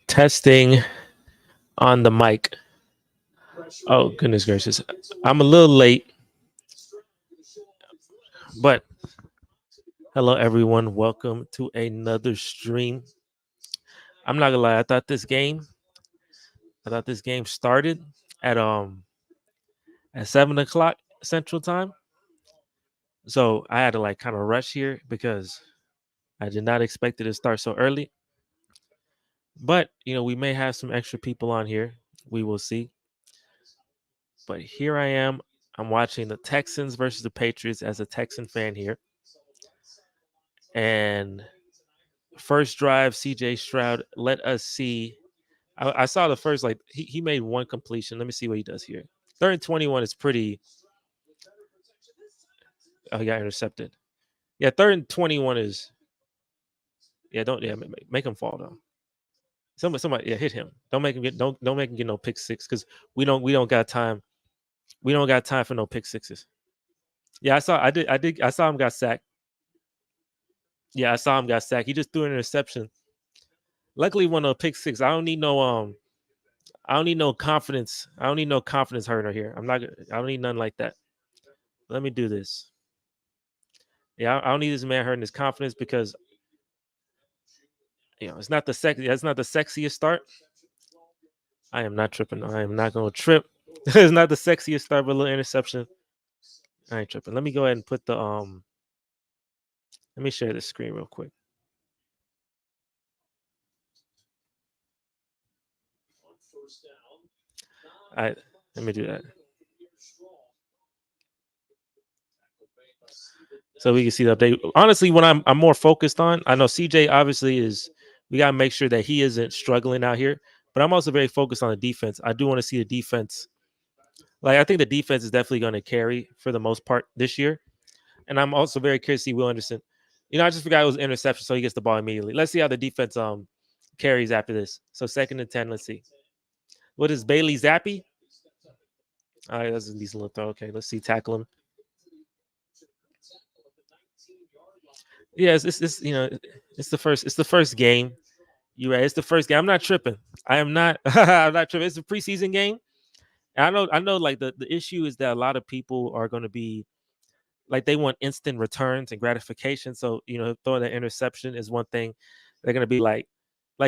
Testing on the mic. Oh, goodness gracious. I'm a little late, but hello, everyone. Welcome to another stream. I'm not gonna lie. I thought this game started at 7 o'clock Central Time. So I had to like kind of rush here because I did not expect it to start so early. But we may have some extra people on here. We will see. But here I am. I'm watching the Texans versus the Patriots as a Texan fan here. And first drive, CJ Stroud. Let us see. I saw the first, like, he made one completion. Let me see what he does here. 3rd and 21 is pretty. Oh, he got intercepted. Yeah, 3rd and 21 is. Yeah, make him fall though. Somebody, hit him. Don't make him get no pick six because we don't got time. We don't got time for no pick sixes. Yeah, I saw him got sacked. Yeah, I saw him got sacked. He just threw an interception. Luckily, one of pick six. I don't need no confidence. I don't need no confidence hurter here. I don't need nothing like that. Let me do this. Yeah, I don't need this man hurting his confidence because it's not the sexy. That's not the sexiest start. I am not tripping. I am not going to trip. It's not the sexiest start, but a little interception. I ain't tripping. Let me go ahead and put the Let me share the screen real quick. Let me do that. So we can see the update. Honestly, what I'm more focused on, I know CJ obviously is. We gotta make sure that he isn't struggling out here. But I'm also very focused on the defense. I do want to see the defense. Like, I think the defense is definitely going to carry for the most part this year. And I'm also very curious to see Will Anderson. I just forgot it was an interception, so he gets the ball immediately. Let's see how the defense carries after this. So 2nd and 10, let's see. What is Bailey Zappi? All right, that's a decent little throw. Okay, let's see. Tackle him. Yeah, it's it's the first game. You're right. It's the first game. I'm not tripping. I am not. I'm not tripping. It's a preseason game. And I know. Like the issue is that a lot of people are going to be like they want instant returns and gratification. So throwing an interception is one thing. They're going to be like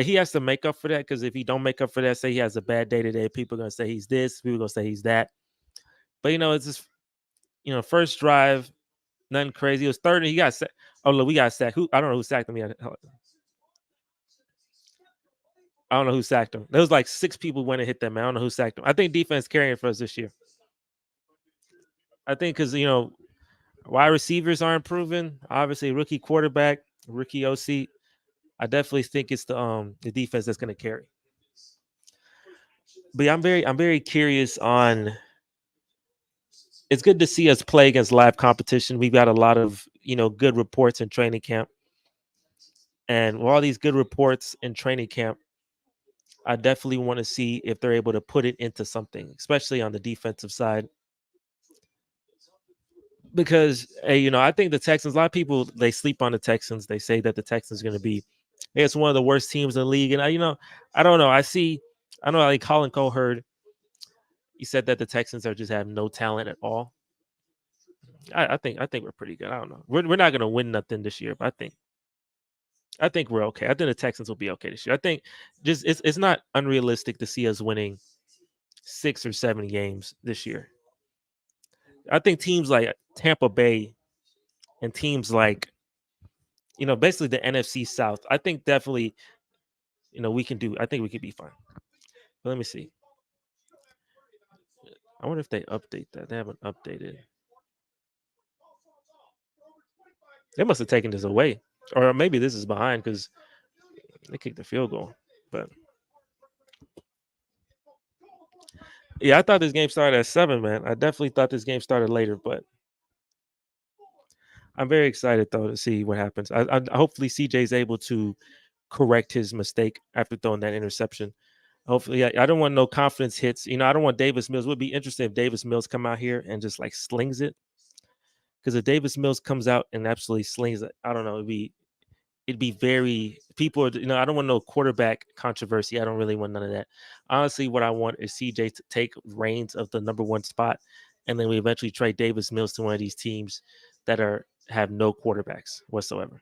he has to make up for that because if he don't make up for that, say he has a bad day today, people are going to say he's this. People are going to say he's that. But it's just first drive, nothing crazy. It was 3rd and he got sacked. Oh look, we got sacked. I don't know who sacked him. I don't know who sacked him. There was like 6 people went and hit that man. I don't know who sacked him. I think defense carrying for us this year. I think because wide receivers are improving. Obviously, rookie quarterback, rookie OC. I definitely think it's the defense that's going to carry. But yeah, I'm very curious on. It's good to see us play against live competition. We've got a lot of good reports in training camp, and with all these good reports in training camp, I definitely want to see if they're able to put it into something, especially on the defensive side. Because I think the Texans. A lot of people they sleep on the Texans. They say that the Texans are going to be. It's one of the worst teams in the league, and I don't know. I know like Colin Cole heard. He said that the Texans are just have no talent at all. I think we're pretty good. I don't know. We're not going to win nothing this year, but I think we're okay. I think the Texans will be okay this year. I think just it's not unrealistic to see us winning 6 or 7 games this year. I think teams like Tampa Bay and teams like basically the NFC South. I think definitely we can do. I think we could be fine. But let me see. I wonder if they update that. They haven't updated. They must have taken this away, or maybe this is behind because they kicked the field goal. But yeah, I thought this game started at 7, man. I definitely thought this game started later, but I'm very excited though to see what happens. I hopefully CJ is able to correct his mistake after throwing that interception. Hopefully, I don't want no confidence hits. I don't want Davis Mills. It would be interesting if Davis Mills come out here and just like slings it. Because if Davis Mills comes out and absolutely slings it, I don't know. it'd be very people. I don't want no quarterback controversy. I don't really want none of that. Honestly, what I want is CJ to take reins of the number one spot, and then we eventually trade Davis Mills to one of these teams that are have no quarterbacks whatsoever.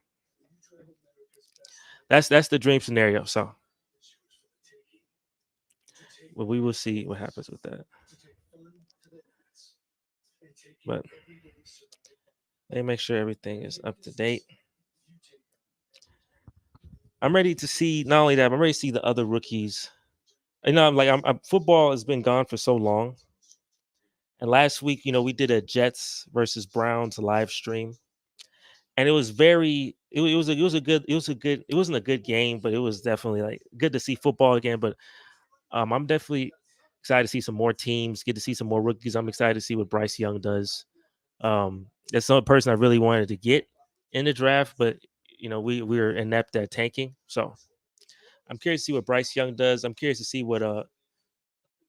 That's the dream scenario. So, well, we will see what happens with that. But let me make sure everything is up to date. I'm ready to see not only that, I'm ready to see the other rookies. I'm like, football has been gone for so long. And last week, we did a Jets versus Browns live stream, and it was very, it wasn't a good game, but it was definitely like good to see football again. But I'm definitely excited to see some more teams, get to see some more rookies. I'm excited to see what Bryce Young does. That's some person I really wanted to get in the draft, but we're inept at tanking. So I'm curious to see what Bryce Young does. I'm curious to see what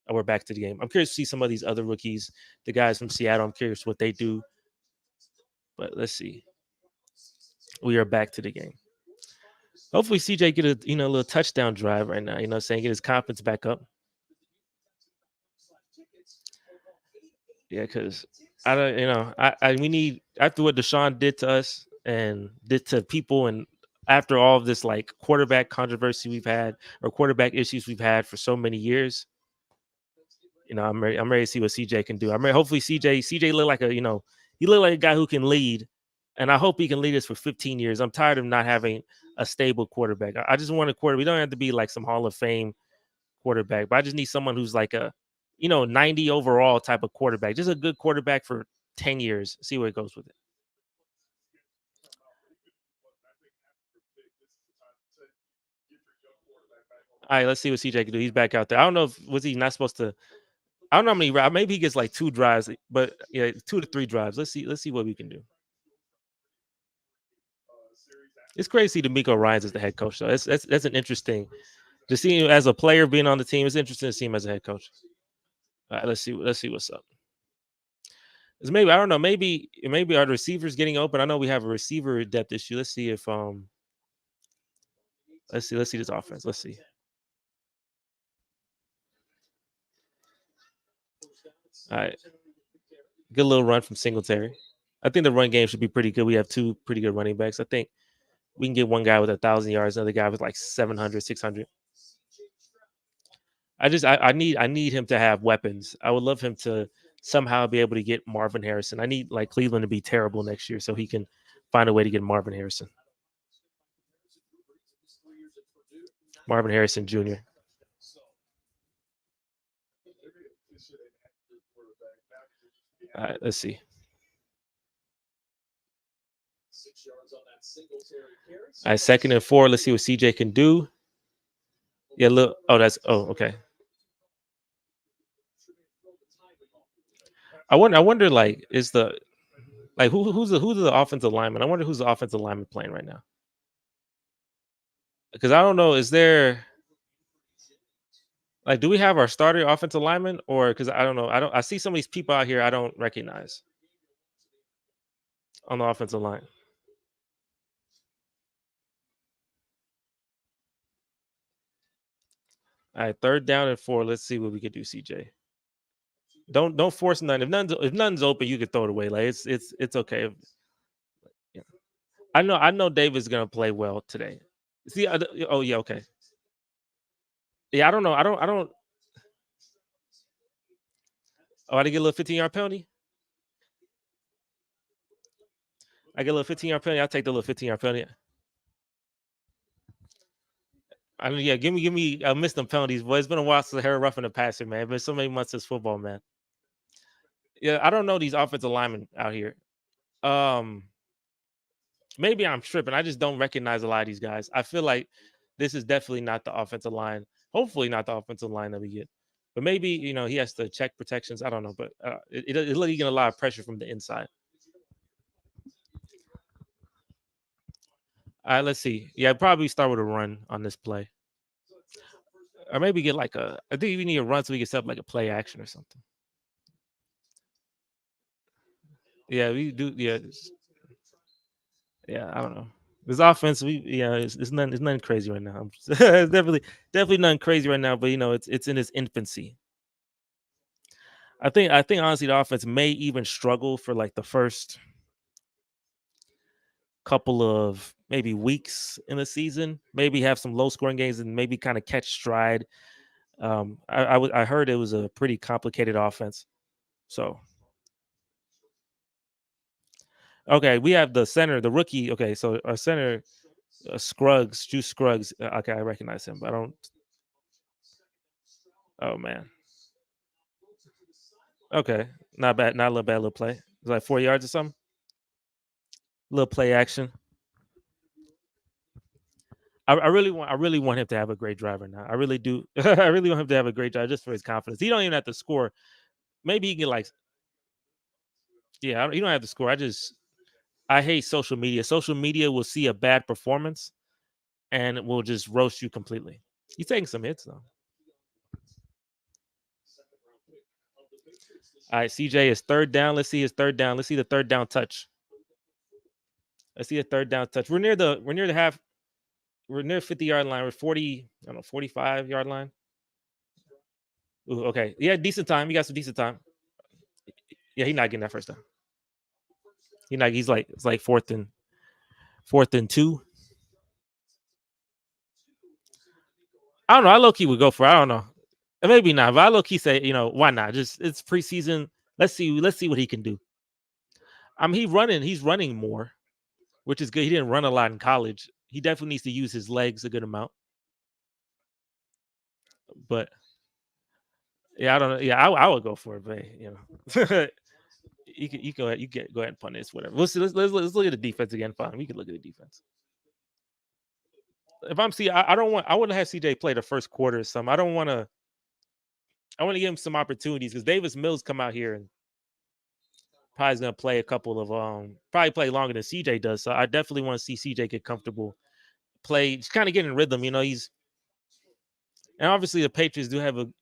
we're back to the game. I'm curious to see some of these other rookies, the guys from Seattle. I'm curious what they do. But let's see. We are back to the game. Hopefully CJ get a little touchdown drive right now. Saying get his confidence back up. Yeah, because I don't. We need after what Deshaun did to us and did to people, and after all of this like quarterback controversy we've had or quarterback issues we've had for so many years. I'm ready. I'm ready to see what CJ can do. I'm ready. Hopefully CJ look like he look like a guy who can lead, and I hope he can lead us for 15 years. I'm tired of not having a stable quarterback. I just want a quarterback. We don't have to be like some Hall of Fame quarterback, but I just need someone who's like a 90 overall type of quarterback. Just a good quarterback for 10 years. See where it goes with it. All right, let's see what CJ can do. He's back out there. I don't know if was he not supposed to. I don't know how many. Maybe he gets like 2 drives, but yeah, 2 to 3 drives. Let's see. Let's see what we can do. It's crazy to see Demeco Ryans as the head coach. So that's an interesting to see him as a player being on the team. It's interesting to see him as a head coach. All right, let's see. Let's see what's up. It's maybe I don't know. Maybe our receivers getting open. I know we have a receiver depth issue. Let's see if let's see this offense. Let's see. All right, good little run from Singletary. I think the run game should be pretty good. We have 2 pretty good running backs. I think we can get one guy with 1,000 yards, another guy with like 700, 600. I need him to have weapons. I would love him to somehow be able to get Marvin Harrison. I need like Cleveland to be terrible next year so he can find a way to get Marvin Harrison. Marvin Harrison Jr. All right, let's see. All right, 2nd and 4. Let's see what CJ can do. Yeah, look. Okay. I wonder like is the like who's the offensive lineman? I wonder who's the offensive lineman playing right now. Because I don't know, is there like do we have our starter offensive lineman or because I don't know. I see some of these people out here I don't recognize on the offensive line. All right, 3rd down and 4. Let's see what we can do, CJ. Don't force none. If none's open, you can throw it away. Like it's okay. Yeah. I know David's gonna play well today. See, oh yeah, okay. Yeah, I don't know. I don't. Oh, I did get a little 15-yard penalty. I get a little 15-yard penalty. I'll take the little 15-yard penalty. I mean, yeah, give me. I missed them penalties, boy. It's been a while since I heard roughing the passer, man. It's been so many months since football, man. Yeah, I don't know these offensive linemen out here. Um, Maybe I'm tripping. I just don't recognize a lot of these guys. I feel like this is definitely not the offensive line. Hopefully, not the offensive line that we get. But maybe he has to check protections. I don't know, but it like he getting a lot of pressure from the inside. All right, let's see. Yeah, probably start with a run on this play, or maybe get like a. I think we need a run so we can set up like a play action or something. Yeah, we do. Yeah, yeah. I don't know. This offense, it's nothing crazy right now. It's definitely nothing crazy right now. But it's in its infancy. I think honestly the offense may even struggle for like the first couple of maybe weeks in the season. Maybe have some low scoring games and maybe kind of catch stride. I heard it was a pretty complicated offense. So okay, we have the center, the rookie. Okay, so our center, Scruggs, Juice Scruggs. Okay, I recognize him, but I don't. Oh man. Okay, not bad, not a little bad, little play. It's like 4 yards or something. Little play action. I really want him to have a great driver now. I really do. I really want him to have a great drive just for his confidence. He don't even have to score. Maybe he can like, yeah, he don't have to score. I hate social media. Social media will see a bad performance and it will just roast you completely. He's taking some hits though. All right, CJ is third down. Let's see his third down. Let's see the third down touch. Let's see a third down touch. We're near the half. We're near 50-yard line. We're 40. I don't know, 45-yard line. Ooh, okay, yeah, decent time. He got some decent time. Yeah, he's not getting that first down. He's like it's like fourth and two. I don't know. I low key would go for it. I don't know. Maybe not. But I low key say, why not? Just it's preseason. Let's see what he can do. He's running more, which is good. He didn't run a lot in college. He definitely needs to use his legs a good amount. But yeah, I don't know. Yeah, I would go for it, but you go ahead, go ahead and punt this, whatever. Let's look at the defense again. Fine, we can look at the defense. If I'm see, I wouldn't have CJ play the first quarter or something. I don't want to. I want to give him some opportunities because Davis Mills come out here and probably is going to play a couple of probably play longer than CJ does. So I definitely want to see CJ get comfortable, play, just kind of get in rhythm. He's and obviously the Patriots do have Bill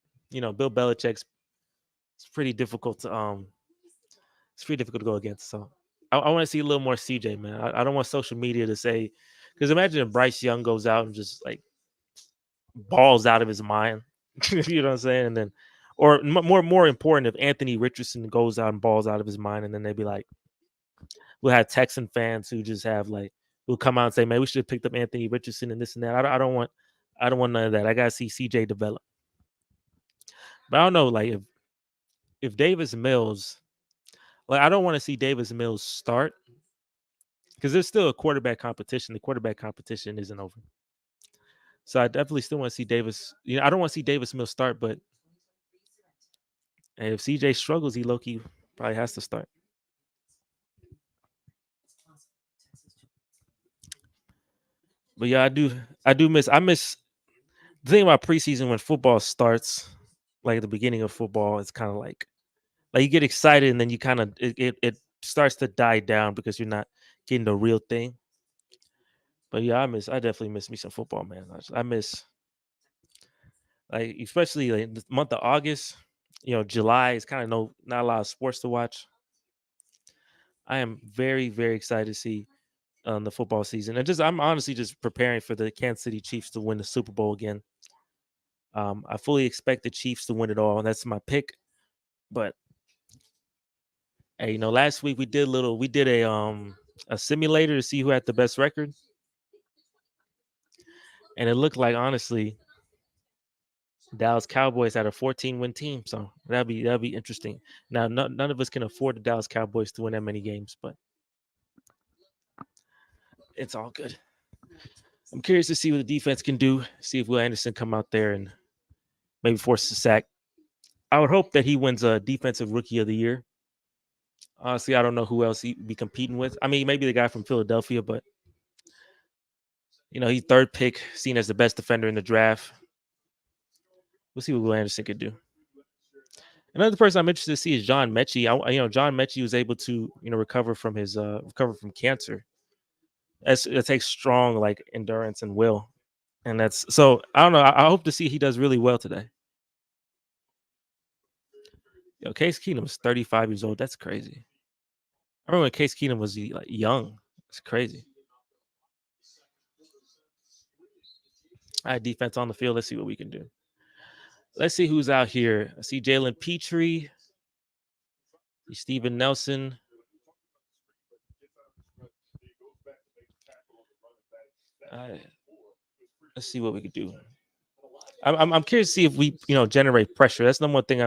Belichick's. It's pretty difficult to go against. So I want to see a little more CJ, man. I don't want social media to say because imagine if Bryce Young goes out and just like balls out of his mind. You know what I'm saying? And then, or more important, if Anthony Richardson goes out and balls out of his mind, and then they'd be like, we'll have Texan fans who just have like will come out and say, man, we should have picked up Anthony Richardson and this and that. I don't want none of that. I gotta see CJ develop. But I don't know, like if Davis Mills, like I don't want to see Davis Mills start because there's still a quarterback competition. The quarterback competition isn't over. So I definitely still want to see Davis. I don't want to see Davis Mills start, but if CJ struggles, he low key probably has to start. But yeah, I miss the thing about preseason when football starts, like at the beginning of football, it's kind of like you get excited and then you kind of it starts to die down because you're not getting the real thing. But yeah, I definitely miss me some football, man. I miss like especially like the month of August. July is kind of not a lot of sports to watch. I am very very excited to see the football season, and I'm honestly just preparing for the Kansas City Chiefs to win the Super Bowl again. I fully expect the Chiefs to win it all. That's my pick. But hey, last week we did a simulator to see who had the best record, and it looked like honestly Dallas Cowboys had a 14-win team. So that'd be interesting. Now none of us can afford the Dallas Cowboys to win that many games, but it's all good. I'm curious to see what the defense can do. See if Will Anderson come out there and maybe force a sack. I would hope that he wins a defensive rookie of the year. Honestly, I don't know who else he'd be competing with. I mean, maybe the guy from Philadelphia, but he's third pick, seen as the best defender in the draft. We'll see what Will Anderson could do. Another person I'm interested to see is John Mechie. John Mechie was able to recover from cancer. It takes strong like endurance and will, and that's so. I don't know. I hope to see he does really well today. Case Keenum is 35 years old. That's crazy. I remember when Case Keenum was like young. It's crazy. All right, defense on the field. Let's see what we can do. Let's see who's out here. I see Jalen Petrie, Steven Nelson. Let's see what we could do. I'm curious to see if we generate pressure. That's the one thing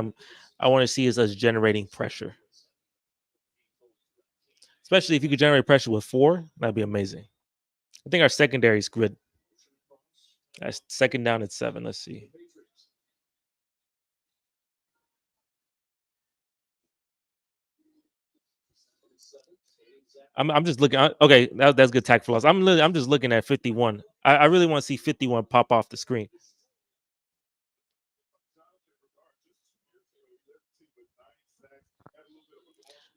I want to see is us generating pressure. Especially if you could generate pressure with 4, that'd be amazing. I think our secondary is good. That's second down at 7. Let's see. I'm just looking. Okay, that's good tackle for loss. I'm just looking at 51. I really want to see 51 pop off the screen.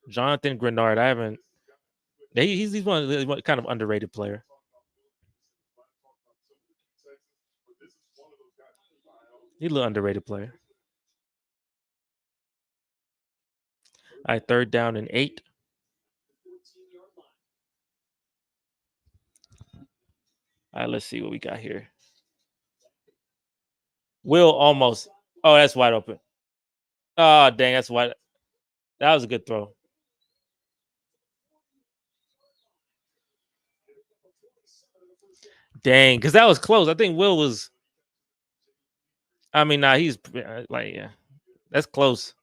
Jonathan Grenard. I haven't. He's one kind of underrated player. He's a little underrated player. All right, third down and 8. All right, let's see what we got here. Will almost. Oh, that's wide open. Oh, dang, that's wide. That was a good throw. Dang, because that was close. I think Will was. I mean, he's yeah, that's close.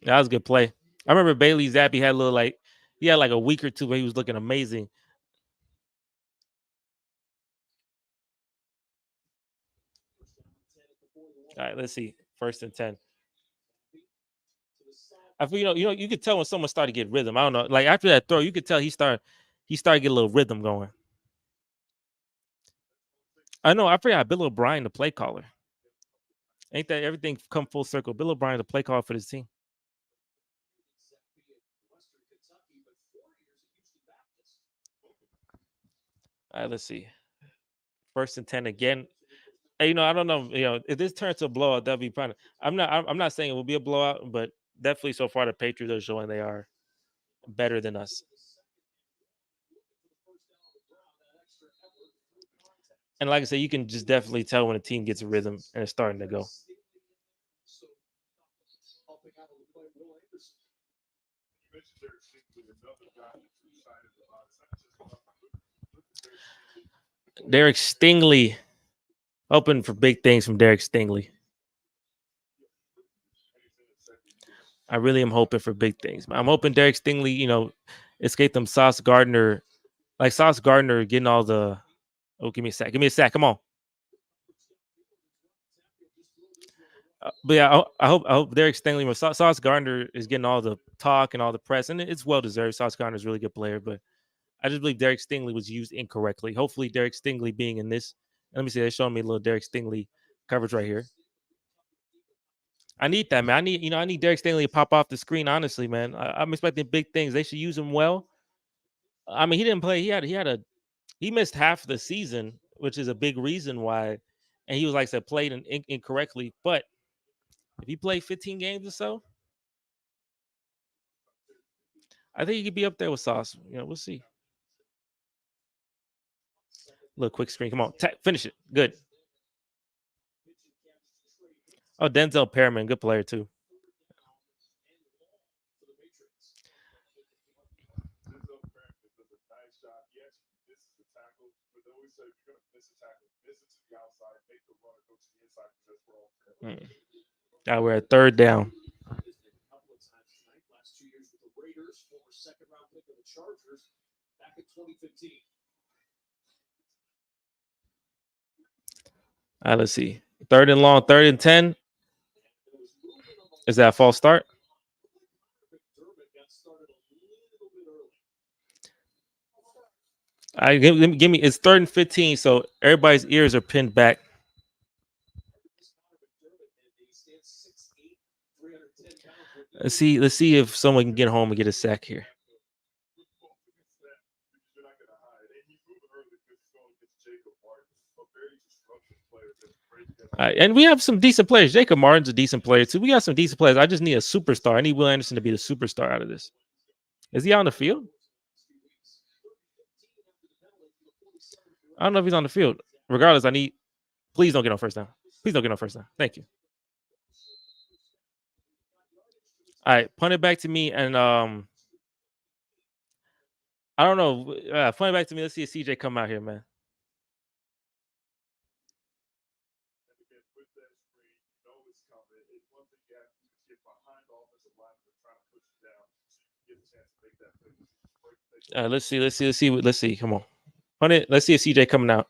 That was a good play. I remember Bailey Zappi had a little he had like a week or two where he was looking amazing. All right, let's see. First and 10. I feel you could tell when someone started to get rhythm. I don't know. Like after that throw, you could tell he started to get a little rhythm going. I know. I forgot Bill O'Brien, the play caller. Ain't that everything come full circle? Bill O'Brien, the play caller for this team. All right, let's see. First and 10 again. Hey, I don't know. If this turns to a blowout, that'd be fine. I'm not saying it will be a blowout, but definitely so far the Patriots are showing they are better than us. And like I said, you can just definitely tell when a team gets a rhythm and it's starting to go. Derek Stingley, hoping for big things from Derek Stingley. I really am hoping for big things. I'm hoping Derek Stingley, escape them Sauce Gardner, like Sauce Gardner getting all the. Oh, give me a sack! Give me a sack! Come on. But yeah, I hope Derek Stingley, Sauce Gardner is getting all the talk and all the press, and it's well deserved. Sauce Gardner is a really good player, but I just believe Derek Stingley was used incorrectly. Hopefully, Derek Stingley being in this. Let me see. They're showing me a little Derek Stingley coverage right here. I need that, man. I need Derek Stingley to pop off the screen. Honestly, man, I'm expecting big things. They should use him well. I mean, he didn't play. He missed half the season, which is a big reason why. And he was like I said, played incorrectly. But if he played 15 games or so, I think he could be up there with Sauce. We'll see. Little quick screen. Come on, finish it. Good. Oh, Denzel Perriman, good player too. Now we're at third down. All right, let's see. Third and long, third and 10. Is that a false start? All right, give me. It's third and 15, so everybody's ears are pinned back. Let's see if someone can get home and get a sack here. And we have some decent players. Jacob Martin's a decent player too. We got some decent players. I just need a superstar. I need Will Anderson to be the superstar out of this. Is he on the field? I don't know if he's on the field. Regardless, I need Please don't get on first down. Please don't get on first down. Thank you. All right, punt it back to me, and I don't know. Punt it back to me. Let's see if CJ come out here, man. Let's see. Let's see. Come on, punt it. Let's see if CJ coming out.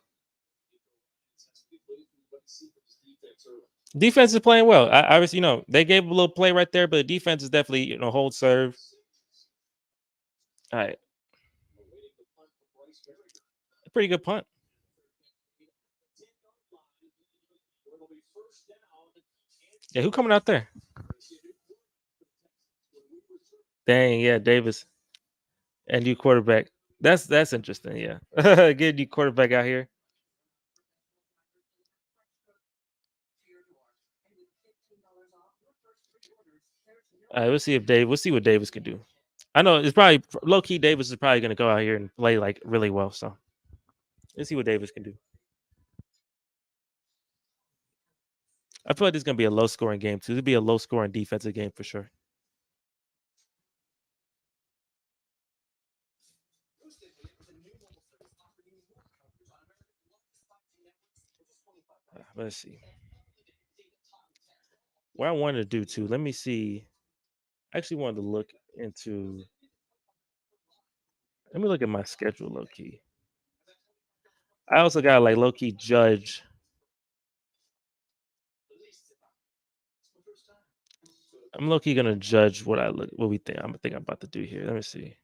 Defense is playing well. I was, they gave a little play right there, but the defense is definitely, hold serve. All right, pretty good punt. Yeah, who coming out there? Dang, yeah, Davis and you quarterback. That's interesting. Yeah, get you quarterback out here. All right, we'll see what Davis can do. I know it's probably low key. Davis is probably going to go out here and play like really well. So let's see what Davis can do. I feel like this is going to be a low scoring game too. It'll be a low scoring defensive game for sure. Let's see. What I wanted to do too. Let me see. I actually wanted to look into. Let me look at my schedule low key. I also got like low key judge. I'm low key gonna judge what we think. I'm about to do here. Let me see.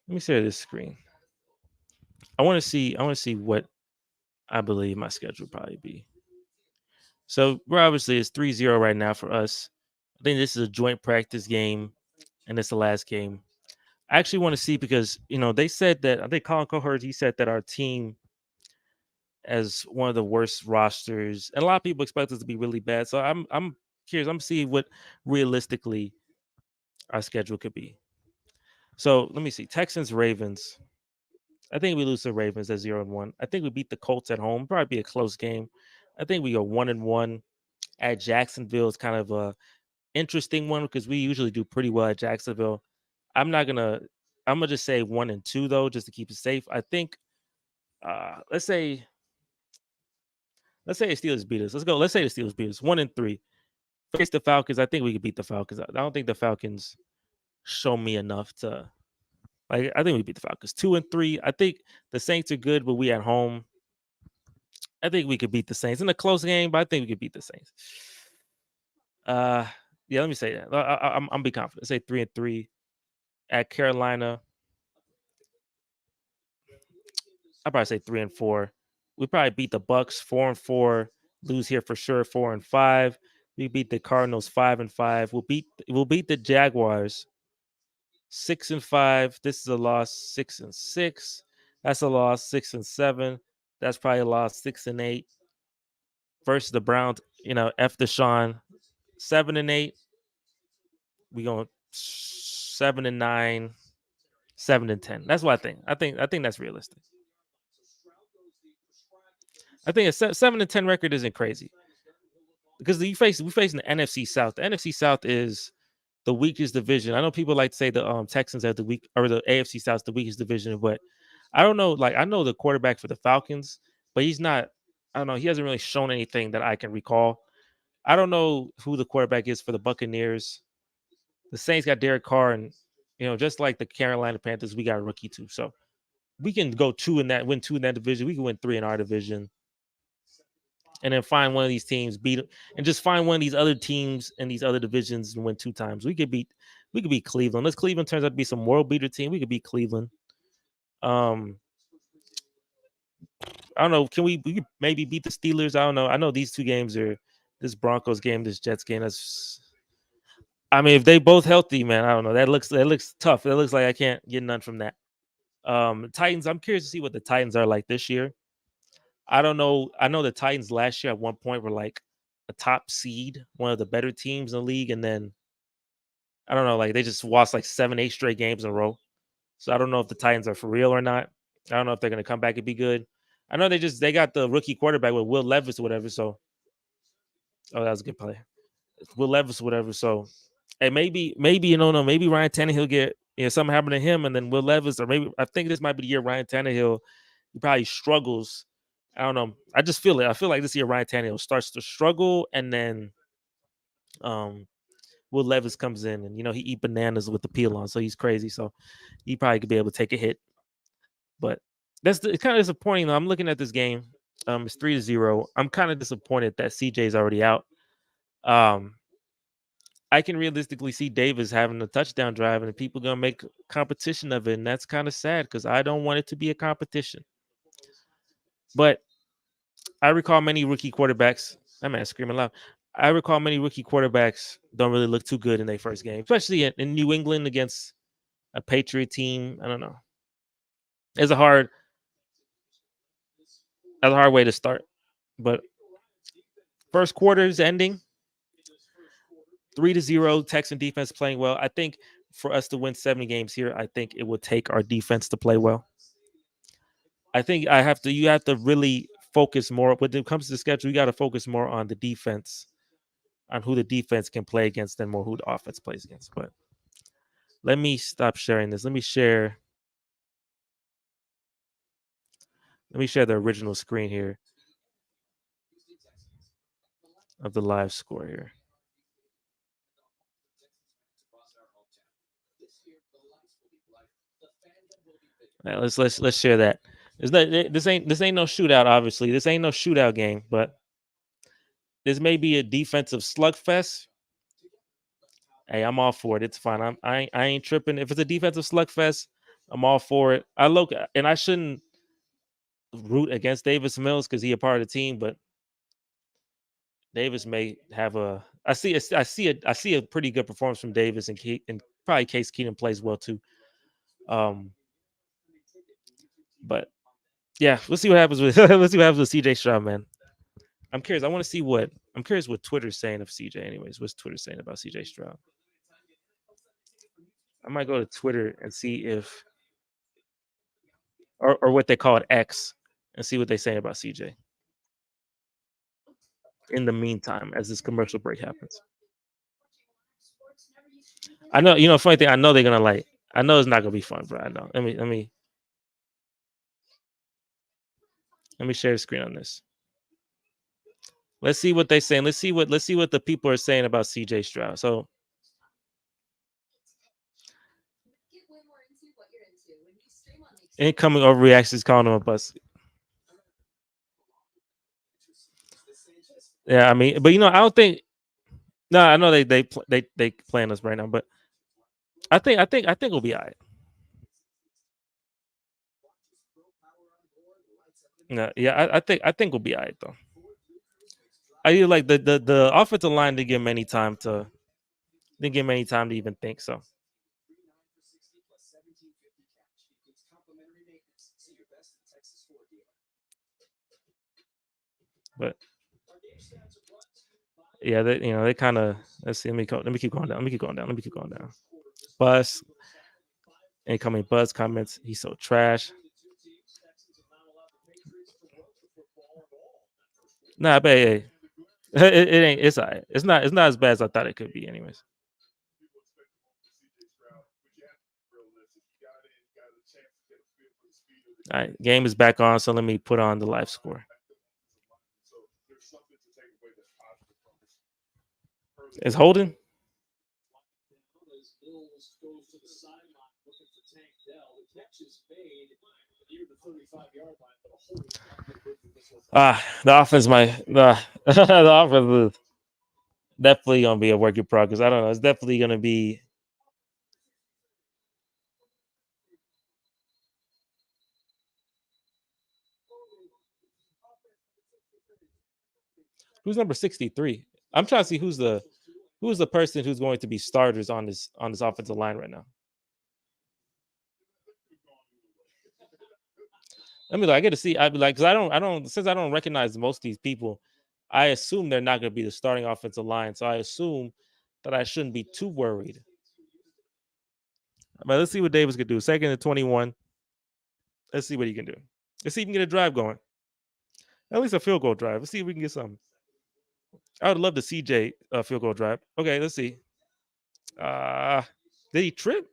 Let me share this screen. I want to see what I believe my schedule will probably be. So we're obviously it's 3-0 right now for us. I think this is a joint practice game, and it's the last game. I actually want to see because they said that I think Colin Cowherd he said that our team as one of the worst rosters, and a lot of people expect us to be really bad. So I'm curious. I'm seeing what realistically our schedule could be. So let me see. Texans, Ravens. I think we lose to Ravens at 0-1. I think we beat the Colts at home. Probably be a close game. I think we go 1-1 at Jacksonville. It's kind of a interesting one because we usually do pretty well at Jacksonville. I'm not gonna. I'm gonna just say 1-2 though, just to keep it safe. I think. Let's say the Steelers beat us. Let's go. Let's say the Steelers beat us 1-3. Face the Falcons. I think we could beat the Falcons. I don't think the Falcons show me enough to. Like I think we beat the Falcons 2-3. I think the Saints are good, but we at home. I think we could beat the Saints in a close game, but I think we could beat the Saints. Yeah, let me say that. I'm be confident. Say 3-3 at Carolina. I probably say 3-4. We probably beat the Bucks 4-4. Lose here for sure 4-5. We beat the Cardinals 5-5. We'll beat the Jaguars 6-5. This is a loss 6-6. That's a loss 6-7. That's probably a loss 6-8 versus the Browns. F Deshaun 7-8. We going 7-9, 7-10. That's what I think. I think that's realistic. I think a 7-10 record isn't crazy because we facing the NFC South. The NFC South is the weakest division. I know people like to say the Texans have the weak or the AFC South is the weakest division, but I don't know. Like I know the quarterback for the Falcons, but he's not. I don't know. He hasn't really shown anything that I can recall. I don't know who the quarterback is for the Buccaneers. The Saints got Derek Carr, and just like the Carolina Panthers, we got a rookie too. So we can go win 2 in that division. We can win 3 in our division, and then find one of these teams, beat them, and just find one of these other teams in these other divisions and win 2 times. We could beat Cleveland. Unless Cleveland turns out to be some world beater team, we could beat Cleveland. I don't know. We could maybe beat the Steelers? I don't know. I know these 2 games are this Broncos game, this Jets game. I mean, if they both healthy, man, I don't know. That looks tough. That looks like I can't get none from that. Titans. I'm curious to see what the Titans are like this year. I don't know. I know the Titans last year at one point were like a top seed, one of the better teams in the league, and then I don't know, like they just lost like 7, 8 straight games in a row. So I don't know if the Titans are for real or not. I don't know if they're gonna come back and be good. I know they got the rookie quarterback with Will Levis or whatever. So that was a good play. Will Levis or whatever. So hey, maybe you don't know, maybe Ryan Tannehill get something happen to him, and then Will Levis, or maybe I think this might be the year Ryan Tannehill he probably struggles. I don't know. I just feel it. I feel like this year Ryan Tannehill starts to struggle, and then um Will Levis comes in, and he eat bananas with the peel on, so he's crazy. So he probably could be able to take a hit. But it's kind of disappointing though. I'm looking at this game. It's 3-0. I'm kind of disappointed that CJ's already out. Um, I can realistically see Davis having a touchdown drive, and people gonna make competition of it, and that's kind of sad because I don't want it to be a competition. But I recall many rookie quarterbacks. That man screaming loud. I recall many rookie quarterbacks don't really look too good in their first game, especially in New England against a Patriot team. I don't know. It's a hard way to start, but first quarter is ending 3-0. Texan defense playing well. I think for us to win 70 games here, I think it would take our defense to play well. I think you have to really focus more when it comes to the schedule. You got to focus more on the defense, on who the defense can play against, than more who the offense plays against. But let me stop sharing this. Let me share the original screen here of the live score here. All right, let's share that. This ain't no shootout. Obviously, this ain't no shootout game, but this may be a defensive slugfest. Hey, I'm all for it. It's fine. I ain't tripping. If it's a defensive slugfest, I'm all for it. I shouldn't root against Davis Mills because he a part of the team, but Davis may have a. I see a pretty good performance from Davis, and probably Case Keenum plays well too. But yeah, let's see what happens with CJ Stroud, man. I'm curious. I'm curious what Twitter's saying of CJ. Anyways, what's Twitter saying about CJ Stroud? I might go to Twitter and see if, or what they call it X, and see what they say about CJ. In the meantime, as this commercial break happens, I know funny thing. I know they're gonna like. I know it's not gonna be fun, bro. I know. Let me share the screen on this. Let's see what they're saying. Let's see what the people are saying about CJ Stroud. So incoming overreactions, calling him a bust. Yeah, I mean, but I don't think. No, I know they playing us right now, but I think we'll be all right. No, yeah, I think we'll be all right though. I feel like the offensive line didn't give many time to even think. So, but yeah, they kind of. Let's see. Let me keep going down. Let me keep going down. Let me keep going down. Buzz incoming Buzz comments. He's so trash. Nah, but hey, it ain't. It's all right. It's not. It's not as bad as I thought it could be. Anyways. All right, game is back on. So let me put on the live score. It's holding. The offense the offense is definitely gonna be a work in progress. I don't know. It's definitely gonna be. Who's number 63? I'm trying to see who's the person who's going to be starters on this offensive line right now. I mean, I get to see. I'd be like, because since I don't recognize most of these people, I assume they're not going to be the starting offensive line. So I assume that I shouldn't be too worried. But let's see what Davis could do. Second and 21. Let's see what he can do. Let's see if he can get a drive going. At least a field goal drive. Let's see if we can get something. I would love the CJ field goal drive. Okay, let's see. Uh did he trip?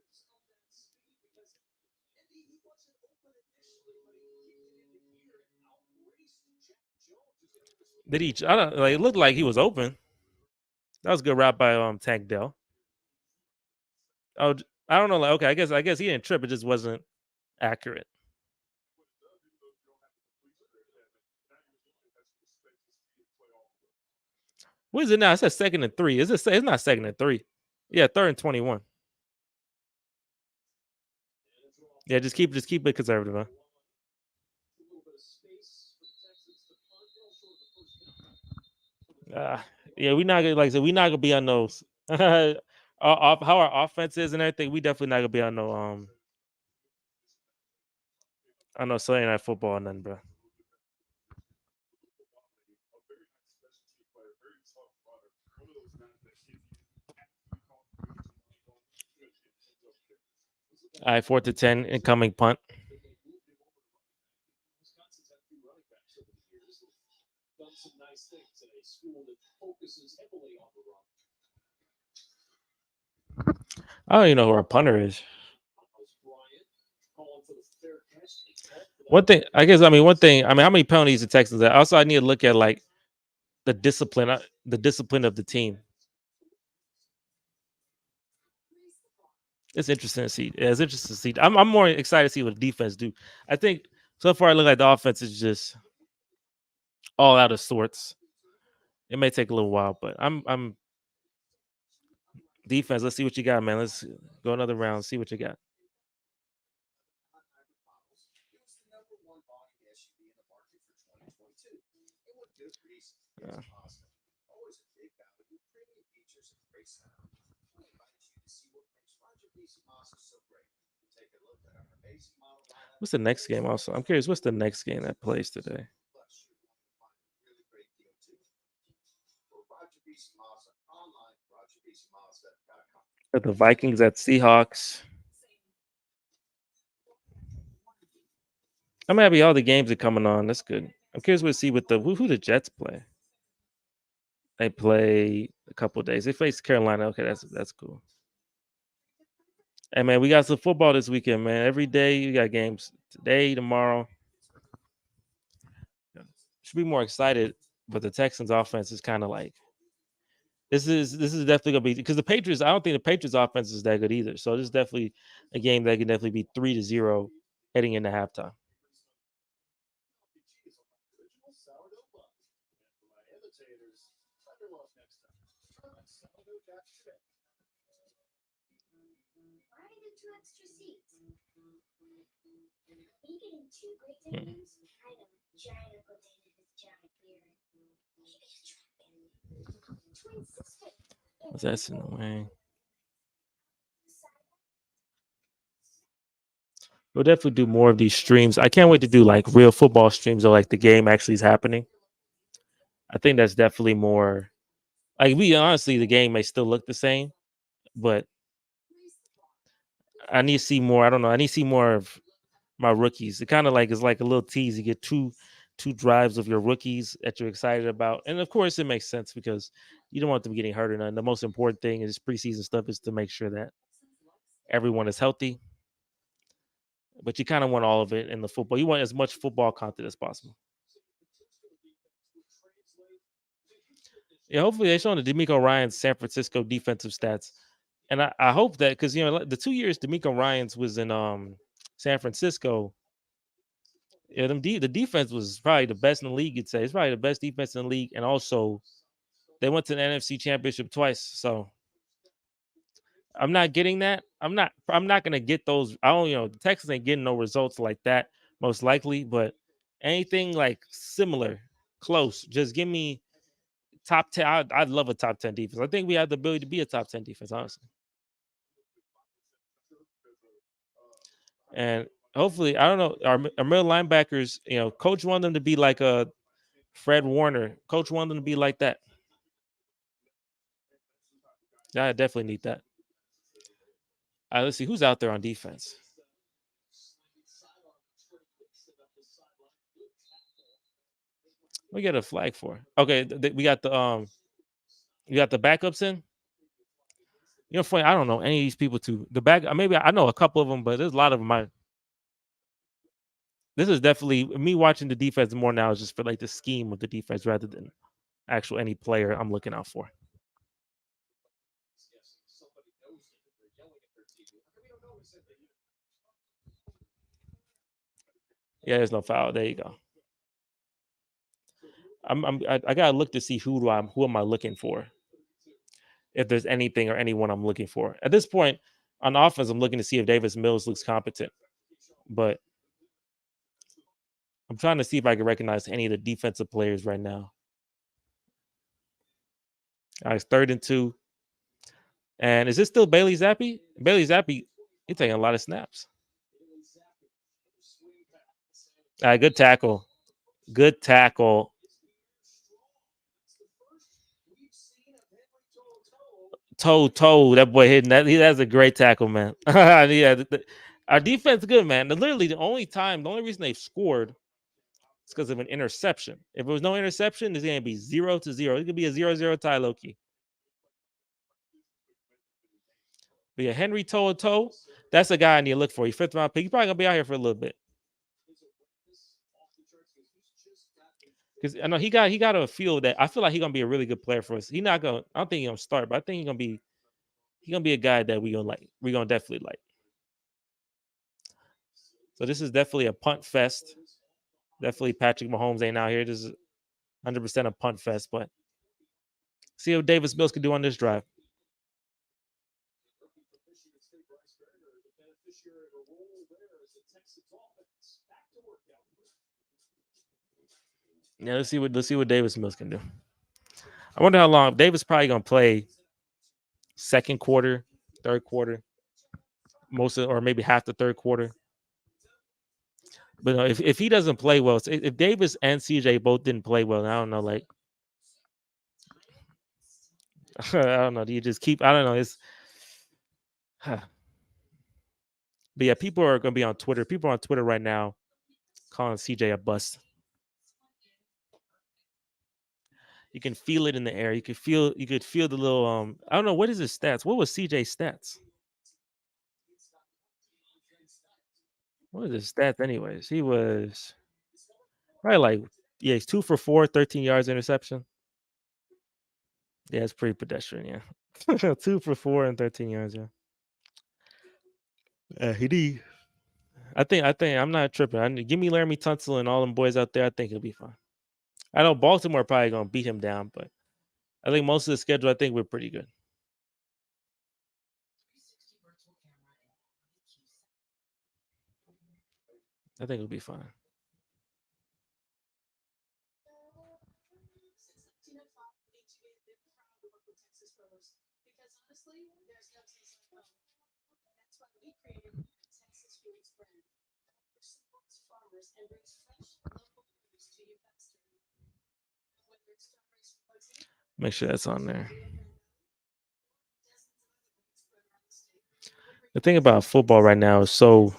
Did he? I don't like. It looked like he was open. That was a good route by Tank Dell. Oh, I don't know. Like, okay, I guess he didn't trip. It just wasn't accurate. What is it now? It says second and three. Is it? It's not second and three. Yeah, third and 21. Yeah, just keep it conservative. Huh? Yeah, we not gonna like I said. We not gonna be on those. How our offense is and everything. We definitely not gonna be on no Sunday night football or nothing, bro. All right, 4th and 10 incoming punt. I don't even know who our punter is. One thing, I guess. I mean, one thing. I mean, how many penalties the Texans have? Also, I need to look at like the discipline of the team. It's interesting to see. Yeah, it's interesting to see. I'm more excited to see what the defense do. I think so far, it looks like the offense is just all out of sorts. It may take a little while, but I'm defense. Let's see what you got, man. Let's go another round. See what you got. Uh, what's the next game? Also, I'm curious. What's the next game that plays today? The Vikings at Seahawks. I'm happy all the games are coming on. That's good. I'm curious to see what who the Jets play. They play a couple days. They face Carolina. Okay, that's cool. Hey man, we got some football this weekend, man. Every day you got games today, tomorrow. Should be more excited, but the Texans offense is kind of like this is definitely gonna be because the Patriots. I don't think the Patriots offense is that good either. So this is definitely a game that can definitely be 3-0 heading into halftime. Hmm. That's in the way. We'll definitely do more of these streams. I can't wait to do like real football streams or like the game actually is happening. I think that's definitely more like we honestly the game may still look the same, but I need to see more. I don't know. I need to see more of my rookies. It kind of like is like a little tease. You get two drives of your rookies that you're excited about, and of course it makes sense because you don't want them getting hurt or nothing. The most important thing is preseason stuff is to make sure that everyone is healthy. But you kind of want all of it in the football. You want as much football content as possible. Yeah, hopefully they show the Demeco Ryan's San Francisco defensive stats, and I hope that because like, the 2 years Demeco Ryan's was in San Francisco. Yeah, the defense was probably the best in the league. You'd say it's probably the best defense in the league, and also they went to the NFC Championship twice. So I'm not getting that. I'm not gonna get those. I don't. The Texans ain't getting no results like that most likely, but anything like similar, close. Just give me top 10. I'd love a top 10 defense. I think we have the ability to be a top 10 defense, honestly. And hopefully, I don't know. Our middle linebackers, coach wanted them to be like a Fred Warner. Coach wanted them to be like that. Yeah, I definitely need that. All right, let's see who's out there on defense. We get a flag for. Okay, we got the backups in. You know, funny, I don't know any of these people too. The back, maybe I know a couple of them, but there's a lot of them. This is definitely me watching the defense more now. Is just for like the scheme of the defense rather than actual any player I'm looking out for. Yeah, there's no foul. There you go. I gotta look to see who am I looking for. If there's anything or anyone I'm looking for at this point on offense, I'm looking to see if Davis Mills looks competent. But I'm trying to see if I can recognize any of the defensive players right now. All right, it's 3rd and 2. And is this still Bailey Zappi? Bailey Zappi, he's taking a lot of snaps. All right, good tackle. Good tackle. Toe. That boy hitting that. That's a great tackle, man. Yeah, our defense is good, man. Literally, the only reason they've scored is because of an interception. If there was no interception, it's going to be 0-0. It could be a 0-0 tie, low key. But yeah, Henry Toe. That's a guy I need to look for. He 5th-round pick. He's probably gonna be out here for a little bit. Because I know he got a feel that I feel like he's gonna be a really good player for us. He's not gonna. I don't think he's gonna start, but I think he's gonna be a guy that we gonna like. We gonna definitely like. So this is definitely a punt fest. Definitely Patrick Mahomes ain't out here. This is 100% a punt fest. But see what Davis Mills can do on this drive. Yeah, let's see what Davis Mills can do. I wonder how long Davis probably gonna play. 2nd quarter, 3rd quarter, or maybe half the 3rd quarter. But if he doesn't play well, if Davis and CJ both didn't play well, I don't know. Like, I don't know. Do you just keep? I don't know. It's, but yeah, people are gonna be on Twitter. People are on Twitter right now calling CJ a bust. You can feel it in the air. You could feel the little I don't know what is his stats. What was CJ's stats? What was his stats anyways? He was probably like he's 2 for 4, 13 yards interception. Yeah, it's pretty pedestrian, yeah. 2 for 4 and 13 yards, yeah. He did. I think I'm not tripping. Give me Laramie Tunsil and all them boys out there. I think he'll be fine. I know Baltimore probably gonna beat him down, but I think most of the schedule, I think we're pretty good. I think it'll be fine. Make sure that's on there. The thing about football right now is so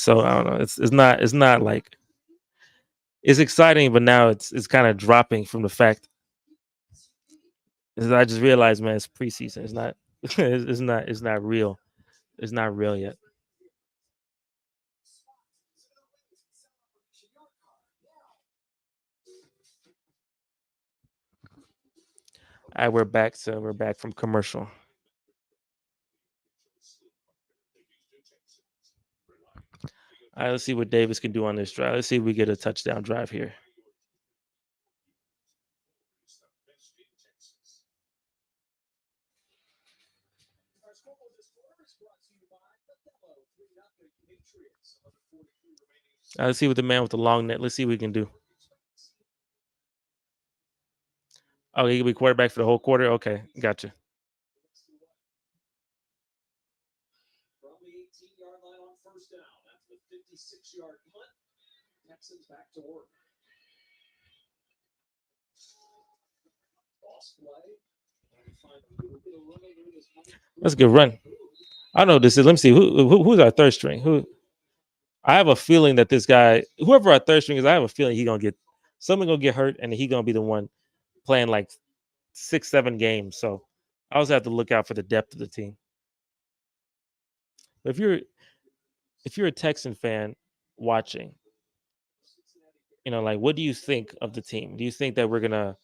I don't know. It's not like it's exciting, but now it's kind of dropping from the fact. I just realized, man, it's preseason. It's not. It's not real. It's not real yet. All right, we're back. So we're back from commercial. All right, let's see what Davis can do on this drive. Let's see if we get a touchdown drive here. All right, let's see what the man with the long net. Let's see what we can do. Oh, he can be quarterback for the whole quarter. Okay, gotcha. That's a good run. I know this is. Let me see who's our third string. Who? I have a feeling that this guy, whoever our third string is, I have a feeling someone gonna get hurt, and he gonna be the one playing like 6, 7 games. So I also have to look out for the depth of the team. But if you're a Texan fan watching, like what do you think of the team? Do you think that we're gonna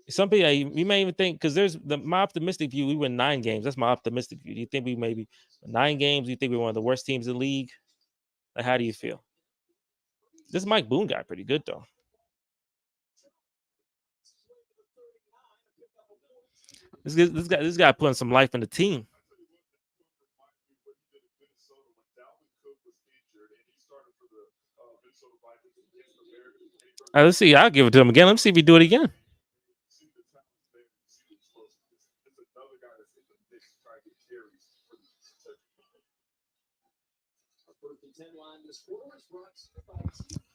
some people we may even think because there's my optimistic view, we win 9 games. That's my optimistic view. Do you think we maybe 9 games? Do you think we're one of the worst teams in the league? Like, how do you feel? This Mike Boone guy pretty good though. This guy putting some life in the team. Let's see. I'll give it to him again. Let's see if he do it again.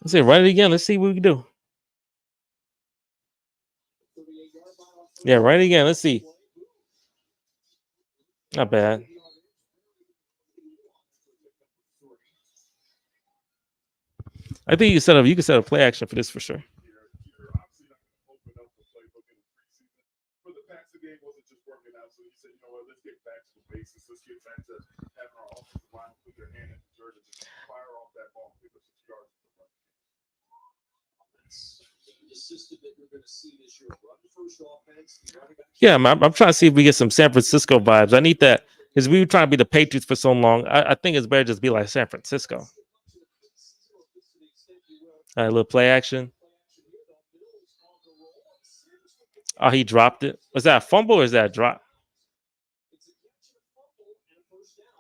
Let's see. Write it again. Let's see what we can do. Yeah, write it again. Let's see. Not bad. I think you can set up play action for this for sure. Yeah, I'm trying to see if we get some San Francisco vibes. I need that because we were trying to be the Patriots for so long. I think it's better just be like San Francisco. All right, a little play action. Oh, he dropped it. Was that a fumble or is that a drop?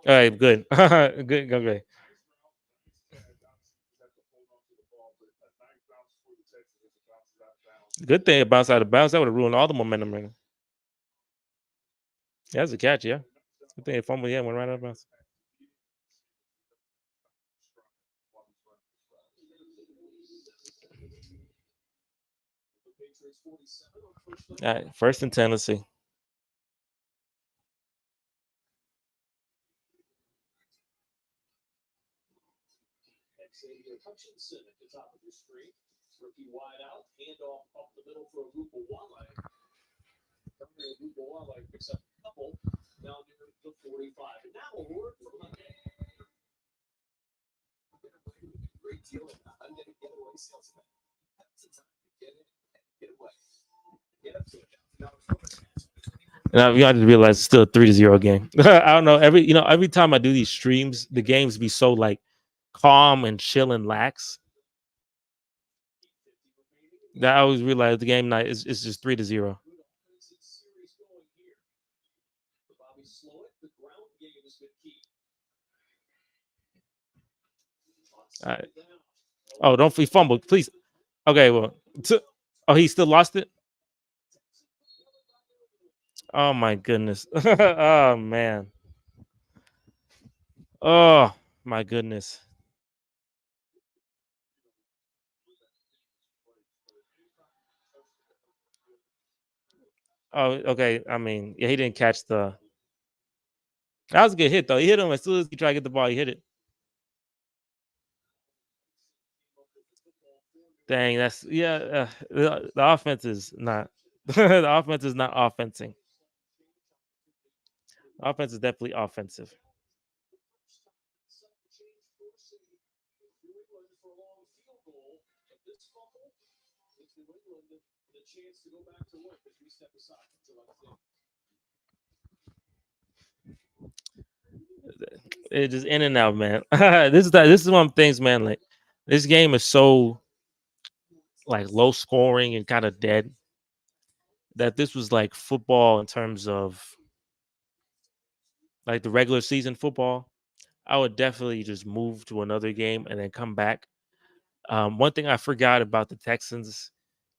All right, good. Good. Okay. Good thing it bounced out of bounds. That would have ruined all the momentum right now. Yeah, that's a catch, yeah. Good thing it fumbled, yeah, went right out of bounds. All right, 1st and 10. Let's see. Now you have to realize it's still a 3-0 game. I don't know. Every time I do these streams, the games be so like calm and chill and lax. That I always realize the game night is just 3-0. All right. Oh, don't he fumbled, please. Okay, well, oh, he still lost it. Oh my goodness. Oh man. Oh my goodness. Oh, okay. I mean, yeah, he didn't catch the. That was a good hit though. He hit him as soon as he tried to get the ball. He hit it. Dang, that's yeah. The offense is not. The offense is not offensing. The offense is definitely offensive. It just in and out, man. This is one of the things, man. Like this game is so like low scoring and kind of dead that this was like football in terms of like the regular season football. I would definitely just move to another game and then come back. One thing I forgot about the Texans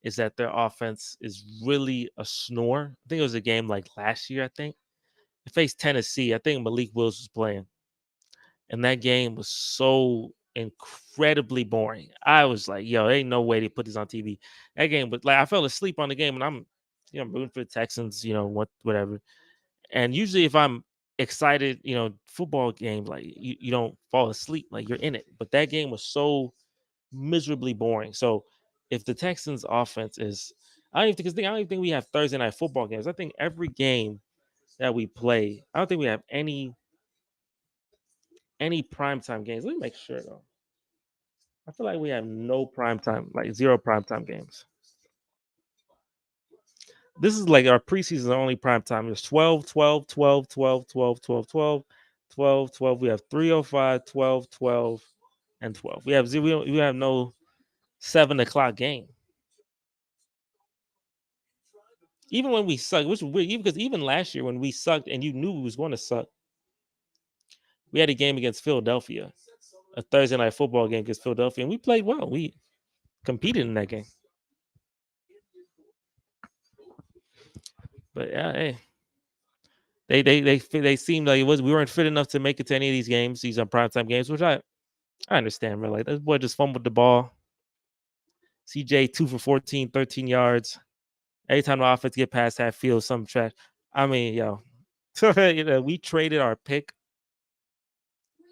is that their offense is really a snore. I think it was a game like last year. I think they faced Tennessee. I think Malik Willis was playing, and that game was so incredibly boring. I was like, "Yo, ain't no way they put this on TV." That game, but like I fell asleep on the game, and I'm rooting for the Texans. Whatever. And usually, if I'm excited, football games, like you don't fall asleep, like you're in it. But that game was so miserably boring. So if the Texans offense is, I don't even think we have Thursday night football games. I think every game that we play, I don't think we have any primetime games. Let me make sure though. I feel like we have no primetime, like zero primetime games. This is like our preseason only primetime. There's 12, 12, 12, 12, 12, 12, 12, 12, 12. We have 3:05, 12, 12, and 12. We have zero. We have no 7 o'clock game. Even when we suck, which is weird, because even last year when we sucked and you knew we was going to suck, we had a game against Philadelphia, a Thursday night football game against Philadelphia, and we played well. We competed in that game. But yeah, hey, they seemed like we weren't fit enough to make it to any of these games. These are primetime games, which I understand, bro. Like this boy just fumbled the ball. CJ 2 for 14, 13 yards. Every time the offense get past half field, some trash. I mean, yo, we traded our pick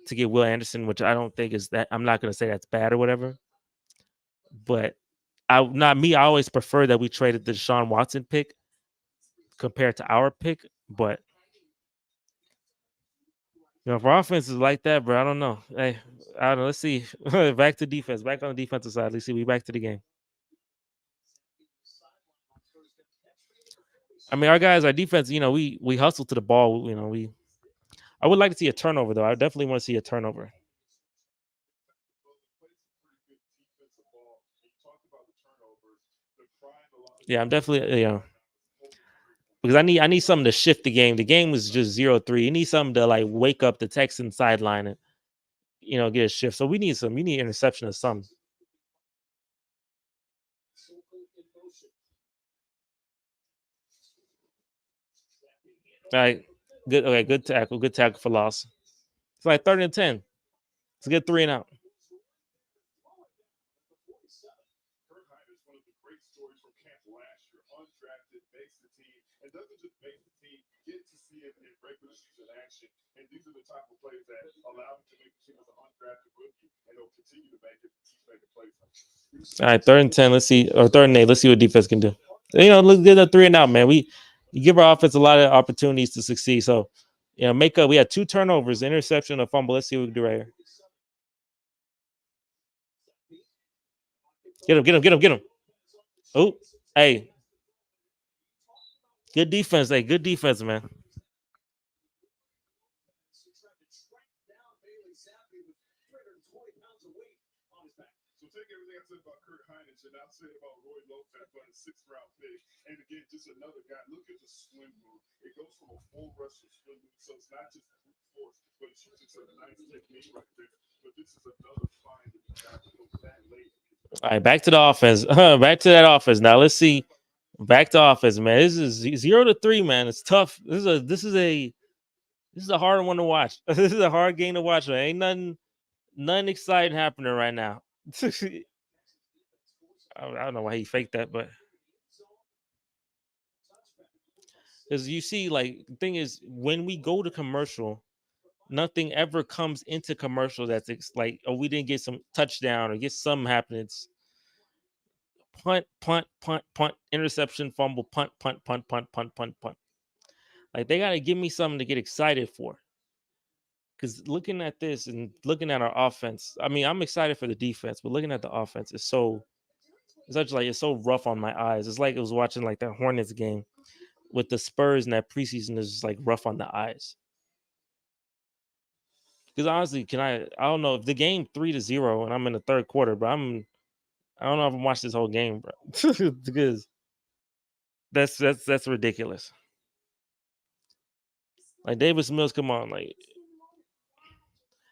to get Will Anderson, which I don't think is that. I'm not gonna say that's bad or whatever, but not me. I always prefer that we traded the Deshaun Watson pick compared to our pick. But if our offense is like that, bro, I don't know. Hey, I don't know. Let's see. Back to defense. Back on the defensive side. Let's see. We back to the game. I mean, our guys, our defense. We hustle to the ball. I would like to see a turnover though. I definitely want to see a turnover. Yeah, I'm definitely because I need something to shift the game. The game was just 0-3. You need something to like wake up the Texan sideline and get a shift. So we need some. You need interception or something. All right, good. Okay, good tackle. Good tackle for loss. It's like 30-10. It's a good 3 and out. All right, 3rd and 10. Let's see, or 3rd and 8. Let's see what defense can do. Look good at 3 and out, man. You give our offense a lot of opportunities to succeed. So, make up. We had 2 turnovers, interception, a fumble. Let's see what we can do right here. Get him, get him, get him, get him. Oh, hey, good defense. Hey, good defense, man. All right, back to the offense. Back to that offense. Now let's see. Back to offense, man. This is 0-3, man. It's tough. This is a hard one to watch. This is a hard game to watch. Man. Ain't nothing exciting happening right now. I don't know why he faked that, but because you see, like the thing is, when we go to commercial, nothing ever comes into commercial that's like, oh, we didn't get some touchdown or get something happening. It's punt, punt, punt, punt, interception, fumble, punt, punt, punt, punt, punt, punt, punt. Like they gotta give me something to get excited for. Because looking at this and looking at our offense, I mean, I'm excited for the defense, but looking at the offense is it's so rough on my eyes. It's like it was watching like that Hornets game with the Spurs and that preseason is just like rough on the eyes. Because honestly, I don't know if the game 3-0 and I'm in the third quarter, but I don't know if I'm watching this whole game, bro. Because that's ridiculous. Like Davis Mills, come on, like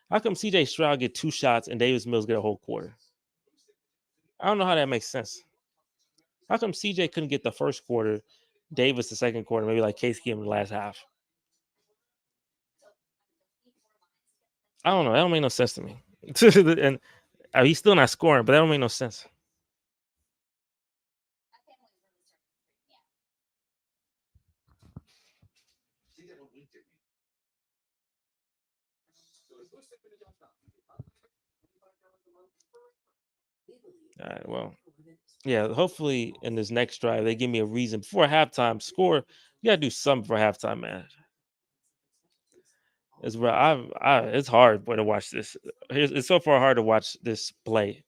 how come CJ Stroud get 2 shots and Davis Mills get a whole quarter? I don't know how that makes sense. How come CJ couldn't get the first quarter, Davis the second quarter, maybe like Case came in the last half? I don't know. That don't make no sense to me. And he's still not scoring, but that don't make no sense. All right, well, yeah. Hopefully, in this next drive, they give me a reason before halftime. Score. You gotta do something for halftime, man. It's where it's hard to watch this. It's so far hard to watch this play.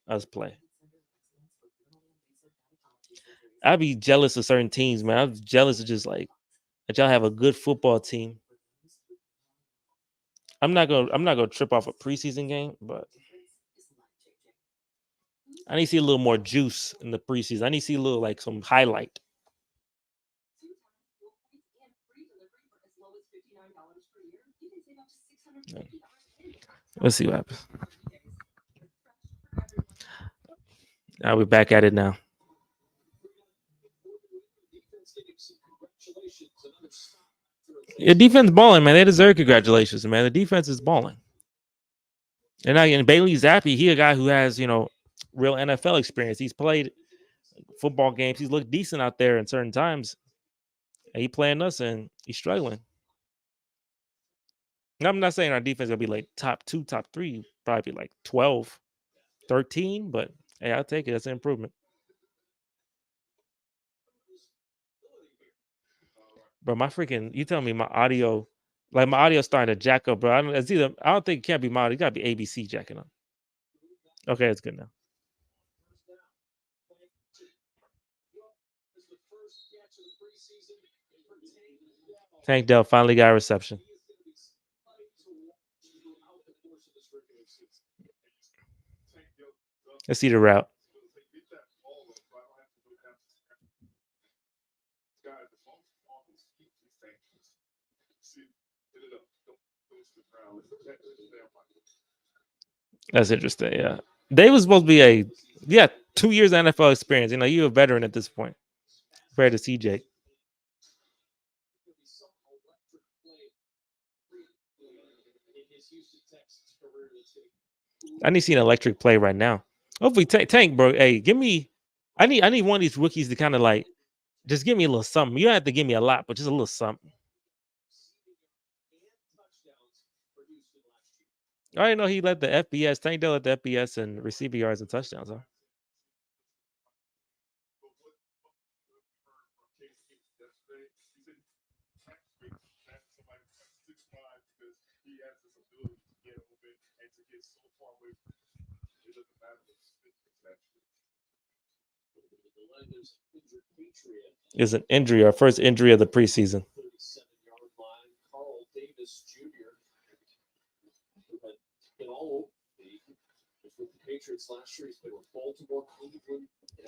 I'd be jealous of certain teams, man. I'm jealous of just like that y'all have a good football team. I'm not gonna trip off a preseason game, but I need to see a little more juice in the preseason. I need to see a little like some highlight. Yeah. Let's see what happens. Now we're back at it now. Your defense balling, man. They deserve congratulations, man. The defense is balling. And now and Bailey Zappi, he a guy who has, real NFL experience. He's played football games. He's looked decent out there in certain times. And he playing us and he's struggling. And I'm not saying our defense gonna be like top 2, top 3, probably like 12, 13, but hey, I'll take it. That's an improvement. Bro, you tell me my audio starting to jack up, bro. I don't think it can't be my audio. It gotta be ABC jacking up. Okay, it's good now. Tank Dell finally got a reception. Let's see the route. That's interesting. Yeah, Dave was supposed to be 2 years NFL experience. You're a veteran at this point compared to CJ. I need to see an electric play right now. Hopefully, Tank, bro. Hey, give me. I need one of these rookies to kind of like just give me a little something. You don't have to give me a lot, but just a little something. I already know he led the FBS. Tank Dell led the FBS and receiving yards and touchdowns. Huh? Is an injury, our first injury of the preseason.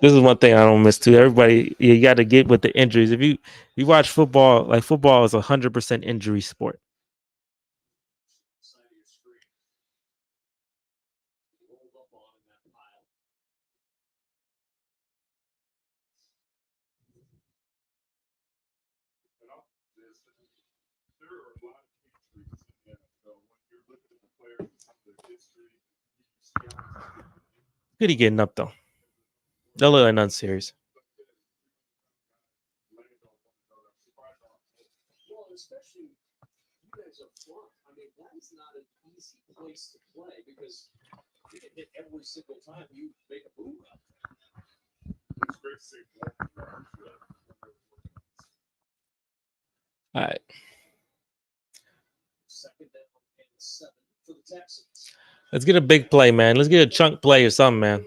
This is one thing I don't miss too. Everybody, you got to get with the injuries. If you watch football, like football is 100% injury sport. Good he getting up though. That look like nothing serious. All right. Let's get a big play, man. Let's get a chunk play or something, man.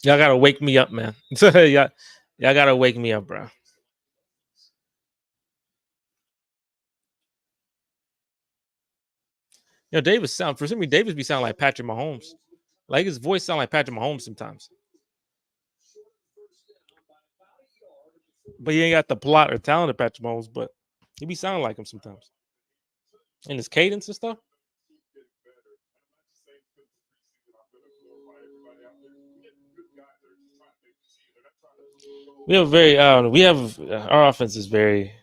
Y'all gotta wake me up, man. y'all gotta wake me up, bro. Davis sound for some reason. Davis be sounding like Patrick Mahomes. Like his voice sound like Patrick Mahomes sometimes. But he ain't got the plot or talent of Patrick Mahomes, but he be sounding like him sometimes. And his cadence and stuff. Our offense is very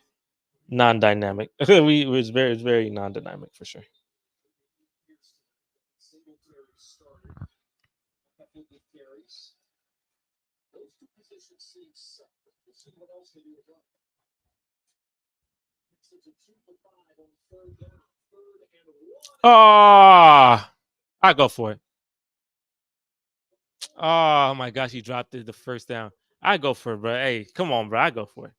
non-dynamic. It's very non-dynamic for sure. Oh, I go for it. Oh my gosh, he dropped it the first down. I go for it, bro. Hey, come on, bro. I go for it.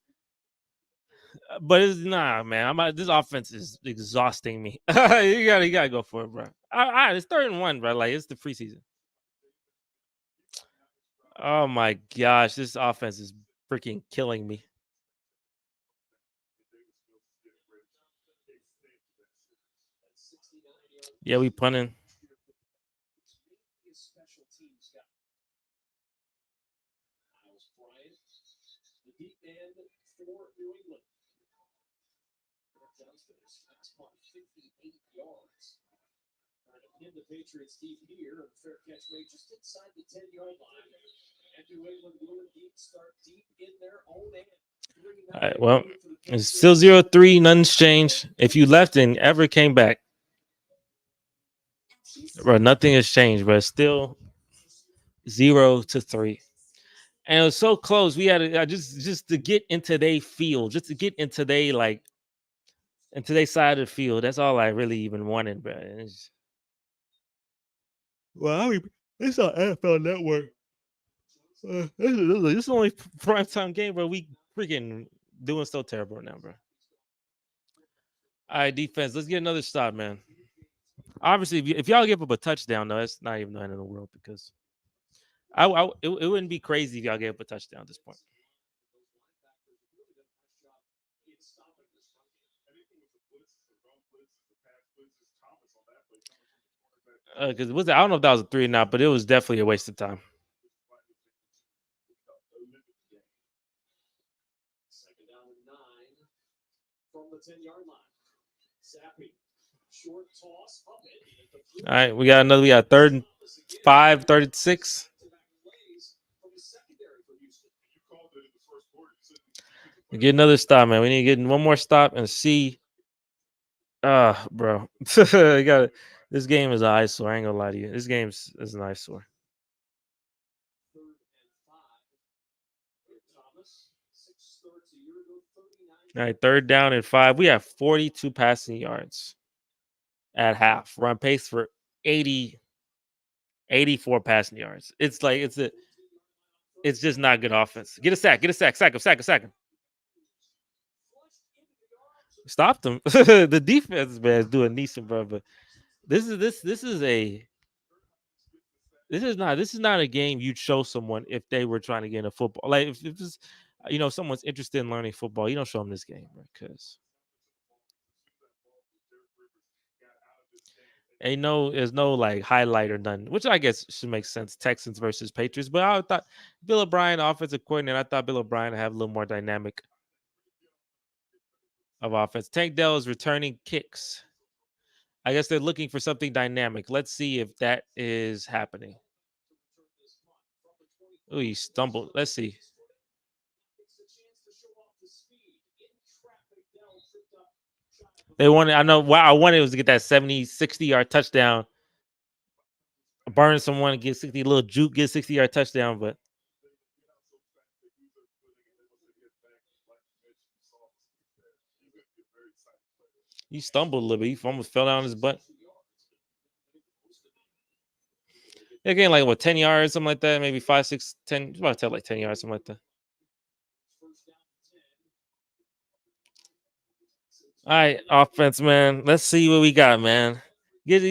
But it's nah, man. This offense is exhausting me. You gotta go for it, bro. All right, it's 3rd and 1, bro. Like it's the preseason. Oh my gosh, this offense is freaking killing me. Yeah, we punting. All right, well, it's still 0-3. Nothing's changed. If you left and ever came back, bro, nothing has changed, but it's still 0-3. And it was so close. We had to, just to get into their field, just to get into they like into their side of the field. That's all I really even wanted, bro. Well, I mean, it's on NFL Network. This is only prime time game, bro. We freaking doing so terrible now, bro. All right, defense. Let's get another stop, man. Obviously, if y'all give up a touchdown, though, that's not even the end of the world because it wouldn't be crazy if y'all gave up a touchdown at this point. Because I don't know if that was a 3 or not, but it was definitely a waste of time. All right, we got 3rd and 5, 36. We get another stop, man. We need to get one more stop and see. Bro, you got it. This game is an eyesore. I ain't gonna lie to you. This game is an eyesore. All right, 3rd down and 5. We have 42 passing yards at half. We're on pace for 80, 84 passing yards. It's like it's just not good offense. Get a sack, sack him. Stop them. The defense, man, is doing decent, bro. But this is not a game you'd show someone if they were trying to get into football. Like if this, someone's interested in learning football, you don't show them this game, because there's no like highlight or none, which I guess should make sense. Texans versus Patriots, but I thought Bill O'Brien, offensive coordinator, I thought Bill O'Brien would have a little more dynamic of offense. Tank Dell is returning kicks. I guess they're looking for something dynamic. Let's see if that is happening. Oh, he stumbled. Let's see. They wanted, I know, wow, I wanted was to get that 70, 60-yard touchdown, burn someone, get 60, little juke, get 60-yard touchdown, but he stumbled a little bit. He almost fell down on his butt. They're getting like, what, 10 yards, something like that, maybe 5, 6, 10, about to tell like 10 yards, something like that. All right, offense, man. Let's see what we got, man. Get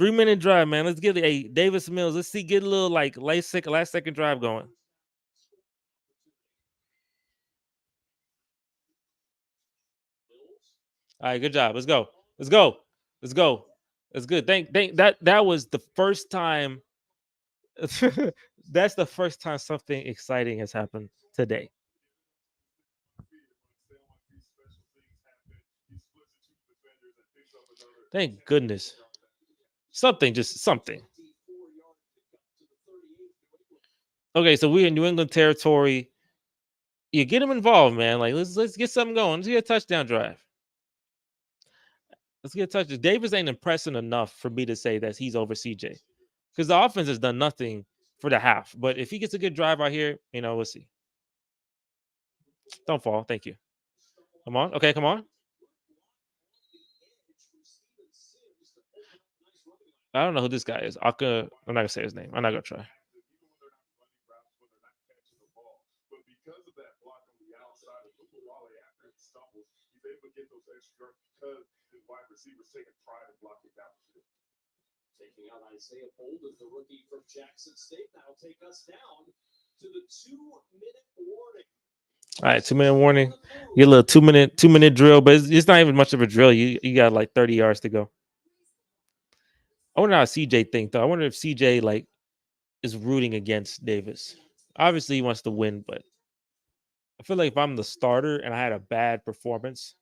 3-minute drive, man. Let's get a Davis Mills. Let's see, get a little like last second drive going. All right, good job. Let's go. Let's go. Let's go. That's good. Thank that was the first time. That's the first time something exciting has happened today. Thank goodness. Something, just something. Okay, so we're in New England territory. You get them involved, man. Like let's get something going. Let's get a touchdown drive. Let's get a touchdown. Davis ain't impressing enough for me to say that he's over CJ, because the offense has done nothing for the half. But if he gets a good drive out here, we'll see. Don't fall. Thank you. Come on. Okay, come on. I don't know who this guy is. I'm not gonna say his name. I'm not gonna try. All right, 2 minute warning. You get a little 2 minute drill, but it's not even much of a drill. You got like 30 yards to go. I wonder how CJ think though. I wonder if CJ like is rooting against Davis. Obviously, he wants to win, but I feel like if I'm the starter and I had a bad performance,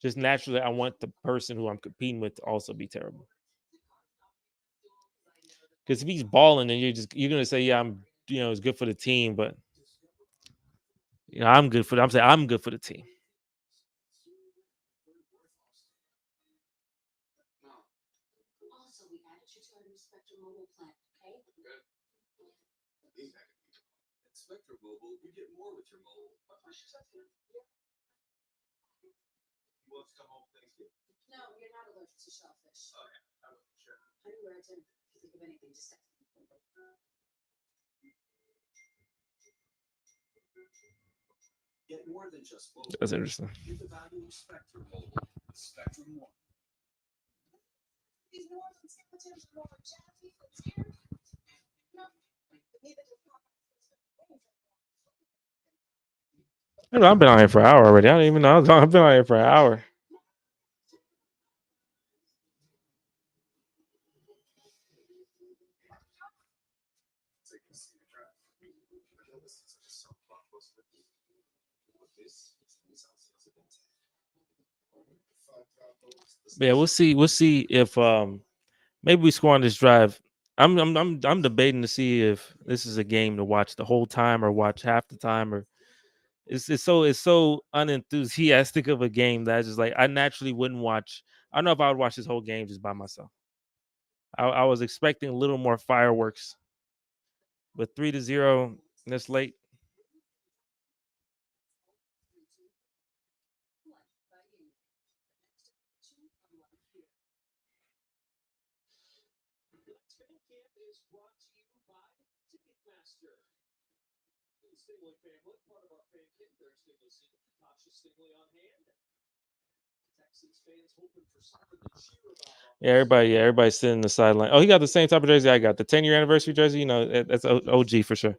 just naturally I want the person who I'm competing with to also be terrible. Because if he's balling, then you're gonna say, yeah, it's good for the team, but I'm good for. I'm saying I'm good for the team. That's interesting. I've been on here for an hour already. I don't even know. I've been on here for an hour. Yeah, we'll see. We'll see if maybe we score on this drive. I'm debating to see if this is a game to watch the whole time or watch half the time, or it's so unenthusiastic of a game that I just like I naturally wouldn't watch. I don't know if I would watch this whole game just by myself. I was expecting a little more fireworks, but 3-0 this late. Yeah, everybody's sitting in the sideline. Oh, he got the same type of jersey I got. The 10-year anniversary jersey. That's OG for sure.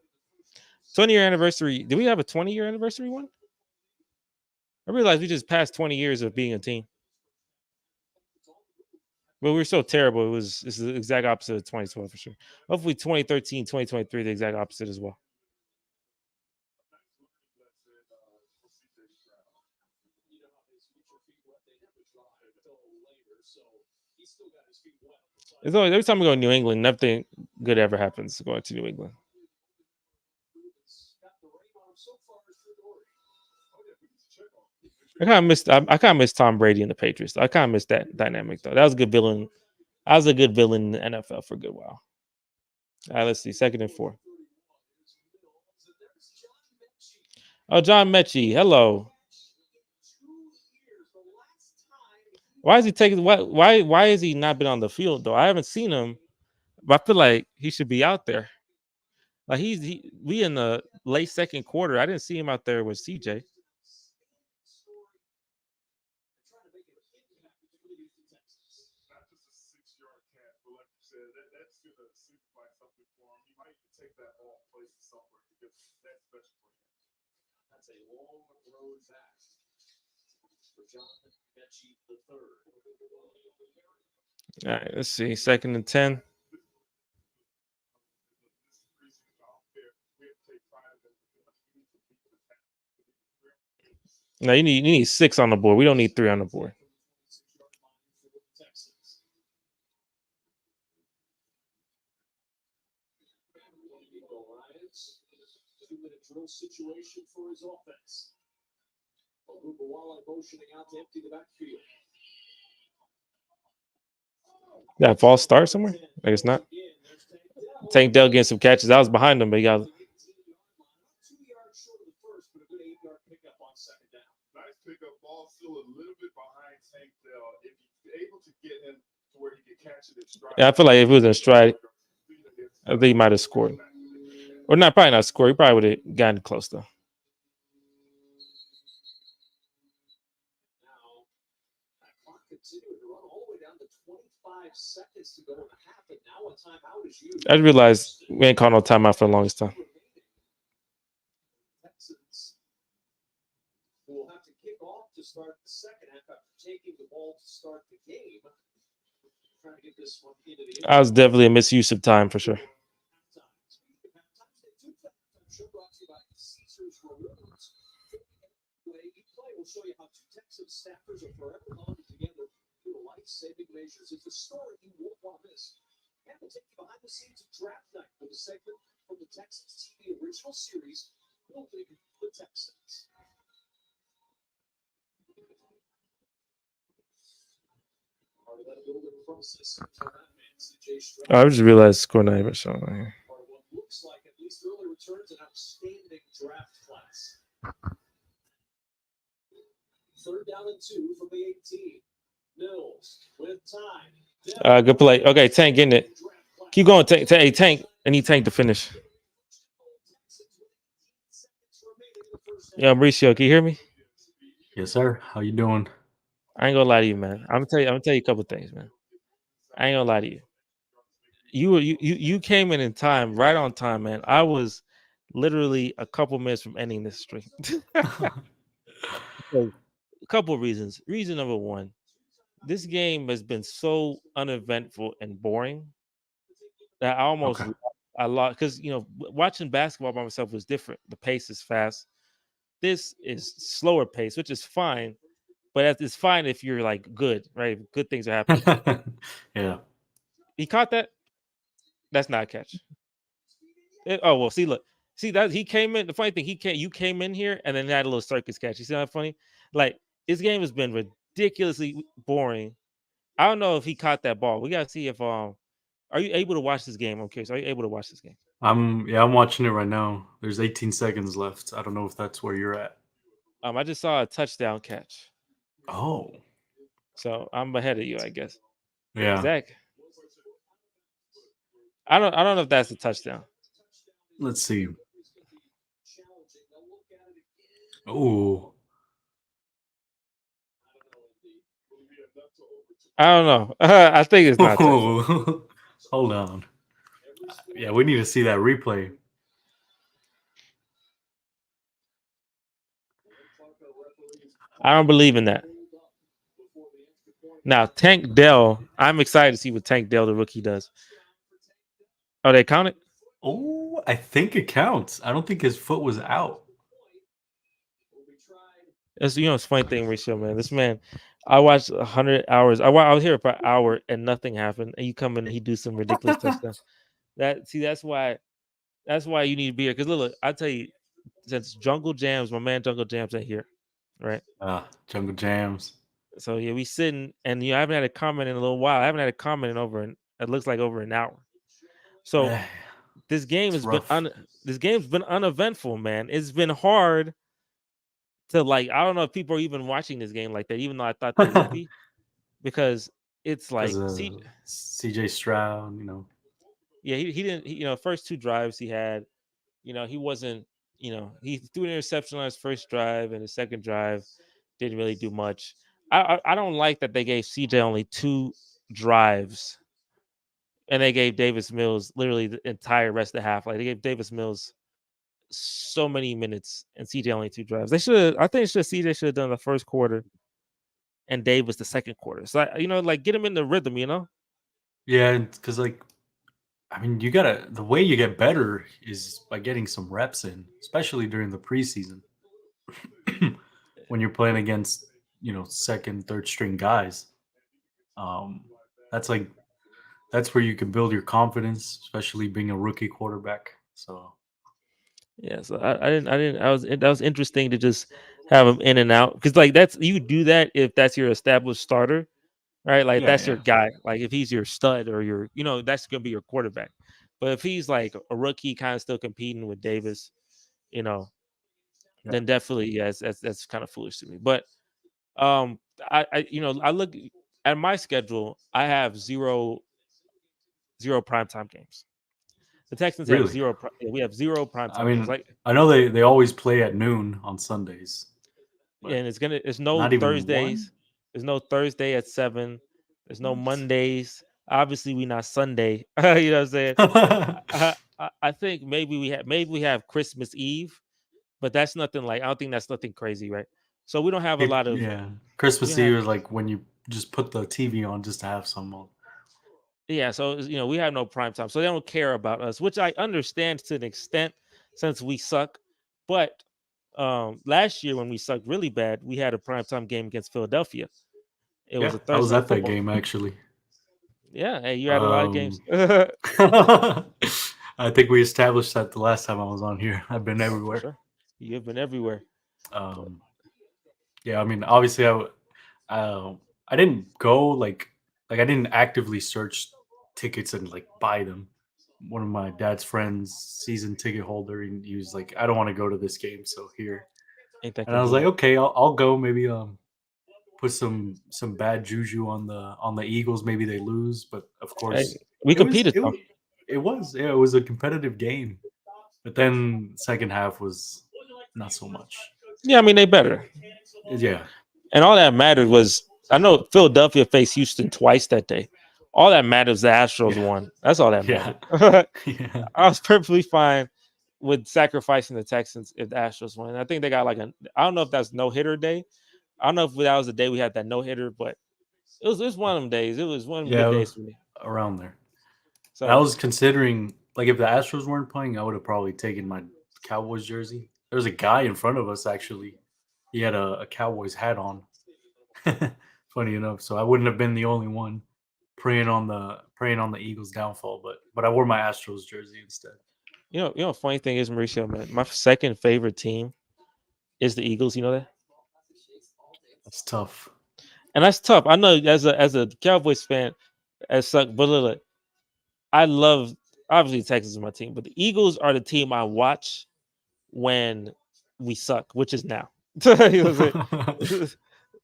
20-year anniversary. Do we have a 20-year anniversary one? I realized we just passed 20 years of being a team. But we were so terrible. It's the exact opposite of 2012 for sure. Hopefully 2013, 2023, the exact opposite as well. It's always, every time we go to New England, nothing good ever happens going to New England. I kind of missed Tom Brady and the Patriots. I kind of missed that dynamic though. That was a good villain. I was a good villain in the NFL for a good while. All right, let's see. 2nd and 4. Oh, John Mechie. Hello. Why is he taking why has he not been on the field though? I haven't seen him, but I feel like he should be out there. Like we in the late 2nd quarter. I didn't see him out there with CJ. All right, let's see. 2nd and 10. No, you need 6 on the board. We don't need 3 on the board. Yeah, false start somewhere. I guess not. Tank Dell getting some catches. I was behind him, but he got. Yeah, I feel like if it was in stride, I think he might have scored. Or not, probably not scored. He probably would have gotten close though. I realized we ain't called no timeout for the longest time. I was definitely a misuse of time for sure. Oh, I just realized score not even showing. Good play. Okay, Tank getting it. Keep going, Tank. Hey, Tank. I need Tank to finish. Yeah, Mauricio, can you hear me? Yes, sir. How you doing? I ain't gonna lie to you, man. I'm gonna tell you a couple things, man. I ain't gonna lie to you. You came in time, right on time, man. I was literally a couple minutes from ending this stream. So, a couple of reasons. Reason number one, this game has been so uneventful and boring that Okay. I lost because watching basketball by myself was different. The pace is fast. This is slower pace, which is fine, but it's fine if you're like good, right? Good things are happening. Yeah. He caught that. That's not a catch. Oh well, see, look, see that he came in. The funny thing, you came in here and then had a little circus catch. You see how funny? Like this game has been ridiculously boring. I don't know if he caught that ball. We gotta see if are you able to watch this game? I'm curious. Are you able to watch this game? I'm watching it right now. There's 18 seconds left. I don't know if that's where you're at. I just saw a touchdown catch, Oh. so I'm ahead of you, I guess. Yeah. Zach, I don't know if that's a touchdown. Let's see. Oh. I don't know. I think it's not a touchdown. Oh. Hold on. Yeah, we need to see that replay. I don't believe in that. Now, Tank Dell, I'm excited to see what Tank Dell, the rookie, does. Oh, they count it? Oh, I think it counts. I don't think his foot was out. It's it's a funny thing, Mauricio, man. This man, I watched 100 hours. I was here for an hour and nothing happened. And you come in and he do some ridiculous touchdown. That's why you need to be here. Because look, I tell you, since Jungle Jams, my man Jungle Jams ain't here, right? Jungle Jams. So yeah, we sitting and I haven't had a comment in a little while. I haven't had a comment in it looks like over an hour. So this game has been this game's been uneventful, man. It's been hard to I don't know if people are even watching this game like that, even though I thought they would be, because it's like Because CJ Stroud, yeah, he didn't first two drives he had, he wasn't, he threw an interception on his first drive and the second drive didn't really do much. I don't like that they gave CJ only two drives and they gave Davis Mills literally the entire rest of the half. Like they gave Davis Mills so many minutes and CJ only two drives. I think CJ should have done the first quarter and Davis the second quarter. So get him in the rhythm, Yeah, because I mean, the way you get better is by getting some reps in, especially during the preseason when you're playing against, second, third string guys. Um, that's that's where you can build your confidence, especially being a rookie quarterback. So Yeah, so that was interesting to just have him in and out because that's you do that if that's your established starter, right? Like yeah, that's your yeah, guy. Like if he's your stud or your that's gonna be your quarterback. But if he's like a rookie, kind of still competing with Davis, you know, yeah. then definitely yes, that's kind of foolish to me. But I look at my schedule. I have zero primetime games. The Texans have Really. zero. We have zero I primetime games. mean, Like I know they always play at noon on Sundays, but and it's no not even one. Thursdays. There's no Thursday at 7. There's no What? Mondays. Obviously, we not Sunday. You know what I'm saying? I think maybe we have Christmas Eve, but that's nothing like I don't think that's nothing crazy, right? So we don't have a lot of Yeah, we Christmas don't have Eve is like when you just put the TV on just to have some on. yeah. So we have no prime time, so they don't care about us, which I understand to an extent since we suck. But last year when we sucked really bad, we had a primetime game against Philadelphia. It was Yeah, a I was Thursday night at that football. game actually. Yeah, hey, you had a lot of games. Um, I think we established that the last time I was on here. I've been Oh, for everywhere. sure. You've been everywhere. But Um, yeah, I mean, obviously, I didn't go like I didn't actively search tickets and like buy them. One of my dad's friends, season ticket holder, and he was like, "I don't want to go to this game, so here." ain't that And I was like, convenient? "Okay, I'll go. Maybe put some bad juju on the Eagles. Maybe they lose, but of Hey, course, we it was competed it though. was it was yeah, it was a competitive game. But then second half was not so much. Yeah, I mean they better. Yeah, And all that mattered was I know Philadelphia faced Houston twice that day. All that matters the Astros yeah, won. That's all that yeah, mattered. I yeah, was perfectly fine with sacrificing the Texans if the Astros won. I think they got like I don't know if that's no hitter day. I don't know if that was the day we had that no hitter, but it was one of them days. It was one of them good yeah, days for me. around there. And I So was considering like if the Astros weren't playing, I would have probably taken my Cowboys jersey. There was a guy in front of us actually. He had a Cowboys hat on. Funny enough, so I wouldn't have been the only one praying on the Eagles' downfall, but I wore my Astros jersey instead. funny thing is, Mauricio, man, my second favorite team is the Eagles. You know that, That's tough. and that's tough. I know as a Cowboys fan, as suck, but look, I love obviously Texas is my team, but the Eagles are the team I watch when we suck, which is now. You know what I'm saying?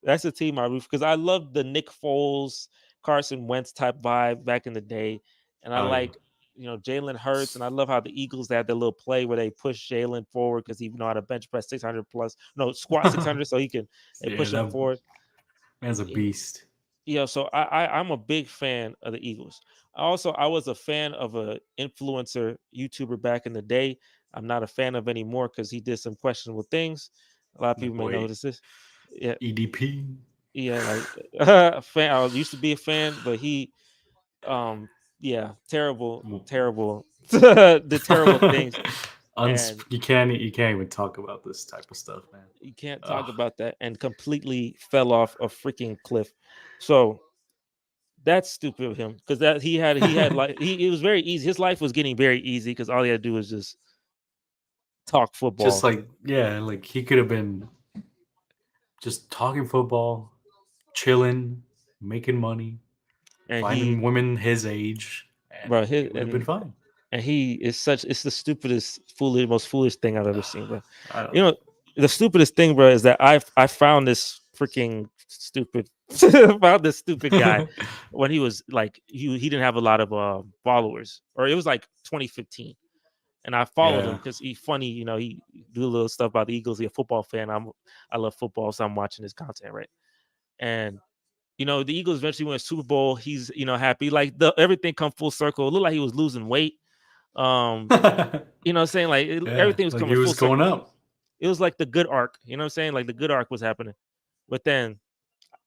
That's a team I root because I love the Nick Foles, Carson Wentz type vibe back in the day, and I Oh yeah. like Jalen Hurts, and I love how the Eagles they had their little play where they push Jalen forward because he know how to bench press 600 plus, no squat 600, so he can they Yeah, push him that forward. man's a beast. So I'm a big fan of the Eagles. I was a fan of a influencer YouTuber back in the day. I'm not a fan of anymore because he did some questionable things. A lot of Like people may know boy, this is. Yeah, EDP. yeah, like fan. I used to be a fan, but he, yeah, terrible, terrible, the terrible things, and You can't even talk about this type of stuff, man. you can't Ugh. talk about that. And completely fell off a freaking cliff. So that's stupid of him because that he had like it was very easy. His life was getting very easy because all he had to do was just talk Just football, like yeah, like he could have been just talking football, chilling, making money, and finding women his age, and bro, he his would have been fine. and he is such it's the stupidest, foolish, most foolish thing I've ever seen, bro. I don't You know. know, the stupidest thing, bro, is that I found this freaking stupid found this stupid guy when he was like he didn't have a lot of followers, or it was like 2015. And I followed him Yeah. because he's funny. He do a little stuff about the Eagles. He's a football fan. I love football, so I'm watching his content, right? And the Eagles eventually win a Super Bowl. He's happy. Like everything come full circle. It looked like he was losing weight. Um, what I'm saying, like Yeah, everything was like coming he full was going circle. up. It was like the good arc. You know what I'm saying? Like the good arc was happening. But then,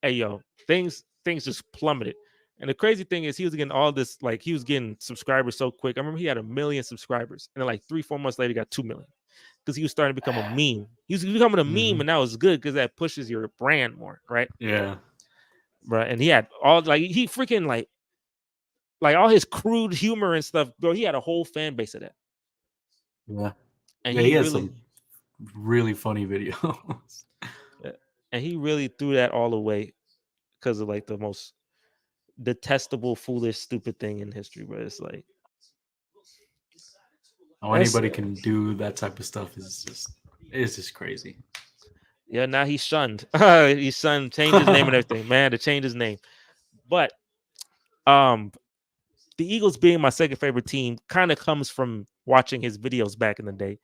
hey yo, things just plummeted. And the crazy thing is he was getting all this, like he was getting subscribers so quick. I remember he had 1 million subscribers, and then like 3-4 months later, he got 2 million because he was starting to become a meme. He was becoming a meme, Hmm. and that was good because that pushes your brand more, right? Yeah. Right. And he had all like he freaking like all his crude humor and stuff, bro. He had a whole fan base of that, Yeah. and Yeah, he he has really, some really funny videos. uh, and he really threw that all away because of like the most detestable, foolish, stupid thing in history. But it's like How that's anybody can do that type of stuff is just crazy. yeah. Now he's shunned. He's shunned. Change his name and everything, man. To change his name, but um, the Eagles being my second favorite team kind of comes from watching his videos back in the day.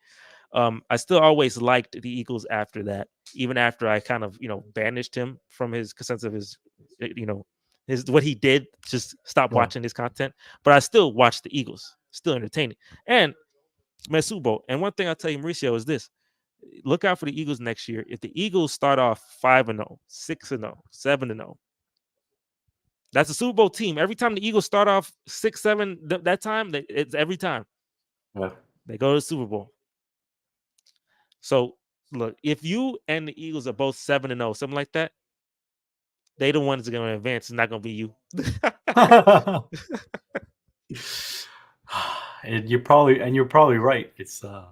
I still always liked the Eagles after that, even after I kind of banished him from his sense of his, you know, Is what he did. Just stop Right. watching his content. But I still watch the Eagles. Still entertaining. And man, Super Bowl. And one thing I'll tell you, Mauricio, is this: look out for the Eagles next year. If the Eagles start off 5-0, 6-0, 7-0, that's a Super Bowl team. Every time the Eagles start off 6-7, that time, it's every time Yeah. they go to the Super Bowl. So look, if you and the Eagles are both 7-0, something like that, they the ones that are going to advance. It's not going to be you. And you're probably right. It's I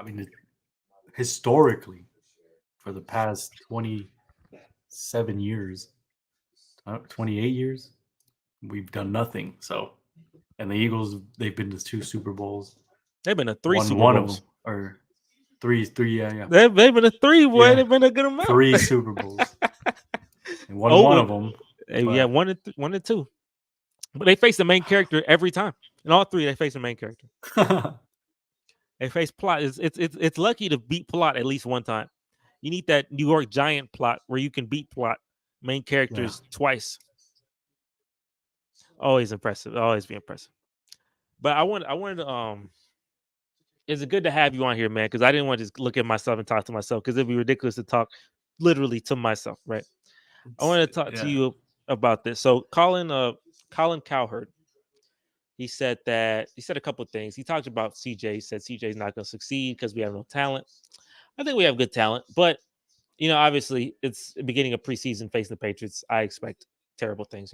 mean, historically, for the past 27 years, 28 years, we've done nothing. So, and the Eagles, they've been to 2 Super Bowls, They've been to 3 won Super one of them, Bowls. or three, yeah, yeah, They've been to 3, boy. yeah, They've been a good amount. 3 Super Bowls, and won Oh, one well, of them. yeah, But 1 and 2. But they face the main character every time. In all 3, they face the main character. They face plot. It's lucky to beat plot at least one time. You need that New York Giant plot where you can beat plot main yeah, characters twice. Always impressive. Always be impressive. But I wanted to it's good to have you on here, man, because I didn't want to just look at myself and talk to myself because it'd be ridiculous to talk literally to myself, right? I it's, want to talk to yeah, you about this. So Colin Cowherd, he said a couple of things. He talked about CJ. He said CJ's not going to succeed because we have no talent. I think we have good talent, but obviously it's the beginning of preseason facing the Patriots. I expect terrible things.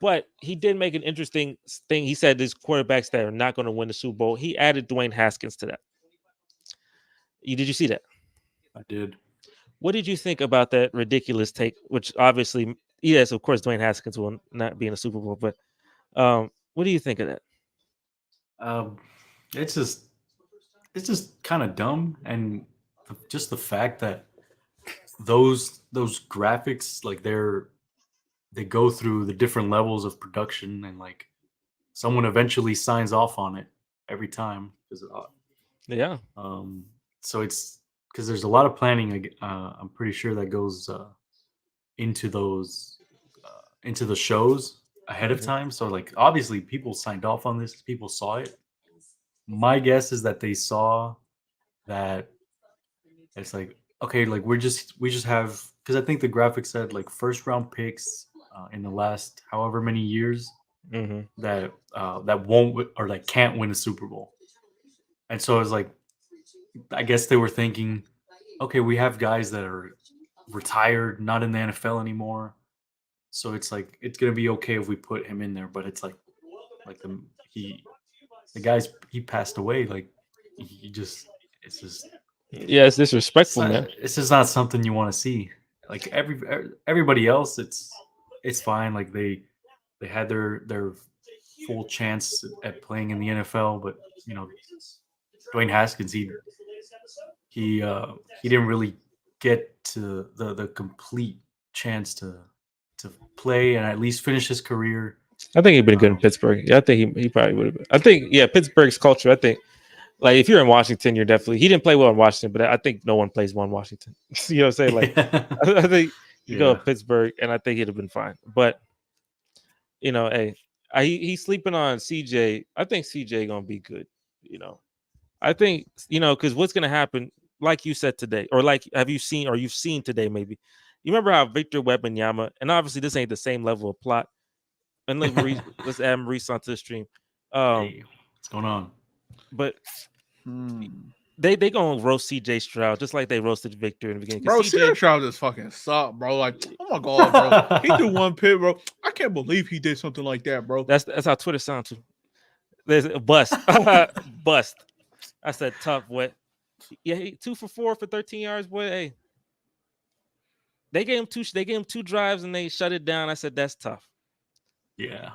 But he did make an interesting thing. He said there's quarterbacks that are not going to win the Super Bowl. He added Dwayne Haskins to that. Did you see that? I did. What did you think about that ridiculous take? Which obviously, yes, of course, Dwayne Haskins will not be in a Super Bowl. But what do you think of that? Um, it's just kind of dumb, and just the fact that those graphics, like they go through the different levels of production, and like someone eventually signs off on it every time. 'Cause, Yeah. um, so it's because there's a lot of planning. Like, I'm pretty sure that goes into those into the shows ahead of Mhm. time. So like obviously people signed off on this. People saw it. My guess is that they saw that it's like, okay, like we just have, because I think the graphic said like first round picks in the last however many years Mhm. that won't or like can't win a Super Bowl. And so it's like, I guess they were thinking, okay, we have guys that are retired, not in the NFL anymore. So it's like it's gonna be okay if we put him in there. But it's like the guy's he passed away. Like he just it's just Yeah, it's disrespectful, man. it's just not something you want to see. Like everybody else, it's fine. Like they had their full chance at playing in the NFL, but you know, Dwayne Haskins, he didn't really get to the complete chance to play and at least finish his career. I think he'd been good in Um, Pittsburgh. Yeah, I think he probably would have been. I think, yeah, Pittsburgh's culture. I think, like, if you're in Washington, you're definitely. He didn't play well in Washington, but I think no one plays well in Washington. You know what I'm saying? Like, yeah, I think you go yeah, to Pittsburgh, and I think he'd have been fine. But hey, he's sleeping on CJ. I think CJ gonna be good. You know, I think because what's gonna happen, like you said today, or like you've seen today, maybe. You remember how Victor Wembanyama, and obviously this ain't the same level of plot. And let's add Maurice onto the stream. Um, hey, what's going on? but Hmm. they gonna roast CJ Stroud just like they roasted Victor in the beginning. Because Bro, CJ CJ, Stroud just fucking suck, bro. Like, oh my god, bro. He threw one pit, bro. I can't believe he did something like that, bro. that's how Twitter sounds too. There's a bust, bust. I said tough. What? Yeah, 2 for 4 for 13 yards. Boy, hey, they gave him two. They gave him 2 drives and they shut it down. I said that's tough. Yeah.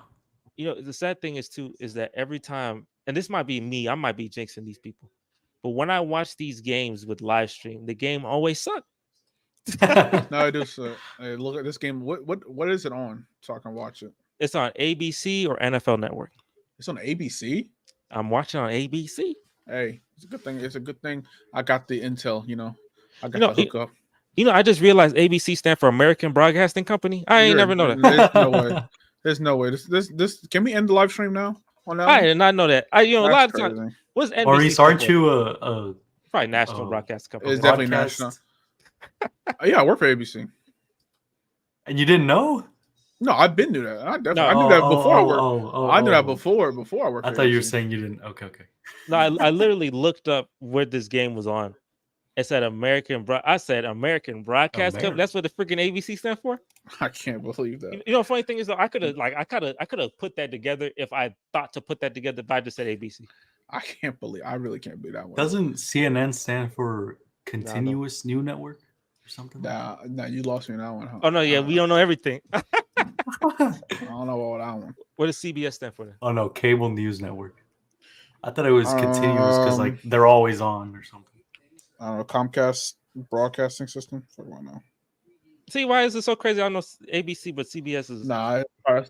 The sad thing is too is that every time, and this might be me, I might be jinxing these people, but when I watch these games with live stream, the game always sucks. No, I just hey, look at this game. What is it on so I can watch it? It's on ABC or NFL Network. It's on ABC. I'm watching on ABC. Hey, it's a good thing. It's a good thing I got the intel. I You got know, the hookup. I just realized ABC stand for American Broadcasting Company. I ain't never know that. There's no way. There's no way. This. Can we end the live stream now on that I one? did not know that. A That's lot of times, crazy. what's NBC Maurice, stand aren't for? you a Probably National Broadcast Company. It's definitely broadcast? national. Yeah, I work for ABC. And you didn't know? No, I've been to that. I definitely. No. I knew that before I worked. I knew that oh. before I worked. I for thought you were ABC. saying you didn't. Okay. No, I literally looked up where this game was on. It said I said American Broadcast Company. That's what the freaking ABC stand for. I can't believe that. Funny thing is though, I could have put that together if I thought to put that together. If I just said ABC. I can't believe. I really can't believe that one. Doesn't CNN stand for Continuous New Network or something? Nah, you lost me in that one. Huh? Oh no, yeah, we don't know everything. I don't know about that one. What does CBS stand for then? Oh no, Cable News Network. I thought it was continuous because like they're always on or something. I don't know, Comcast broadcasting system. What do I know? See, why is it so crazy? I know ABC, but CBS is. Nah,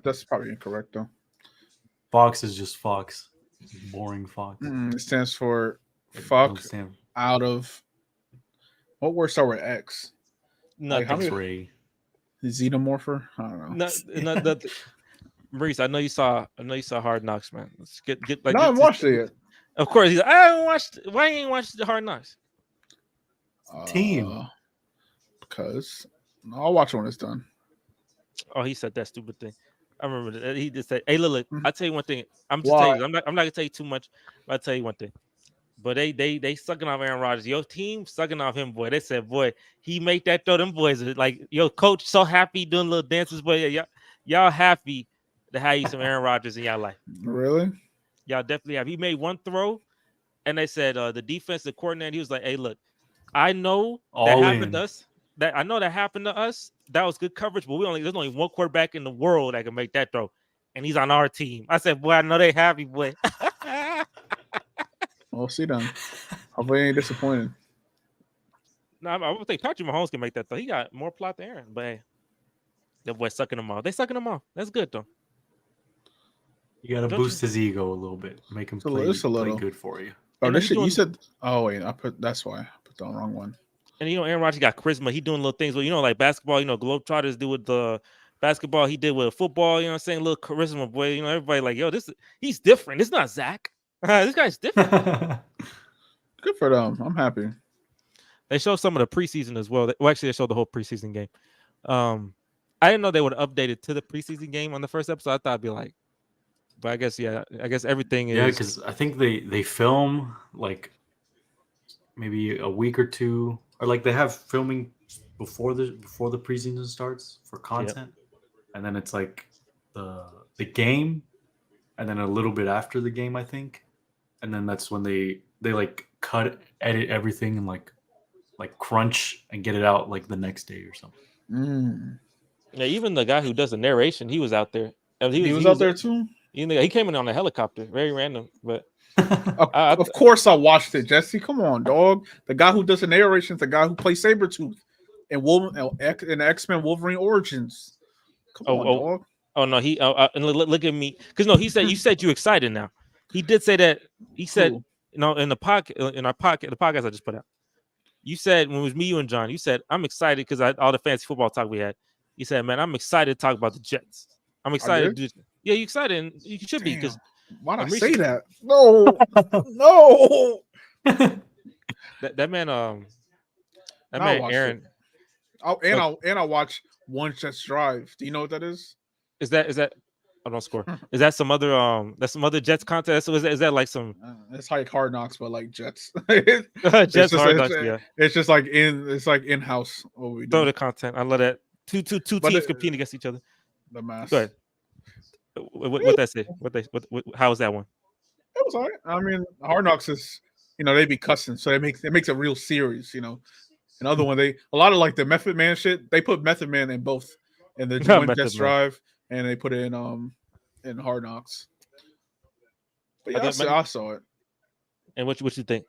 that's probably incorrect though. Fox is just Fox. Boring Fox. It stands for fuck out of. What word start with X? Nothing. X-ray. Xenomorpher? I don't know. Maurice, I know you saw Hard Knocks, man. Let's get like. No, I haven't watched it yet. Of course, he's like, I haven't watched. Why you ain't watched the Hard Knocks? Team. Because I'll watch it when it's done. Oh, he said that stupid thing. I remember that. He just said, "Hey, look, I'll tell you one thing. I'm not gonna tell you too much, but I'll tell you one thing. But they sucking off Aaron Rodgers. Your team sucking off him, boy. They said, boy, he made that throw. Them boys are like, yo, coach, so happy doing little dances, boy. Y'all happy to have you some Aaron Rodgers in y'all life. Really? Y'all definitely have. He made one throw, and they said the defensive coordinator, he was like, hey, look, I know that happened to us. That happened to us. That was good coverage, but there's only one quarterback in the world that can make that throw, and he's on our team. I said, boy, I know they happy, boy. We'll see then. Hopefully, ain't disappointed. No, I would think Patrick Mahomes can make that though. He got more plot than Aaron, but hey, the boy sucking him off. They sucking him off. That's good though. You gotta boost his ego a little bit, make him play good for you. Oh, this shit you said. Oh wait, that's why I put the wrong one. And Aaron Rodgers got charisma. He doing little things, but like basketball. Globetrotters do with the basketball. He did with football. You know what I'm saying? Little charisma, boy. Everybody like, yo, he's different. It's not Zach. This guy's different. Good for them. I'm happy. They showed some of the preseason as well. Actually, they showed the whole preseason game. I didn't know they would update it to the preseason game on the first episode. I thought it'd be like, but I guess everything is. Yeah, because I think they film like maybe a week or two, or like they have filming before the preseason starts for content, and then it's like the game, and then a little bit after the game, I think, and then that's when they like edit everything and like crunch and get it out like the next day or something. Yeah, even the guy who does the narration, he was out there. He was out there too. He came in on a helicopter, very random, but of course I watched it, Jesse. Come on, dog. The guy who does the narration is the guy who plays Sabretooth in the X-Men Wolverine Origins. Come on, dog. Oh no, he look at me, because no, he said you said you excited now. He did say that. He said in our podcast I just put out. You said when it was me, you and John, you said I'm excited because all the fancy football talk we had. You said, man, I'm excited to talk about the Jets. I'm excited. Yeah, you excited, and you should be because. Why'd I say that? No, no. that man, that man, Aaron. I watch One Jets Drive. Do you know what that is? Is that? I don't score. Is that some other that's some other Jets content? So is that like some? It's like Hard Knocks, but like Jets. Jets Hard Knocks. Yeah. It's just like in house. Throw the content. I love that. Two teams competing against each other. The mask. Go ahead. What that say? How was that one? It was all right. I mean, Hard Knocks is, they be cussing, so it makes a real series. Another one, a lot of like the Method Man shit. They put Method Man in both, in the One Jets Drive, and they put it in Hard Knocks. But yeah, I saw it. And what you think?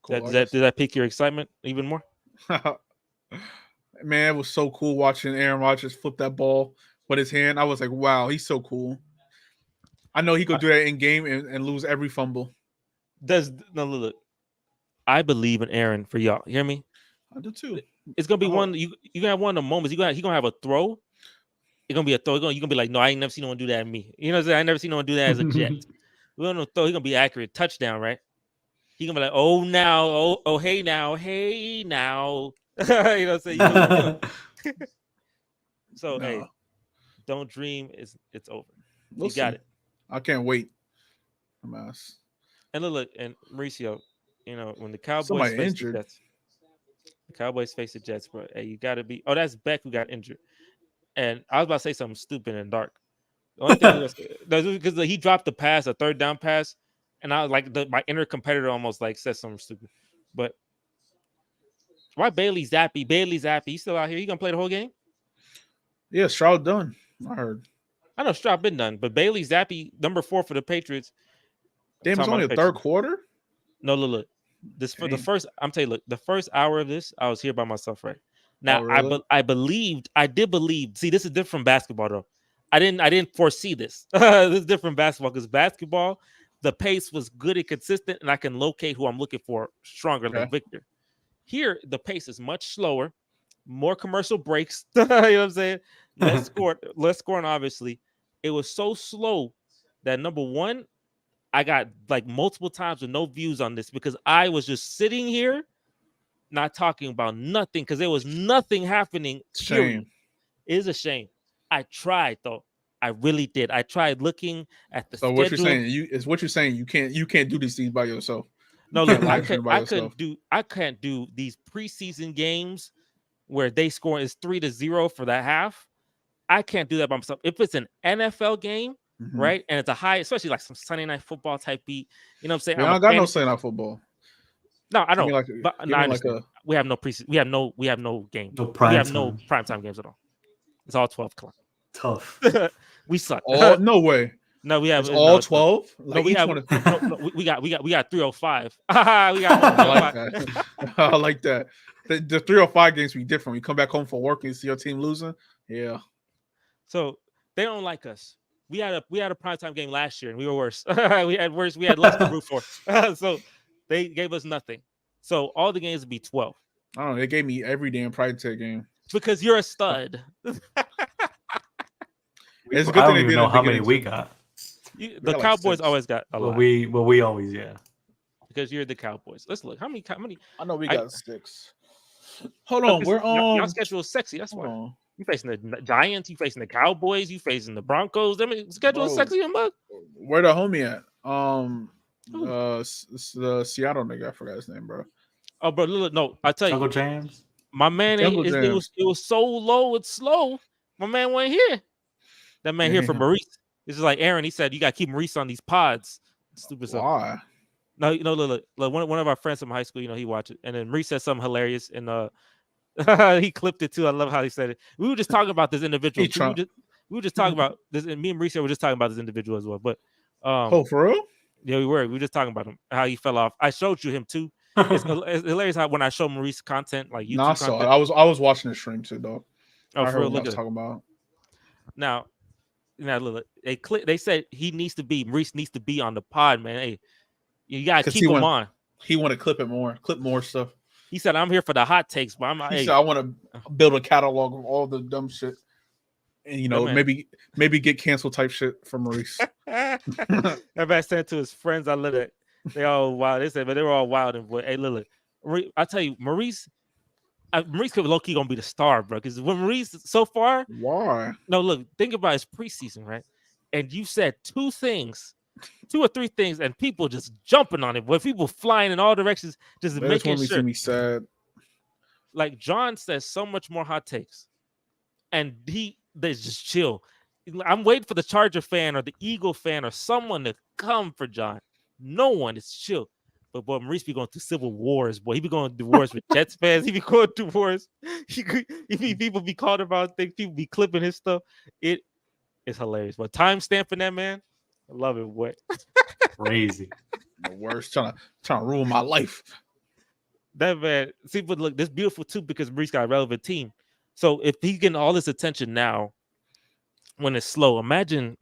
Cool, did that pique your excitement even more? Man, it was so cool watching Aaron Rodgers flip that ball with his hand. I was like, wow, he's so cool. I know he could do that in game and lose every fumble. Look. I believe in Aaron for y'all. You hear me? I do too. It's gonna be one. You gonna have one of the moments. He gonna have a throw. It's gonna be a throw. You gonna be like, no, I ain't never seen no one do that at me. You know what I'm saying? I never seen no one do that as a Jet. We're gonna throw. He's gonna be accurate. Touchdown, right? He gonna be like, oh now, hey now. You know what I'm saying? So hey, don't dream. It's over. You got it. I can't wait. Mess. And look, and Mauricio, when the Cowboys face the Jets, bro. Hey, you gotta be. Oh, that's Beck who got injured. And I was about to say something stupid and dark. The only thing was because he dropped the pass, a third down pass, and I was like, my inner competitor almost like said something stupid. But why Bailey Zappi? He's still out here. He gonna play the whole game? Yeah, Stroud done. I heard. I know Stroud been done, but Bailey Zappi, number 4 for the Patriots. Damn, it's only the third quarter. No, look. This for the first. I'm telling you, look, the first hour of this, I was here by myself, right? Now, really? I did believe. See, this is different from basketball, though. I didn't foresee this. This is different basketball because basketball, the pace was good and consistent, and I can locate who I'm looking for stronger, like Victor. Here, the pace is much slower, more commercial breaks. You know what I'm saying? Less scoring, obviously. It was so slow that number one, I got like multiple times with no views on this because I was just sitting here not talking about nothing because there was nothing happening. Shame. It is a shame. I tried though. I really did. I tried looking at the schedule. What you're saying, you can't do these things by yourself. No, look, I can't do these preseason games where they score is 3-0 for the half. I can't do that by myself. If it's an NFL game, right, and it's a high, especially like some Sunday night football type beat, you know what I'm saying? I don't got no Sunday night football. No, I don't. We have no preseason. We have no game. We have no primetime games at all. It's all 12 o'clock. Tough. We suck. No way. No, we have all 12. No, we have. We got 305. We got. I like that. The 305 games be different. We come back home from work and you see your team losing. Yeah. So they don't like us. We had a primetime game last year and we were worse. We had less to root for. So they gave us nothing. So all the games would be 12. I don't know. They gave me every damn primetime game. Because you're a stud. It's a good I thing don't even know how many we got. The Cowboys always got a lot. We always, Because you're the Cowboys. Let's look. How many? I know we got 6. Hold on. We're on. Your schedule is sexy. That's why. You facing the Giants. You facing the Cowboys. You facing the Broncos. I mean, schedule is sexy, mug. Where the homie at? The Seattle nigga. I forgot his name, bro. Oh, bro, look, no. I tell Jungle you, Jams. My man, it was so low. It's slow. My man went here. That man here for Maurice. This is like Aaron. He said you got to keep Maurice on these pods. Stupid stuff. Why? No, look. One of our friends from high school, he watched it, and then Maurice said something hilarious, and he clipped it too. I love how he said it. We were just talking about this individual. We were just talking about this, and me and Maurice were just talking about this individual as well. But for real? Yeah, we were. We were just talking about him, how he fell off. I showed you him too. It's hilarious how when I show Maurice content like YouTube content. I was watching the stream too, dog. Oh, for real? Look at talking about. Now look, they said Maurice needs to be on the pod, man. Hey, you gotta keep him on. He want to clip more stuff. He said, "I'm here for the hot takes, but said, I want to build a catalog of all the dumb shit, and maybe get canceled type shit from Maurice." Everybody said to his friends, "I love it." They all wild. They said, but they were all wild and boy. Hey, look, I tell you, Maurice could low key gonna be the star, bro. Because when Maurice so far, why? No, look, think about his preseason, right? And you said 2 or 3 things, and people just jumping on it. Boy, people flying in all directions, just making sure. Me sad. Like John says, so much more hot takes, and they just chill. I'm waiting for the Charger fan or the Eagle fan or someone to come for John. No one is chill. But boy, Maurice be going through civil wars, boy. He be going through wars with Jets fans. He be going through wars. People be called about things. People be clipping his stuff. It is hilarious. But timestamp for that, man. I love it. What? Crazy. The worst. Trying to ruin my life. That man. See, but look, this beautiful too because Maurice got a relevant team. So if he's getting all this attention now, when it's slow, imagine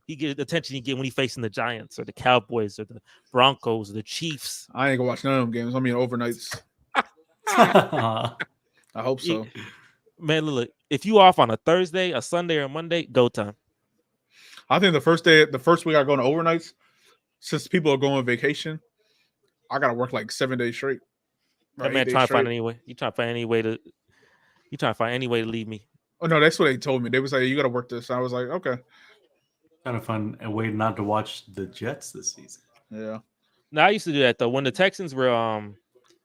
he get the attention he get when he facing the Giants or the Cowboys or the Broncos or the Chiefs. I ain't gonna watch none of them games. I mean overnights. I hope so. Man, look, if you off on a Thursday, a Sunday, or a Monday, go time. I think the first week I go to overnights, since people are going on vacation, I gotta work like 7 days straight. That Right, 8 man days trying to straight. find any way. You trying to find any way to. You trying to find any way to leave me. Oh no, that's what they told me. They was like, "You got to work this." I was like, "Okay." Trying to find a way not to watch the Jets this season. Yeah. No, I used to do that though. When the Texans were I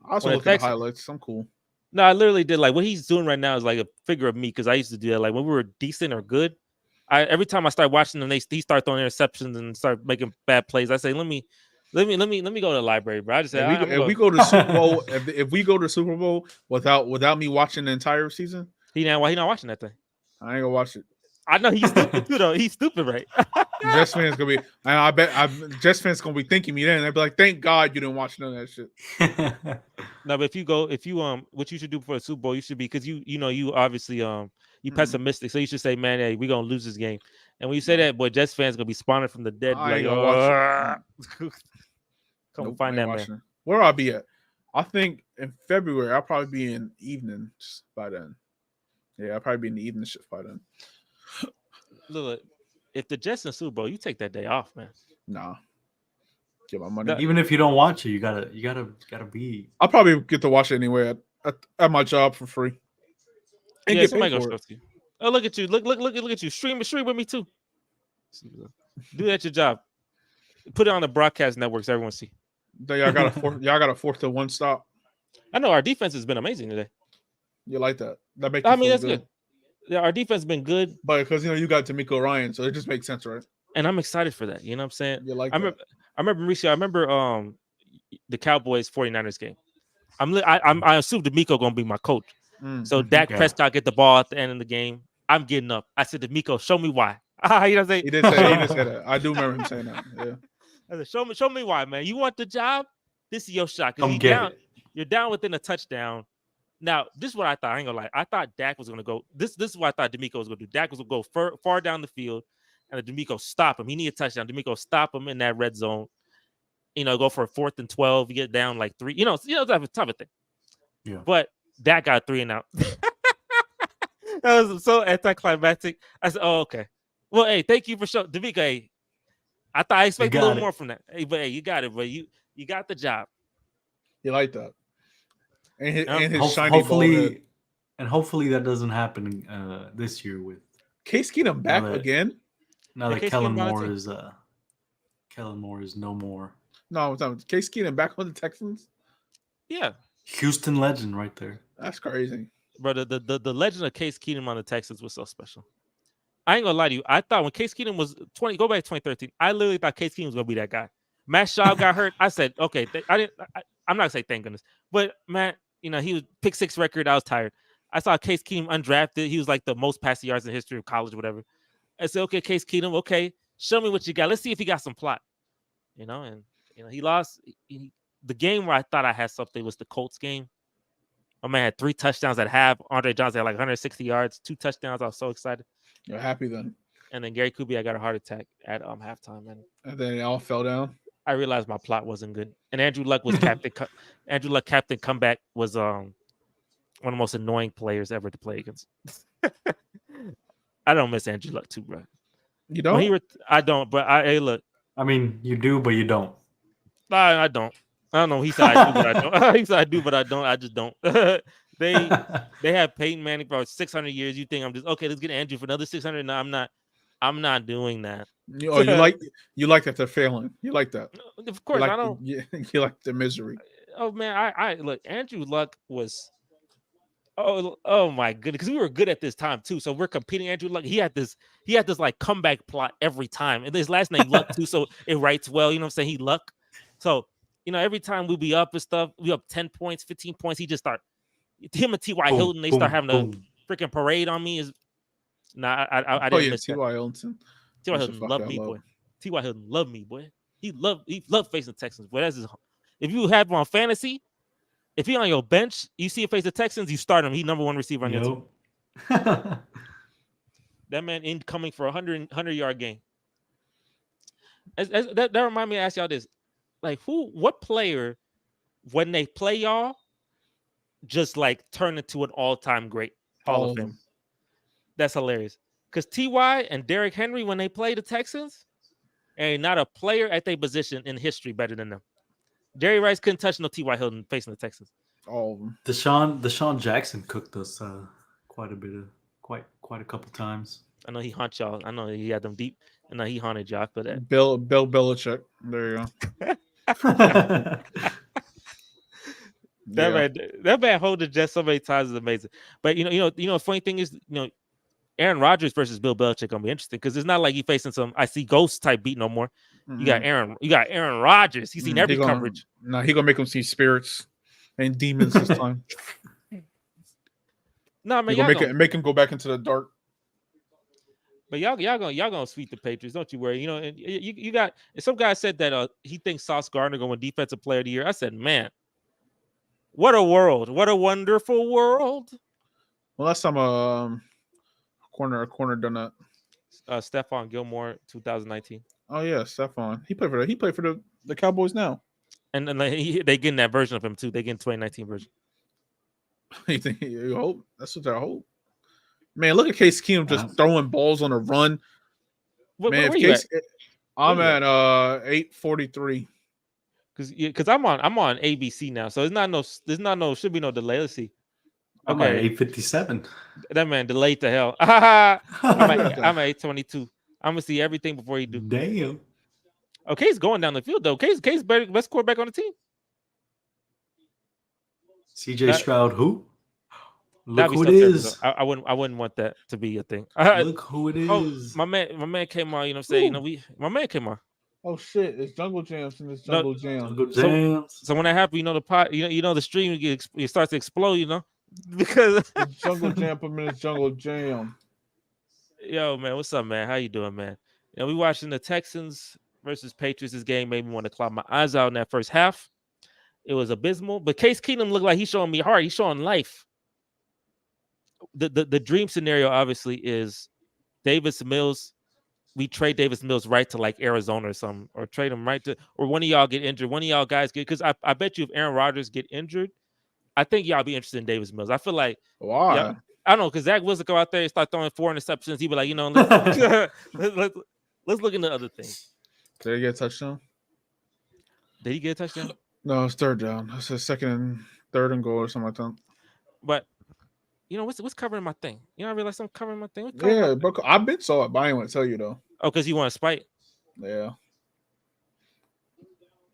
also when the look at the Texans. highlights. I'm cool. No, I literally did like what he's doing right now is like a figure of me because I used to do that. Like when we were decent or good, every time I start watching them, he start throwing interceptions and start making bad plays. I say, let me go to the library, bro. I just say, If we go to Super Bowl, if we go to Super Bowl without me watching the entire season, he not watching that thing. I ain't gonna watch it. I know he's stupid too, though. He's stupid, right? Jets fans gonna be, and I bet Jets fans gonna be thanking me then. They'll be like, "Thank God you didn't watch none of that shit." No, but if you what you should do for the Super Bowl, you should be because you obviously you pessimistic, so you should say, man, hey, we're gonna lose this game. And when you say that, boy, Jets fans gonna be spawning from the dead, I like, ain't gonna watch it. Come find that man. It. Where I'll be at? I think in February I'll probably be in evenings by then. Yeah, I'll probably be in the evening shift by then. Look, if the Jets in Super Bowl, you take that day off, man. Nah, get my money. Even if you don't watch it, you gotta be. I'll probably get to watch it anyway at my job for free. And yeah, somebody gonna show you. Oh, look at you! Look at you! Stream with me too. Do that at your job. Put it on the broadcast networks. Everyone see. Y'all got a 4-1 stop. I know our defense has been amazing today. You like that? That makes. I mean, that's good. Yeah, our defense has been good, but because you got Demeco Ryan, so it just makes sense, right? And I'm excited for that. You know what I'm saying? You like? I remember Mauricio. I remember the Cowboys 49ers game. I assume Demeco gonna be my coach. So Dak Prescott get the ball at the end of the game. I'm getting up. I said, Demeco, show me why. You know what I'm saying? He did say that. I do remember him saying that. Yeah. I said, show me why, man. You want the job? This is your shot. You're down within a touchdown. Now, this is what I thought. I ain't gonna lie. I thought Dak was gonna go. This is what I thought Demeco was gonna do. Dak was gonna go far down the field, and Demeco stop him. He needed a touchdown. Demeco stop him in that red zone. Go for a 4th and 12. You get down like 3. That type of thing. Yeah. But Dak got 3 and out. That was so anticlimactic. I said, "Oh, okay. Well, hey, thank you for showing Demeco. Hey, I expected a little more from that. Hey, but hey, you got it, bro. You got the job. You like that." And his shiny hopefully, and hopefully that doesn't happen this year with Case Keenum back again. Now that Kellen Moore is no more. No, Case Keenum back on the Texans. Yeah, Houston legend right there. That's crazy, bro. The legend of Case Keenum on the Texans was so special. I ain't gonna lie to you. I thought when Case Keenum was 20, go back to 2013. I literally thought Case Keenum was gonna be that guy. Matt Schaub got hurt. I said, okay, I'm not gonna say thank goodness, but Matt. He was pick 6 record. I was tired. I saw Case Keenum undrafted. He was like the most passing yards in the history of college, whatever. I said, okay, Case Keenum, okay, show me what you got. Let's see if he got some plot. And he lost. The game where I thought I had something was the Colts game. My man had 3 touchdowns at half. Andre Johnson had like 160 yards, 2 touchdowns. I was so excited. You're happy then. And then Gary Kubiak got a heart attack at halftime, and then it all fell down. I realized my plot wasn't good, and Andrew Luck was captain. Andrew Luck captain comeback was one of the most annoying players ever to play against. I don't miss Andrew Luck too, bro. You don't? I don't, but hey, look. I mean, you do, but you don't. I don't. I don't know. He said I do, but I don't. He said I do, but I don't. I just don't. They have Peyton Manning for 600 years. You think I'm just okay? Let's get Andrew for another 600. No, I'm not. I'm not doing that. Oh, you like that they're failing. You like that. Of course, I don't. You like the misery. Oh man, I look. Andrew Luck was. Oh my goodness, because we were good at this time too. So we're competing. Andrew Luck, he had this like comeback plot every time, and his last name Luck too, so it writes well. You know what I'm saying? He Luck. So every time we be up and stuff, we up 10 points, 15 points. He just start him and T.Y. Hilton. They start having a freaking parade on me. I didn't miss T.Y. Hilton. T.Y. Hilton loved me, boy. T.Y. Hilton loved me, boy. He loved facing the Texans. Boy, if you have him on fantasy, if he on your bench, you see him face the Texans, you start him. He number 1 receiver on your team. That man incoming for a 100-yard game. That remind me to ask y'all this. Like, what player, when they play y'all, just like turn into an all-time great Hall All of of Fame. them. That's hilarious. Because Ty and Derrick Henry, when they play the Texans, ain't not a player at their position in history better than them. Jerry Rice couldn't touch no T.Y. Hilton facing the Texans. All of them. Deshaun Jackson cooked us quite a bit of quite a couple times. I know he haunted y'all. I know he had them deep. I know he haunted y'all for that. Bill Belichick. There you go. Yeah. That man hold the Jets so many times is amazing. But funny thing is, Aaron Rodgers versus Bill Belichick gonna be interesting because it's not like he facing some I see ghost type beat no more. You got Aaron Rodgers. He's seen every coverage. Nah, he gonna make him see spirits and demons this time. No, man, He gonna make him go back into the dark. But y'all gonna sweep the Patriots. Don't you worry. And you got. And some guy said that he thinks Sauce Gardner going to win Defensive Player of the Year. I said, man, what a world! What a wonderful world. Well, last time corner done that. Stephon Gilmore, 2019. Oh yeah, Stephon. He played for the Cowboys now. And they getting that version of him too. They getting 2019 version. You hope that's what I hope. Man, look at Case Keenum just throwing balls on a run. Man, where you at? I'm at 8:43. Because I'm on ABC now, so should be no delay. Let's see. I'm at 8:57. That man delayed to hell. I'm at 8:22. I'm gonna see everything before he do. Damn. Okay, he's going down the field though. Case best quarterback on the team. CJ Stroud, who? Look who it is. I wouldn't want that to be a thing. Look who it is. Oh, my man came on. My man came on. Oh shit! It's Jungle Jams and it's Jungle Jams. So when that happens, the pot, the stream it starts to explode. Because it's Jungle Jam per minute, Jungle Jam. Yo, man, what's up, man? How you doing, man? We watching the Texans versus Patriots. This game made me want to clap my eyes out in that first half. It was abysmal, but Case Keenum looked like he's showing me heart. He's showing life. The dream scenario obviously is Davis Mills. We trade Davis Mills right to like Arizona or something, or trade him right to, or one of y'all get injured. One of y'all guys get, because I bet you if Aaron Rodgers get injured, I think y'all be interested in Davis Mills. I feel like why? I don't know, because Zach Wilson go out there and start throwing 4 interceptions. He'd be like, let's look into other things. Did he get a touchdown? Did he get a touchdown? No, it's third down. It's a second and third and goal or something like that. But what's covering my thing? I realize I'm covering my thing. Yeah, bro, I've been saw it, but I ain't want to tell you though. Oh, because you want to spite? Yeah.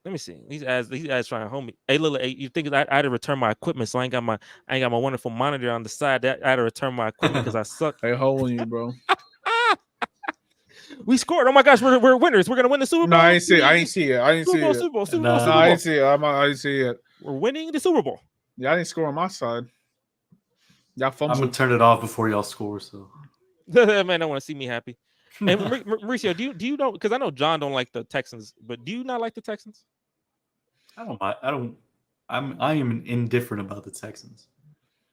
Let me see. These ads trying to hold me. Hey, look, you think I had to return my equipment, so I ain't got my wonderful monitor on the side. I had to return my equipment because I suck. Hey, holding you, bro. We scored. Oh my gosh, we're winners. We're gonna win the Super Bowl. No, I ain't see it. I ain't see it. I didn't see it. Super Bowl. I didn't see it. I didn't see it. We're winning the Super Bowl. Yeah, I didn't score on my side. Y'all fumbled. I'm gonna turn it off before y'all score. So man, don't want to see me happy. And Mauricio, do you know? Because I know John don't like the Texans, but do you not like the Texans? I am indifferent about the Texans.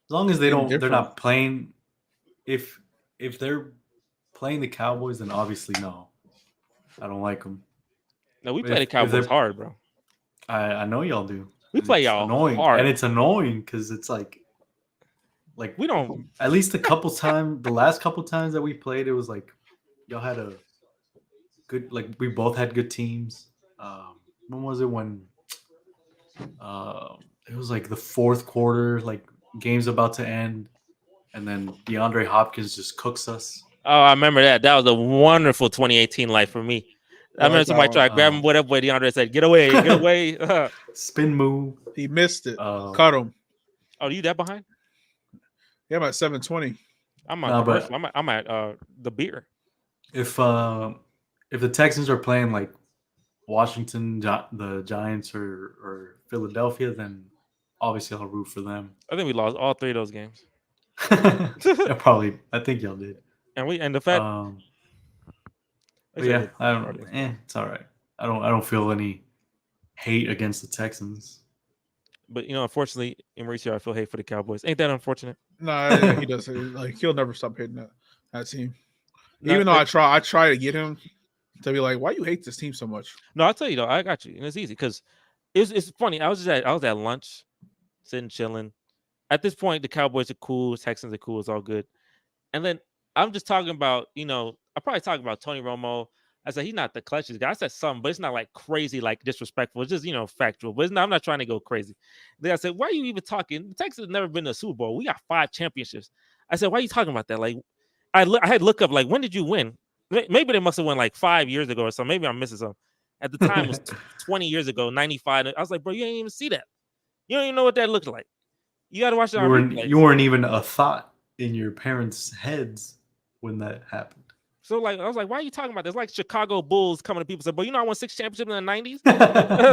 As long as they're not playing. If they're playing the Cowboys, then obviously no, I don't like them. No, we play the Cowboys hard, bro. I know y'all do. We play y'all hard, and it's annoying because it's like we don't. At least the last couple times that we played, it was like y'all had a good, like we both had good teams. When was it when? It was like the fourth quarter, like game's about to end, and then DeAndre Hopkins just cooks us. Oh, I remember that. That was a wonderful 2018 life for me. I remember somebody tried to grab him, whatever way DeAndre said, get away. Spin move. He missed it. Cut him. Oh, you that behind? Yeah, I'm at 7:20. I'm on I'm at the beer. If the Texans are playing like Washington, the Giants, or Philadelphia, then obviously I'll root for them. I think we lost all 3 of those games. Probably, I think y'all did. And the fact, yeah, it's all right. I don't feel any hate against the Texans. But unfortunately, in Mauricio, I feel hate for the Cowboys. Ain't that unfortunate? No, he does. Like he'll never stop hating that team. Even though I try to get him to be like, why you hate this team so much? No, I'll tell you though, I got you, and it's easy because it's funny. I was at lunch, sitting chilling. at this point, the Cowboys are cool, Texans are cool, it's all good. And then I'm just talking about, I'm probably talking about Tony Romo. I said he's not the clutchest guy. I said something, but it's not like crazy, like disrespectful. It's just factual. But I'm not trying to go crazy. Then I said, why are you even talking? The Texans have never been to a Super Bowl. We got 5 championships. I said, why are you talking about that? Like, I had to look up like when did you win? Maybe they must have won like 5 years ago or something. Maybe I'm missing something. At the time, it was 20 years ago, 95. I was like, bro, you ain't even see that. You don't even know what that looked like. You got to watch it on replay. You weren't even a thought in your parents' heads when that happened. So like I was like, why are you talking about this? Like Chicago Bulls coming to people say, but I won 6 championships in the 90s.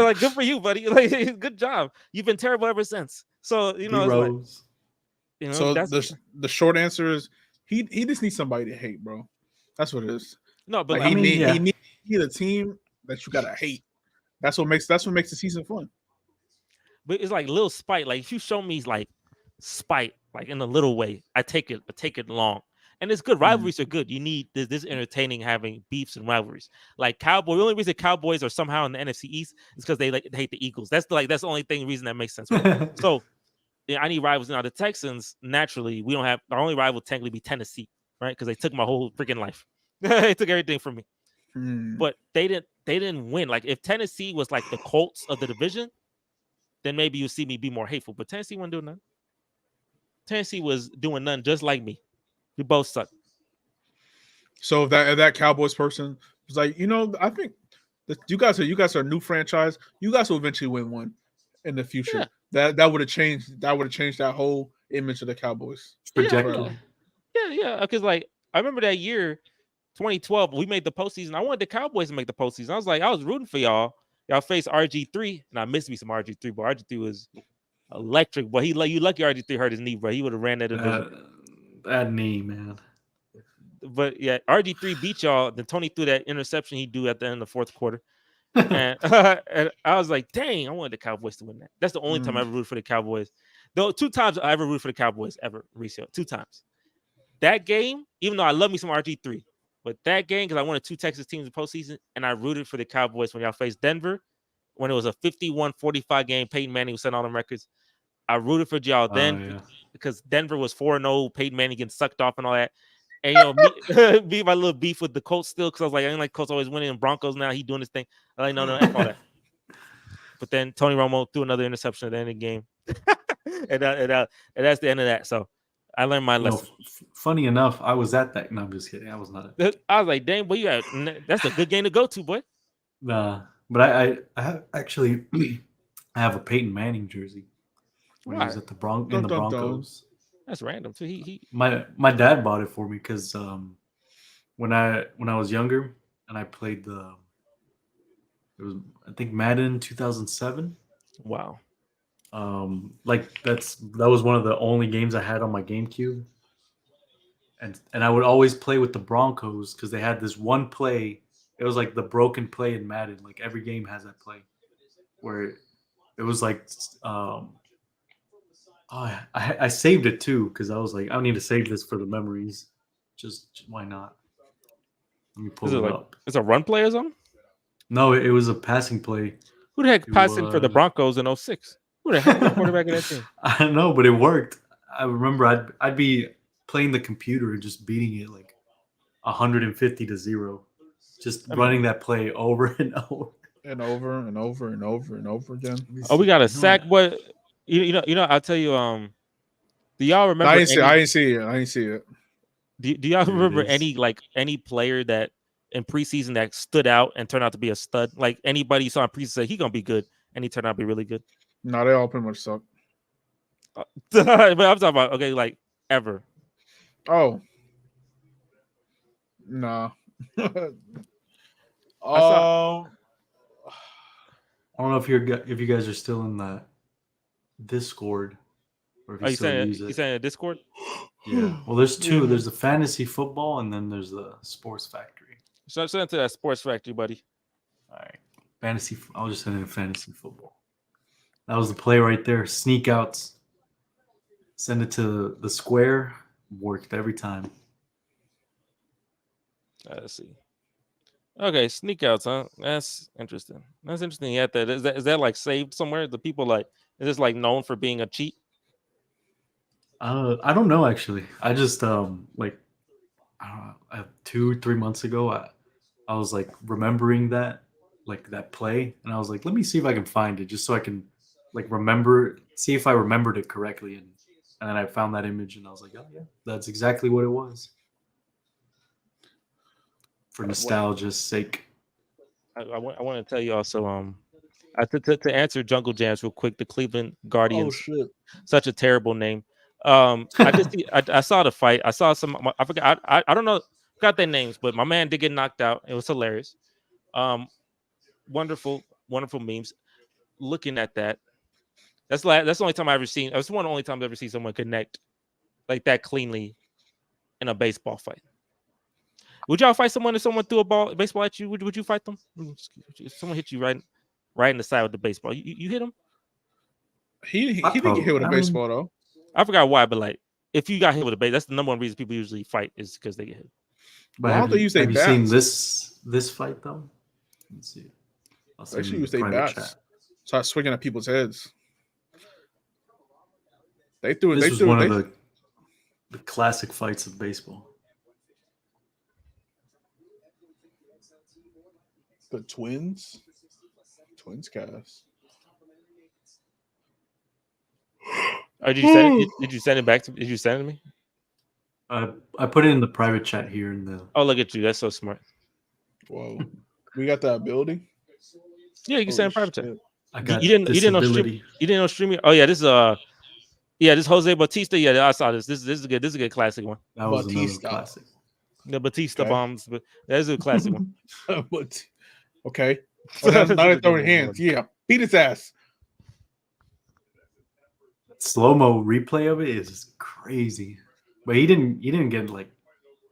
Like, good for you, buddy. Like, good job. You've been terrible ever since. So it's like, so that's the short answer is he just needs somebody to hate, bro. That's what it is. No, but like, he need a team that you gotta hate. That's what makes the season fun. But it's like little spite. Like if you show me like spite, like in a little way, I take it long. And it's good. Rivalries are good. You need this entertaining having beefs and rivalries. Like Cowboys, the only reason Cowboys are somehow in the NFC East is because they hate the Eagles. That's the only reason that makes sense. Right? So yeah, I need rivals. Now the Texans, naturally, we don't have our only rival technically be Tennessee, right? Because they took my whole freaking life. They took everything from me. But they didn't win. Like if Tennessee was like the Colts of the division, then maybe you see me be more hateful. But Tennessee wasn't doing nothing. Tennessee was doing nothing just like me. We both suck. So if that Cowboys person was like, I think that you guys are a new franchise. You guys will eventually win one in the future. Yeah. That would have changed. That would have changed that whole image of the Cowboys. Yeah. Because like I remember that year, 2012, we made the postseason. I wanted the Cowboys to make the postseason. I was rooting for y'all. Y'all faced RG3, and I missed me some RG3, but RG3 was electric. But you lucky RG3 hurt his knee, bro. He would have ran that division. That knee, man. But yeah, RG3 beat y'all. Then Tony threw that interception he do at the end of the 4th quarter. and I was like, dang, I wanted the Cowboys to win that. That's the only time I ever rooted for the Cowboys. Though 2 times I ever rooted for the Cowboys ever, Mauricio. 2 times. That game, even though I love me some RG3, but that game, because I wanted 2 Texas teams in postseason, and I rooted for the Cowboys when y'all faced Denver, when it was a 51-45 game. Peyton Manning was setting all them records. I rooted for y'all then because Denver was 4-0. Peyton Manning getting sucked off and all that. And me my little beef with the Colts still, because I was like, I ain't like Colts always winning, and Broncos now he doing this thing. I'm like, no, F all that. But then Tony Romo threw another interception at the end of the game, and that's the end of that. So I learned my lesson. Funny enough, I was at that. No, I'm just kidding. I was not. I was like, dang, boy, that's a good game to go to, boy. Nah, but I actually I have a Peyton Manning jersey when he was at the Broncos. That's random too. He my dad bought it for me because when I was younger and I played it was I think Madden 2007. Wow. Like that was one of the only games I had on my GameCube, and I would always play with the Broncos because they had this one play. It was like the broken play in Madden. Like every game has that play where it was like I saved it too because I was like, I need to save this for the memories. Just why not? Let me pull it up. It's a run play or something? No, it was a passing play. Who the heck passing for the Broncos in 06? Who the heck was the quarterback of that team? I don't know, but it worked. I remember I'd be playing the computer and just beating it like 150-0. Just running that play over and over. And over and over and over and over again. Oh, we got a sack, but you know, I'll tell you. Do y'all remember? I didn't see it. Do y'all remember any player that in preseason that stood out and turned out to be a stud? Like anybody you saw in preseason, he gonna be good, and he turned out to be really good. No, they all pretty much suck. But I'm talking about like ever. Oh, no. I don't know if you guys are still in the Discord, or if you still use it. You saying a Discord? Yeah. Well, there's 2. There's the fantasy football, and then there's the sports factory. So send it to that sports factory, buddy. All right. Fantasy. I'll just send it to fantasy football. That was the play right there. Sneak outs. Send it to the square. Worked every time. Let's see. Okay, sneak outs, huh? That's interesting. That's interesting. You had that. Is that like saved somewhere? The people like is this like known for being a cheat? I don't know actually. I just like I don't know, 2-3 months ago, I was like remembering that like that play, and I was like, let me see if I can find it, just so I can like remember, see if I remembered it correctly, and then I found that image, and I was like, oh yeah, that's exactly what it was. For What? nostalgia's sake. I want to tell you also. To answer Jungle Jams real quick, the Cleveland Oh Guardians, shit! such a terrible name. I saw the fight. I saw some. I forgot. I don't know. Got their names, but my man did get knocked out. It was hilarious. Um, wonderful memes. Looking at that, that's the only time I ever seen. That's one of the only times I ever seen someone connect like that cleanly in a baseball fight. Would y'all fight someone if someone threw baseball at you? Would you fight them? If someone hit you right in the side with the baseball, you hit them? He I didn't get hit with a I mean, baseball though. I forgot why, but like if you got hit with a base, that's the number one reason people usually fight is because they get hit. but Well, I don't think you say have you seen bats. this fight though? Let's see. I'll They send should you in use the their private bats. chat. Start swinging at people's heads. They This was one of they the classic fights of baseball. the Twins cast. Oh, did you send it? Did you send it back to? Did you send it to me? I put it in the private chat here in the. Oh, look at you! That's so smart. Whoa, we got that ability. Yeah, you can send it private chat. I You, got you didn't. You didn't know stream. disability. You didn't know streaming. Oh yeah, this yeah, this Jose Bautista. Yeah, I saw this. This is good. This is a good classic one. That was another Batista. classic. The Batista Okay. bombs, but that's a classic one. But okay, now they're throwing hands. Yeah, beat his ass. Slow mo replay of it is crazy, but he didn't get like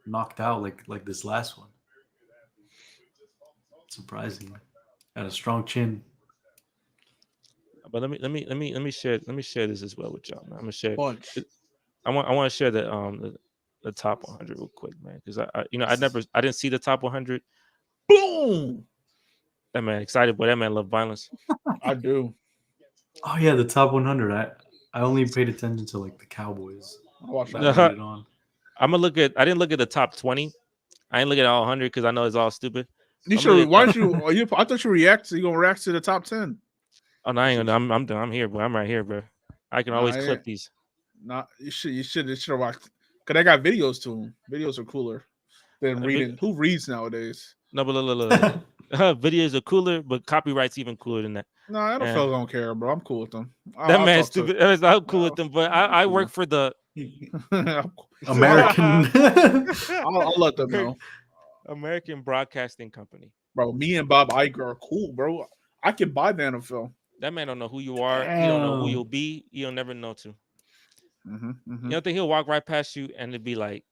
knocked out like this last one. Surprisingly, had a strong chin. But let me share this as well with y'all. Man. I'm gonna share. Punch. I want to share the top 100 real quick, man, because I didn't see the top 100. Boom. That man excited, boy. That man love violence. I do. Oh yeah, the top 100. I only paid attention to like the Cowboys. I watch That that. made it on. I'm gonna look at. I didn't look at the top 20. I didn't look at all 100 because I know it's all stupid. You I'm should. looking Why at don't you? I thought you react. You gonna react to the top 10? Oh no, I ain't gonna. I'm done. I'm here, bro. I'm right here, bro. I can always clip these. Nah, you should. You should have watched. Cause I got videos to them. Videos are cooler than reading. Who reads nowadays? No, but look. Videos are cooler, but copyright's even cooler than that. No, I don't feel don't care, bro. I'm cool with them. That man's stupid. I'm cool with them, but I work for the American. I'll let them know. American Broadcasting Company. Bro, me and Bob Iger are cool, bro. I can buy the NFL. That man don't know who you are. He don't know who you'll be. You'll never know to. You don't think he'll walk right past you and it'd be like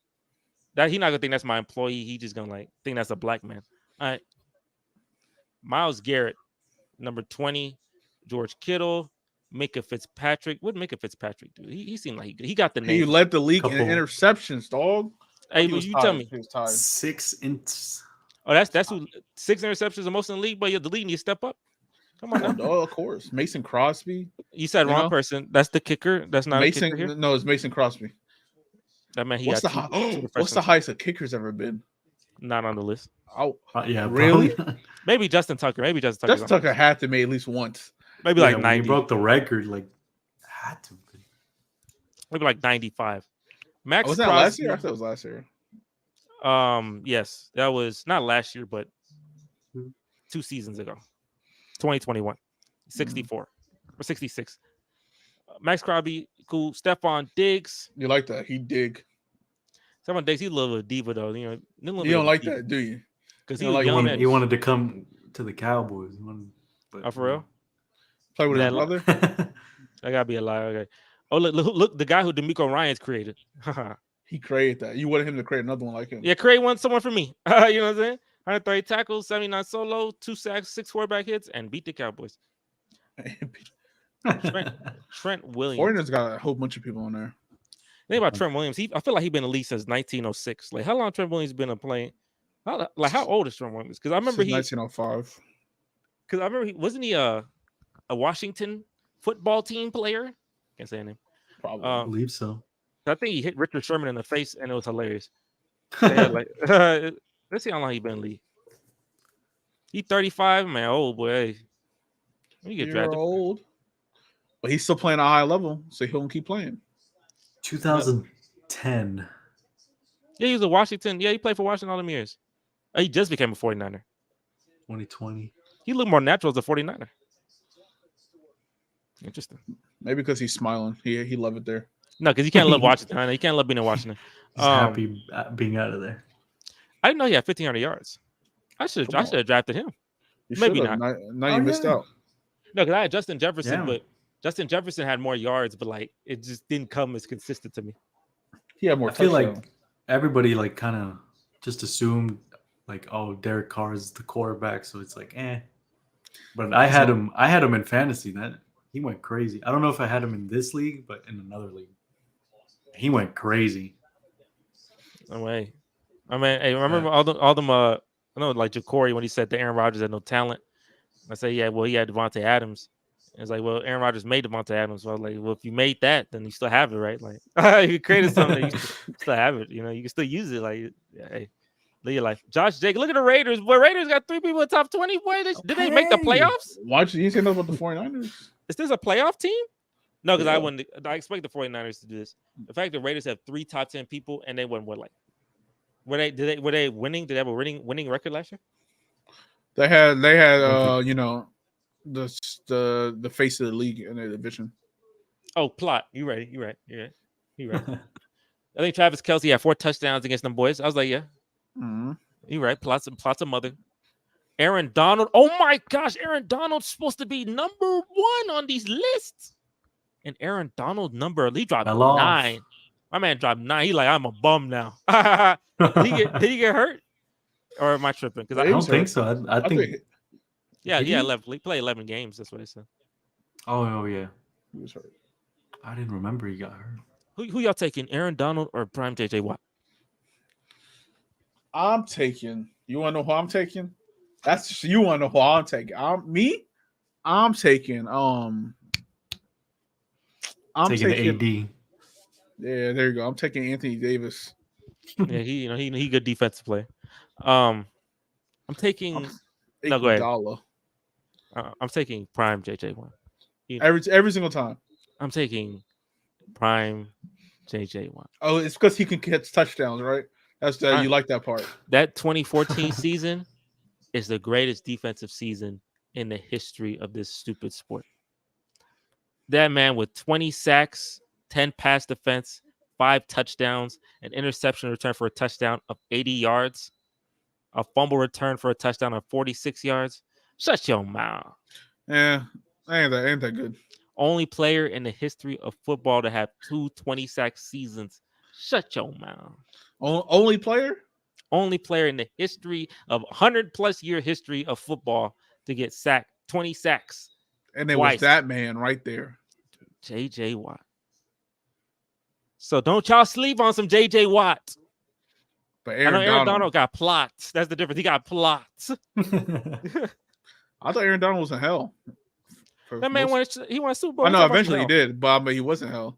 that? He not gonna think that's my employee. He just gonna like think that's a black man. All right. Myles Garrett, number 20. George Kittle, Micah Fitzpatrick. What Micah Fitzpatrick do? He seemed like he got the name. He led the league in interceptions, dog. Hey, you tell me. He was tired. 6 inches. Oh, that's who 6 interceptions the most in the league, but the league needs to step up. Come on, now. Oh, of course. Mason Crosby. You said wrong person. That's the kicker. That's not Mason. a kicker here? No, it's Mason Crosby. That man. What's the highest a kicker's ever been? Not on the list. Oh, yeah, really? Maybe Justin Tucker. Justin Tucker had to make at least once. Maybe like 90. He broke the record. Like had to be. Maybe like 95. Max was that Crosby, last year? I thought it was last year. Yes, that was not last year, but 2 seasons ago. 2021. 64 or 66. Max Crosby, cool. Stephon Diggs. You like that? He dig. Stephon Diggs, he's a little diva though. You don't like that, do you? Because he wanted to come to the Cowboys. Oh, for real? Play with his brother? I gotta be a liar. Okay. Oh, look, the guy who Demeco Ryans created. He created that. You wanted him to create another one like him. Yeah, create someone for me. You know what I'm saying? 130 tackles, 79 solo, 2 sacks, 6 quarterback hits, and beat the Cowboys. Trent Williams. Foreigners got a whole bunch of people on there. Think about Trent Williams. I feel like he's been in the league since 1906. Like, how long Trent Williams been playing? How old is Trent Williams? Because I remember since 1905. Because I remember wasn't he a Washington football team player? Can't say a name. Probably. I believe so. I think he hit Richard Sherman in the face, and it was hilarious. They had like, let's see how long he been in the league. He 35, man. Old boy. You get You're drafted. old, but he's still playing at a high level, so he'll keep playing. 2010. Yeah, he was a Washington. Yeah, he played for Washington all them years. He just became a 49er. 2020. He looked more natural as a 49er. Interesting. Maybe because he's smiling. He love it there. No, because he can't love Washington. He can't love being in Washington. He's happy being out of there. I didn't know he had 1,500 yards. I should have drafted him. You Maybe not. not. Now you missed out. No, because I had Justin Jefferson, Yeah. but Justin Jefferson had more yards, but like it just didn't come as consistent to me. He had more. I feel like everybody like kind of just assumed like, oh, Derek Carr is the quarterback, so it's like, eh. But I had him in fantasy. That he went crazy. I don't know if I had him in this league, but in another league, he went crazy. No way. I mean, hey, remember all them. I know, like Ja'Cory when he said that Aaron Rodgers had no talent. I say, yeah, well, he had Devontae Adams. And it's like, well, Aaron Rodgers made Devontae Adams. So I was like, well, if you made that, then you still have it, right? Like, you created something, you still have it. You know, you can still use it. Like, hey, live your life. Josh Jake, look at the Raiders. Boy, Raiders got 3 people in top 20. Boy, did they make the playoffs? Why did you say nothing about the 49ers? Is this a playoff team? No, because I expect the 49ers to do this. The fact that Raiders have 3 top 10 people and they won what, like, were they winning? Did they have a winning record last year? They had you know, the face of the league in the division. Oh, plot. You right. I think Travis Kelce had 4 touchdowns against them boys. I was like, yeah. Mm-hmm. You right. Plots a mother. Aaron Donald. Oh my gosh, Aaron Donald's supposed to be number 1 on these lists. And Aaron Donald he dropped 9. My man dropped 9. He like, I'm a bum now. Did he get hurt? Or am I tripping? Because I don't think so. I think. Yeah. 11. He played 11 games. That's what he said. Oh yeah. He was hurt. I didn't remember he got hurt. Who y'all taking? Aaron Donald or prime JJ Watt? I'm taking. You want to know who I'm taking? You want to know who I'm taking? I'm taking. I'm taking the AD. Yeah, there you go. I'm taking Anthony Davis. Yeah, he good defensive play. I'm taking. No, go ahead. I'm taking prime JJ Watt. Every single time. I'm taking prime JJ Watt. Oh, it's because he can catch touchdowns, right? That's that. You like that part. That 2014 season is the greatest defensive season in the history of this stupid sport. That man with 20 sacks, 10 pass defense, 5 touchdowns, an interception return for a touchdown of 80 yards, a fumble return for a touchdown of 46 yards. Shut your mouth. Yeah, ain't that good. Only player in the history of football to have 2 20-sack seasons. Shut your mouth. Only player? Only player in the history of 100-plus year history of football to get sacked 20 sacks. And it was that man right there. JJ Watt. So don't y'all sleep on some JJ Watt. But Aaron Donald got plots. That's the difference. He got plots. I thought Aaron Donald was in hell. That man won a Super Bowl. I know eventually he did, but he was in hell.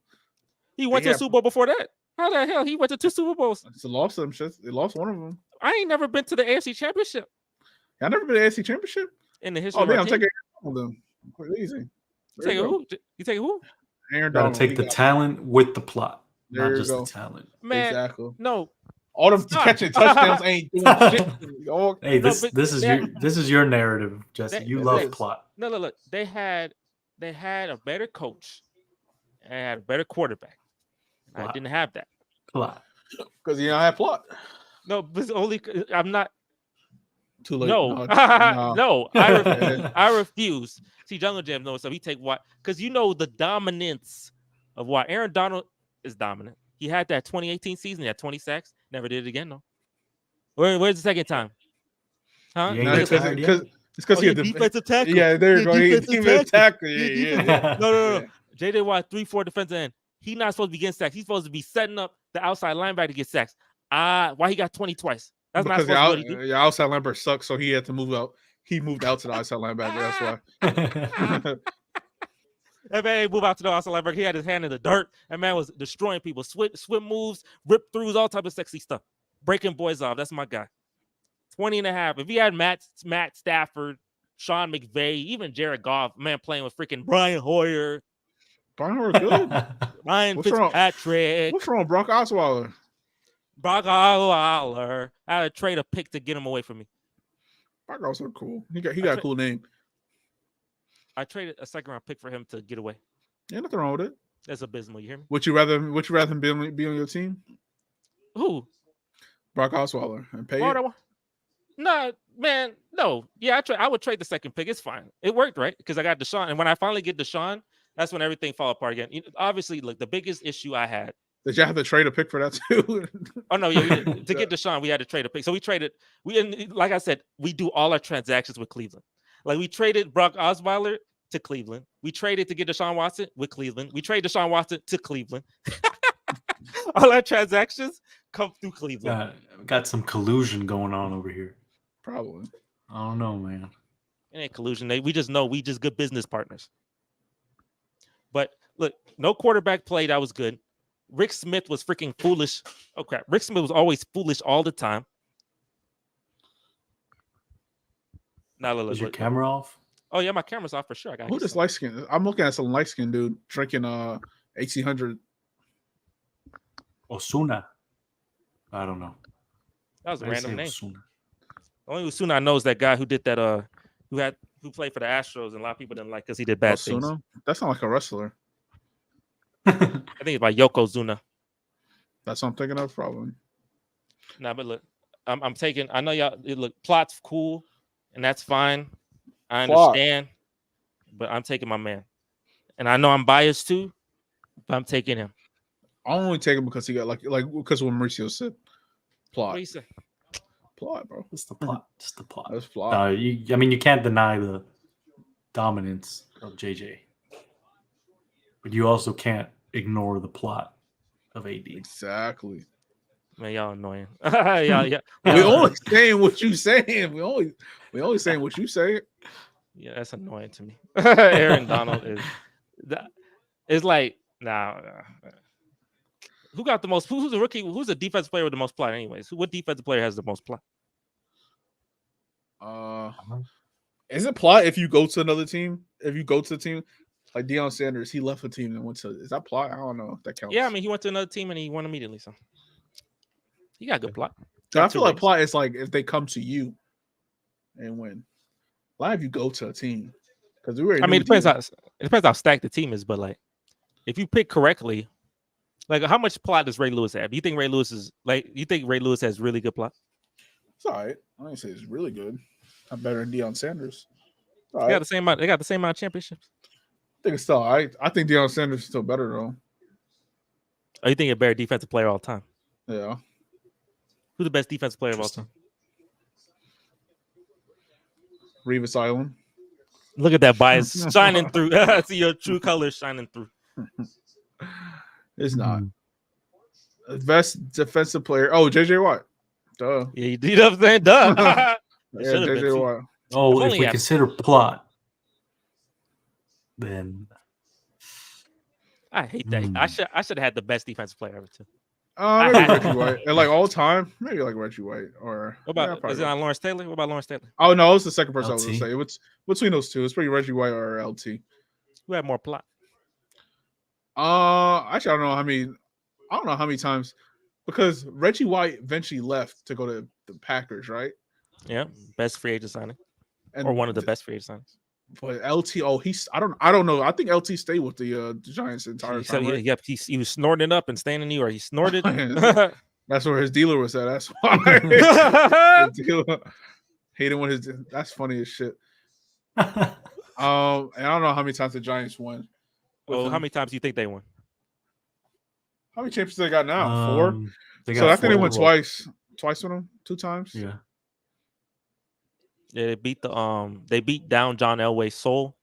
He went to a Super Bowl before that. How the hell? He went to 2 Super Bowls. He lost them shit. He lost one of them. I ain't never been to the AFC Championship. I never been to the AFC Championship? In the history of I'm taking Aaron Donald. Easy. You take who? Aaron Donald. Gotta take the talent with the plot. Not just the talent. Man, exactly. No. All them catching touchdowns ain't doing shit. Hey, this is your narrative, Jesse. You love plot. No, look. They had a better coach and had a better quarterback. Plot. I didn't have that. Plot. Because you don't have plot. No, but only I'm not too late. No. No. I refuse. See, Jungle Jam knows, so he take Watt. Because you know the dominance of Watt. Aaron Donald is dominant. He had that 2018 season. He had 20 sacks. Never did it again, though. Where's the second time? Huh? It's because he's a defensive tackle. Yeah, there you go. He's defensive tackle. Yeah. No. JJ Watt, 3-4 defensive end. He's not supposed to be getting sacks. He's supposed to be setting up the outside linebacker to get sacks. Why he got 20 twice? That's because not supposed to be what he did. Your outside linebacker sucks, so he had to move out. He moved out to the outside linebacker. That's why. That man ain't move out to the outside linebacker. He had his hand in the dirt. That man was destroying people. Swim moves, rip throughs, all type of sexy stuff. Breaking boys off. That's my guy. 20 and a half. If he had Matt Stafford, Sean McVay, even Jared Goff, man, playing with freaking Brian Hoyer. Brian Hoyer good. Ryan What's wrong? Fitzpatrick. What's wrong with Brock Osweiler? Brock Osweiler. I had to trade a pick to get him away from me. Brock Osweiler cool. He got a cool name. I traded a second round pick for him to get away. Yeah, nothing wrong with it. That's abysmal. You hear me? Would you rather him be on your team? Who? Brock Osweiler and pay it? No, man. No. Yeah, I would trade the second pick. It's fine. It worked, right? Because I got Deshaun. And when I finally get Deshaun, that's when everything fall apart again. Obviously, look, the biggest issue I had. Did you have to trade a pick for that too? Oh, no. Yeah, to get Deshaun, we had to trade a pick. So we traded. Like I said, we do all our transactions with Cleveland. Like we traded Brock Osweiler to Cleveland. We traded to get Deshaun Watson with Cleveland. We traded Deshaun Watson to Cleveland. All our transactions come through Cleveland. Got some collusion going on over here. Probably. I don't know, man. It ain't collusion. We just know we just good business partners. But look, no quarterback play. That was good. Rick Smith was freaking foolish. Oh, crap. Rick Smith was always foolish all the time. Now, look, is your camera off? Oh, yeah, my camera's off for sure. Who this light skin? I'm looking at some light skin dude drinking 1800. Osuna. I don't know. That was a random name. Osuna. The only Osuna I know is that guy who did that. Who played for the Astros, and a lot of people didn't like because he did bad things. That sounds like a wrestler. I think it's by Yokozuna. That's what I'm thinking of, probably. Nah, but look, I'm taking. I know y'all. Look, plot's cool, and that's fine. I understand, but I'm taking my man, and I know I'm biased too, but I'm taking him. I only take him because he got like because when Mauricio said plot. What do you say? Plot, bro. It's the plot. Just the plot. That's plot. You can't deny the dominance of JJ, but you also can't ignore the plot of AD. Exactly. Man, y'all annoying. yeah. We only saying what you saying. We only saying what you say. Yeah, that's annoying to me. Aaron Donald is like who got the most? Who's the rookie? Who's the defensive player with the most plot? Anyways, what defensive player has the most plot? Is it plot if you go to another team? If you go to a team like Deion Sanders, he left a team and went to. Is that plot? I don't know if that counts. Yeah, I mean he went to another team and he won immediately. So he got good plot. I feel like plot is like if they come to you and win. Why if you go to a team? Because it depends how stacked the team is, but like if you pick correctly, like how much plot does Ray Lewis have? You think Ray Lewis has really good plot? It's all right. I don't say it's really good. Not better than Deion Sanders. They got the same amount. They got the same amount of championships. I think it's still all right. I think Deion Sanders is still better though. Oh, you think a better defensive player all time? Yeah. Who's the best defensive player of all time? Revis Island. Look at that bias shining through. See your true colors shining through. It's not. Best defensive player. Oh, JJ Watt. Duh. Yeah, you know what I'm saying? Duh. Yeah, JJ Watt. Oh, if we consider plot, then I hate that. I should have had the best defensive player ever too. Maybe Reggie White. And like all time, maybe like Reggie White or what about is it on Lawrence Taylor? What about Lawrence Taylor? Oh no, it's the second person I was gonna say. It's between those two. It's pretty Reggie White or LT. Who had more plot? Actually, I don't know how many times because Reggie White eventually left to go to the Packers, right? Yeah, best free agent signing, or one of the best free agent signings. But LT, I don't know. I think LT stayed with the Giants the entire time. Right? Yep, he was snorting it up and staying in New York. He snorted. That's where his dealer was at. That's why. He didn't want his. That's funny as shit. And I don't know how many times the Giants won. Well, how many times do you think they won? How many championships they got now? 4. So I think they went twice. Twice with them. 2 times. Yeah. Yeah, they beat down John Elway's soul,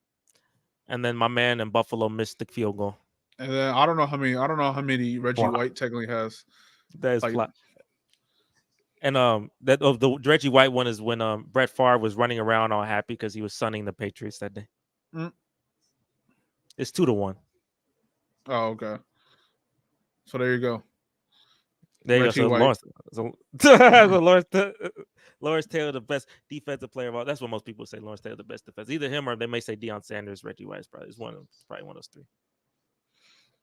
and then my man in Buffalo missed the field goal. And then I don't know how many Reggie White technically has. That is flat. And the Reggie White one is when Brett Favre was running around all happy because he was sunning the Patriots that day. It's 2-1. Oh, okay. So there you go. There you go. Reggie So White. Lawrence Taylor, the best defensive player of all. That's what most people say. Lawrence Taylor, the best defense. Either him or they may say Deion Sanders. Reggie White is probably one of those three.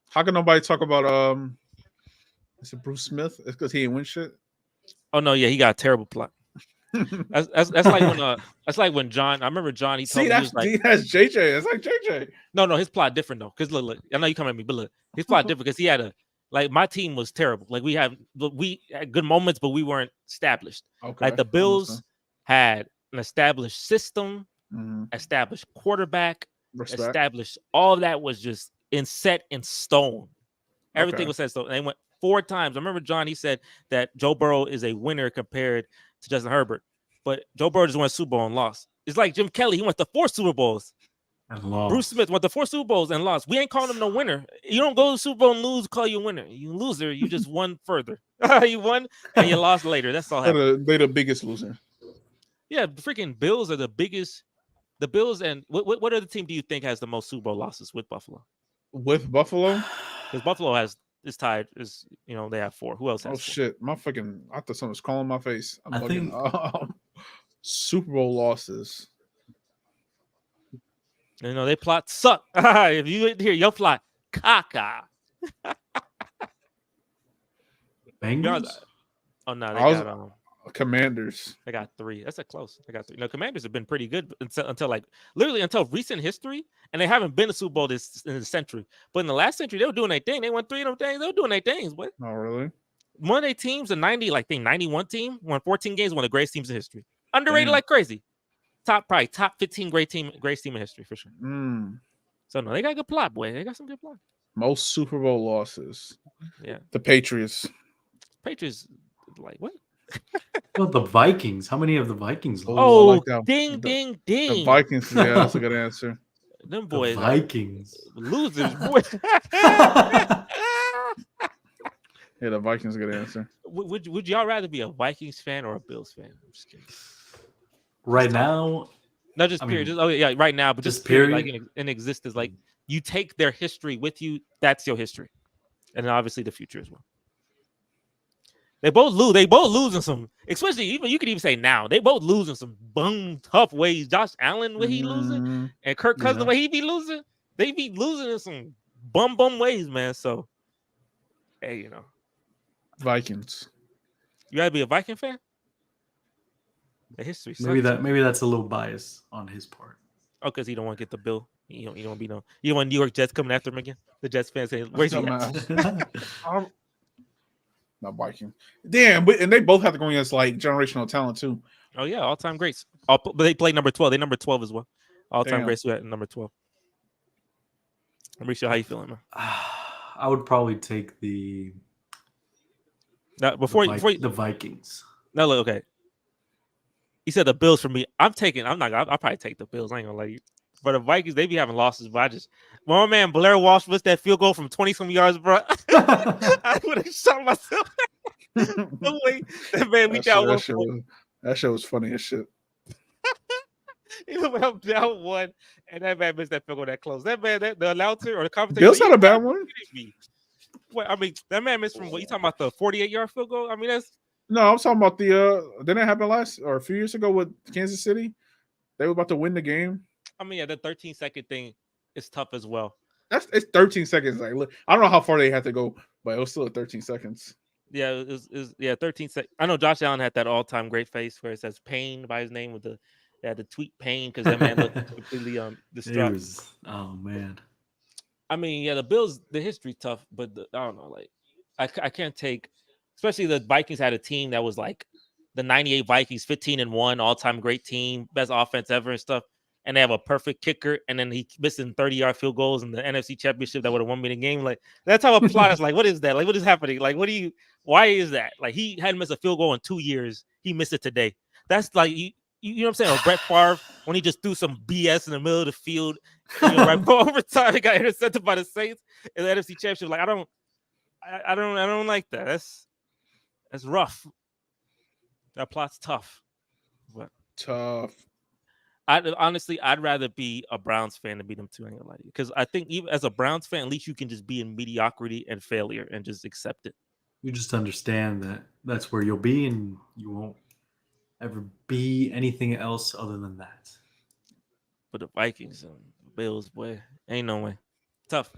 How can nobody talk about is it Bruce Smith? It's because he didn't win shit. Oh no, yeah, he got a terrible plot. That's like when John. I remember John. He told me he was like, that's JJ. It's like JJ. No, his plot different though. Because look, I know you come at me, but look, his plot different because he had my team was terrible. Like we had good moments, but we weren't established. Okay. Like the Bills had an established system, established quarterback, established all of that was just set in stone. Everything was set in stone. And they went 4 times. I remember John. He said that Joe Burrow is a winner compared to Justin Herbert, but Joe Burrow just won a Super Bowl and lost. It's like Jim Kelly. He went to 4 Super Bowls. And lost. Bruce Smith went to 4 Super Bowls and lost. We ain't calling him no winner. You don't go to the Super Bowl and lose, call you a winner. You loser, you just won further. You won and you lost later. That's all happened. They're the biggest loser. Yeah, the freaking Bills are the biggest. The Bills and what other team do you think has the most Super Bowl losses with Buffalo? With Buffalo? Because Buffalo is tied. They have 4. Who else has 4? Shit. I thought someone was calling my face. I think Super Bowl losses. They plot suck. If you didn't hear your plot, caca. Bengals? Oh no, they got Commanders. They got 3. That's a close. They got 3. No, Commanders have been pretty good until recent history, and they haven't been a Super Bowl in the century. But in the last century, they were doing their thing. They won 3 of them things. They were doing their things. What? Oh, really? One of their teams, a 91 team, won 14 games, one of the greatest teams in history. Underrated like crazy. Top 15 greatest team in history for sure. So no, they got a good plot, boy. They got some good plot. Most Super Bowl losses. Yeah. The Patriots. Like what? Well, the Vikings. How many of the Vikings lost? Oh, like ding. The Vikings. Yeah, that's a good answer. Them boys. The Vikings. Losers, boy. Yeah, the Vikings a good answer. Would y'all rather be a Vikings fan or a Bills fan? I'm just kidding. Right now, not just period. Right now, but just period. Like in existence, like you take their history with you. That's your history, and then obviously the future as well. They both lose. They both lose in some, especially even you could even say now they both lose in some tough ways. Josh Allen, where he losing, and Kirk Cousins, the way he be losing, they be losing in some bum ways, man. So, hey, Vikings. You gotta be a Viking fan. The history. Maybe that's a little bias on his part. Oh, because he don't want to get the bill. You don't be no. You don't want New York Jets coming after him again. The Jets fans saying, "Where's he at?" Not Viking. Damn, and they both have to go against like generational talent too. Oh yeah, all-time greats. But they play number 12. They number 12 as well. All-time greats at number 12. I'm pretty sure how you feeling, man. I would probably take the Vikings. No, look, okay. He said the Bills for me. I'll probably take the Bills. I ain't gonna let you. But the Vikings, they be having losses. But my man Blair Walsh missed that field goal from 20-some yards, bro. I would have shot myself. No way. That man, that shit was funny as shit. He went up down 1, and that man missed that field goal that close. That man, the announcer or the commentator. Bill's not a bad one. That man missed from what you talking about, the 48-yard field goal? I mean, that's. No, I'm talking about didn't it happen a few years ago with Kansas City? They were about to win the game. I mean, yeah, the 13-second thing is tough as well. It's 13 seconds. Like, look, I don't know how far they had to go, but it was still at 13 seconds. Yeah, it was 13 seconds. I know Josh Allen had that all-time great face where it says Payne by his name with the tweet Payne because that man looked completely distraught. Oh man. I mean, yeah, the Bills, the history's tough, but I don't know, like I can't take, especially the Vikings had a team that was like the 98 Vikings, 15-1, all-time great team, best offense ever and stuff. And they have a perfect kicker, and then he missing 30-yard field goals in the NFC Championship that would have won me the game. Like that's how a plot is. Like, what is that? Like, what is happening? Like, why is that? Like, he hadn't missed a field goal in 2 years. He missed it today. That's like you know what I'm saying? Or Brett Favre when he just threw some BS in the middle of the field, right before overtime, he got intercepted by the Saints in the NFC Championship. Like, I don't like that. That's rough. That plot's tough. But tough. I'd rather be a Browns fan than be them two. I ain't gonna lie to you, because I think even as a Browns fan, at least you can just be in mediocrity and failure and just accept it. You just understand that that's where you'll be, and you won't ever be anything else other than that. But the Vikings and Bills, boy, ain't no way. Tough.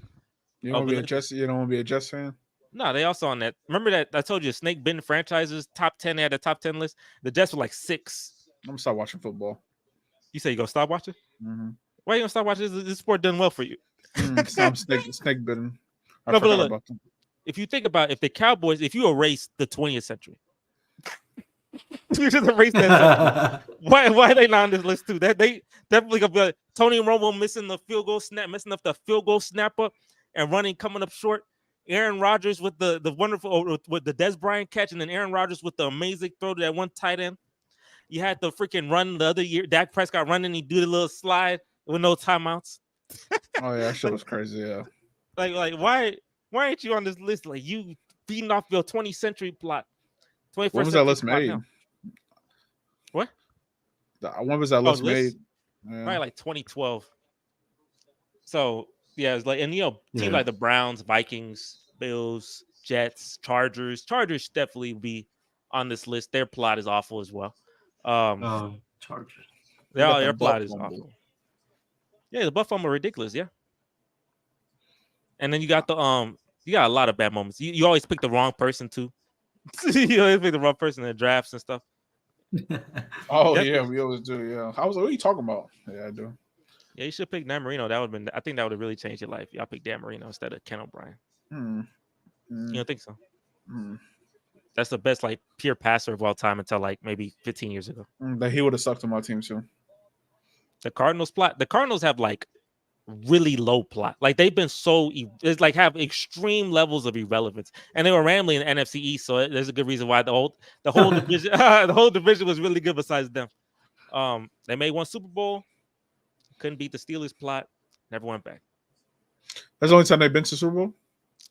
You don't want to be a Jets. You don't want to be a Jets fan. No, they also on that. Remember that I told you Snake bitten franchises top 10. They had a top 10 list. The Jets were like 6. I'm gonna stop watching football. You say you gonna stop watching? Mm-hmm. Why you gonna stop watching? This sport done well for you. I'm snake bitten. I No, forgot but look, about them. if you think about if the Cowboys, if you erase the 20th century, you just erase that. Why are they not on this list too? That they definitely gonna be like Tony Romo missing the field goal snap, messing up the field goal snapper, and running coming up short. Aaron Rodgers with the wonderful with the Des Bryant catch, and then Aaron Rodgers with the amazing throw to that one tight end. You had the freaking run the other year. Dak Prescott running, he do the little slide with no timeouts. Oh yeah, that shit was crazy. Yeah. Like why ain't you on this list? Like you beating off your 20th century plot. 21st When was that list made? now. What? When was that list made? Yeah. Probably like 2012. So yeah, it's like, and teams like the Browns, Vikings, Bills, Jets, Chargers. Chargers definitely be on this list. Their plot is awful as well. Chargers. Their plot is awful. Yeah, the Buff Fumble are ridiculous. Yeah. And then you got you got a lot of bad moments. You always pick the wrong person too. You always pick the wrong person in the drafts and stuff. Oh yeah, we always do. Yeah, I was like, what are you talking about? Yeah, I do. Yeah, you should pick Dan Marino. That would have been. I think that would have really changed your life. Y'all pick Dan Marino instead of Ken O'Brien. You don't think so? That's the best like pure passer of all time until like maybe 15 years ago. That he would have sucked on my team too. The Cardinals plot. The Cardinals have like really low plot. Like they've been it's like have extreme levels of irrelevance, and they were randomly in the NFC East. So there's a good reason why the whole division the whole division was really good besides them. They made one Super Bowl. Couldn't beat the Steelers plot. Never went back. That's the only time they've been to Super Bowl?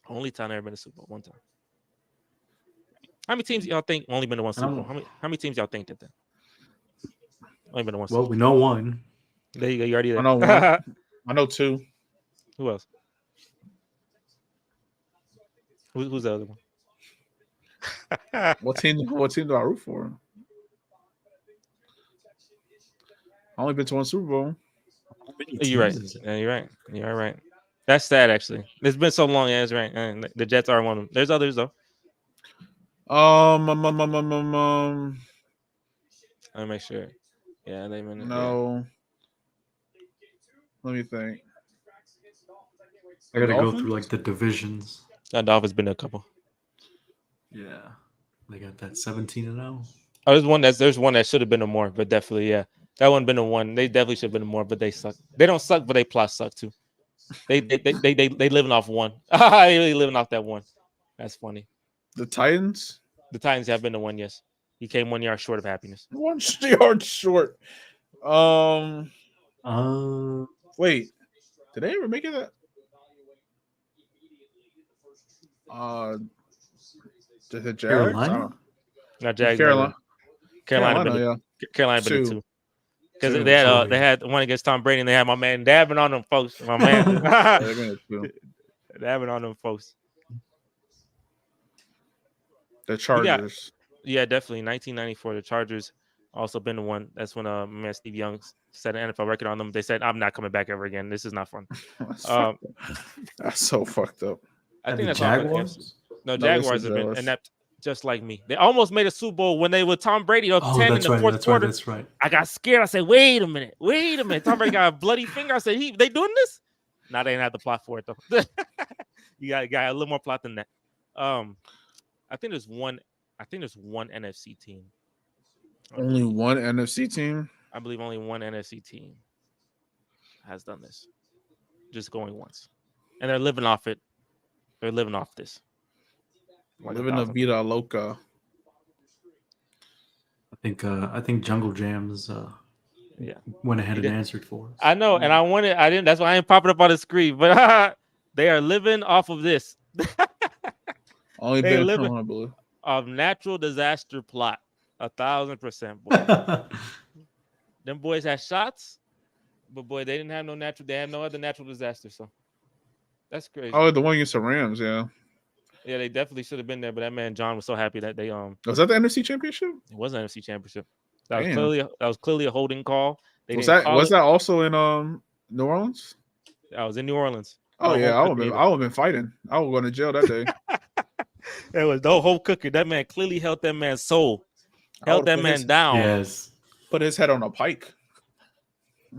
Only time they've been to Super Bowl. One time. How many teams y'all think only been to one Super Bowl? How many teams y'all think did that? Only been to one Super Bowl. Well, we know one. There you go. You already there. I know one. I know 2. Who else? Who's the other one? What team do I root for? I only been to one Super Bowl. You're right. Yeah, you're right. You're right. That's sad, actually. It's been so long. Yeah, that's right. And the Jets are one of them. There's others though. Let me make sure. Yeah, they've been. No. Yeah. Let me think. I gotta go through like the divisions. Dolphins been a couple. Yeah, they got that 17-0. Oh, there's one that should have been a more, but definitely, yeah, that one been a one. They definitely should have been a more, but they suck. They don't suck, but they plus suck too. They living off one. They really living off that one. That's funny. The Titans. The Titans have been the one. Yes, he came 1 yard short of happiness. 1 yard short. Wait, did they ever make it? The Jags? Carolina? Not Jags. Carolina. Carolina been the 2. Because they had one against Tom Brady, and they had my man dabbing on them folks. My man dabbing on them folks. The Chargers. Yeah, definitely. 1994, the Chargers also been the one. That's when man Steve Young set an NFL record on them. They said, "I'm not coming back ever again. This is not fun." That's so fucked up. I think that's Jaguars. No, Jaguars have been inept, just like me. They almost made a Super Bowl when they were Tom Brady up 10 in the fourth quarter. That's right. I got scared. I said, "Wait a minute. Tom Brady got a bloody finger." I said, "They doing this?" Now they didn't have the plot for it though. You got a little more plot than that. I think there's one NFC team. Only one NFC team? I believe only one NFC team has done this. Just going once. And they're living off it. They're living off this. Living a vida loca. I think Jungle Jams went ahead and answered for us. I know, and I didn't. That's why I ain't popping up on the screen. But they are living off of this. Only been living, I believe. Of natural disaster plot. 1,000%. Boy. Them boys had shots, but boy, they didn't have no natural. They had no other natural disaster. So that's crazy. Oh, the one against the Rams, yeah. Yeah, they definitely should have been there. But that man John was so happy that they Was that the NFC Championship? It was an NFC Championship. That Damn. was clearly a holding call. They Was didn't call that it. also in New Orleans? I was in New Orleans. Oh No yeah, home I would have been fighting. I would go to jail that day. There was no home cooking. That man clearly held that man's soul. Held that man down. Yes. Put his head on a pike.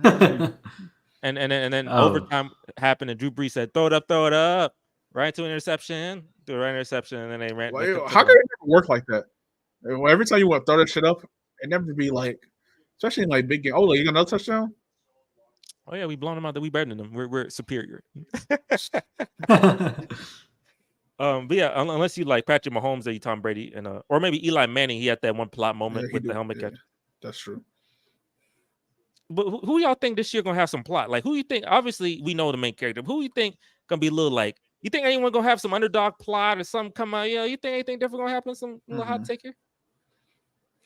And then overtime happened, and Drew Brees said, "Throw it up." Right to an interception. Threw a right interception, and then they ran. Well, how could it never work like that? Every time you want to throw that shit up, it never be like, especially in like big game. Oh, like, you got another touchdown? Oh yeah, we blown them out. That we better than them. We're superior. But yeah, unless you like Patrick Mahomes or you Tom Brady, and or maybe Eli Manning, he had that one plot moment with the helmet catch. That's true. But who y'all think this year gonna have some plot? Like, who you think? Obviously, we know the main character. But who you think gonna be a little like? You think anyone gonna have some underdog plot or something come out? Yeah, you think anything different gonna happen? Some little hot take here?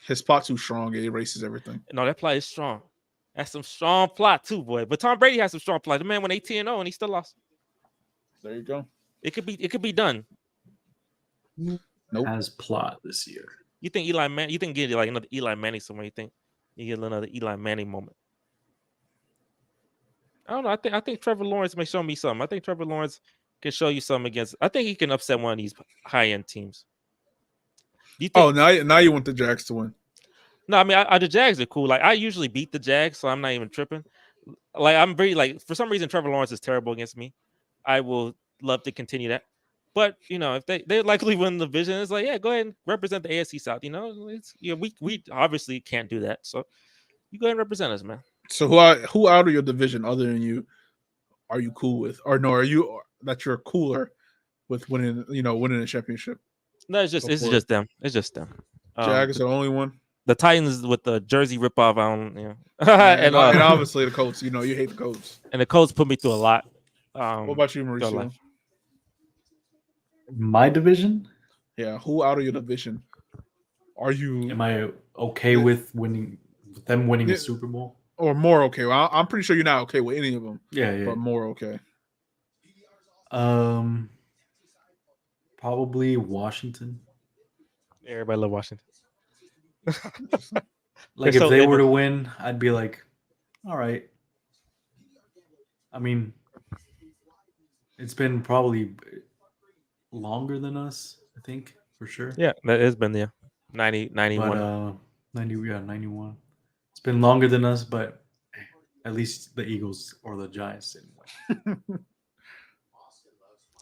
His plot too strong. It erases everything. No, that plot is strong. That's some strong plot too, boy. But Tom Brady has some strong plot. The man went 18-0 and he still lost. There you go. It could be done. Nope. Has plot this year. You think Eli Manning? You think get like another Eli Manning somewhere? You think you get another Eli Manning moment? I don't know. I think Trevor Lawrence may show me something. I think Trevor Lawrence can show you something against. I think he can upset one of these high end teams. Now you want the Jags to win? No, I mean the Jags are cool. Like I usually beat the Jags, so I'm not even tripping. Like I'm very like for some reason Trevor Lawrence is terrible against me. I will love to continue that. But if they likely win the division, it's like, yeah, go ahead and represent the AFC South. We obviously can't do that. So you go ahead and represent us, man. So who out of your division other than you are you cool with? Or no, are you that you're cooler with winning a championship? No, it's just them. It's just them. Jags are the only one. The Titans with the jersey ripoff, I don't, and obviously the Colts. You hate the Colts. And the Colts put me through a lot. What about you, Mauricio? My division? Yeah. Who out of your division are you? Am I okay with winning? With them winning a Super Bowl? Or more okay? Well, I'm pretty sure you're not okay with any of them. Yeah. But more okay. Probably Washington. Everybody love Washington. Like if they were to win, I'd be like, all right. I mean, it's been probably longer than us, I think, for sure. Yeah, that has been 90, 91. But, 91. It's been longer than us, but at least the Eagles or the Giants didn't win.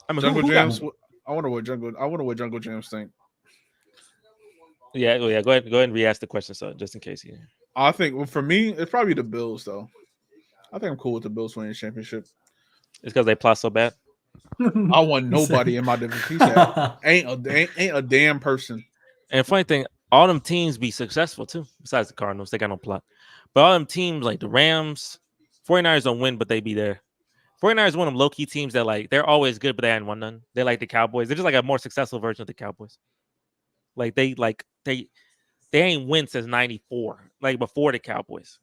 I mean, Jungle Jams. I wonder what Jungle Jams think. Yeah. Go ahead and re-ask the question, so just in case. Yeah. I think for me, it's probably the Bills, though. I think I'm cool with the Bills winning the championship. It's because they plot so bad. I want nobody in my division. He said, ain't a damn person. And funny thing, all them teams be successful too. Besides the Cardinals, they got no plot. But all them teams like the Rams, 49ers don't win, but they be there. 49ers one of them low-key teams that like they're always good, but they haven't won none. They like the Cowboys. They're just like a more successful version of the Cowboys. Like they ain't win since '94, like before the Cowboys.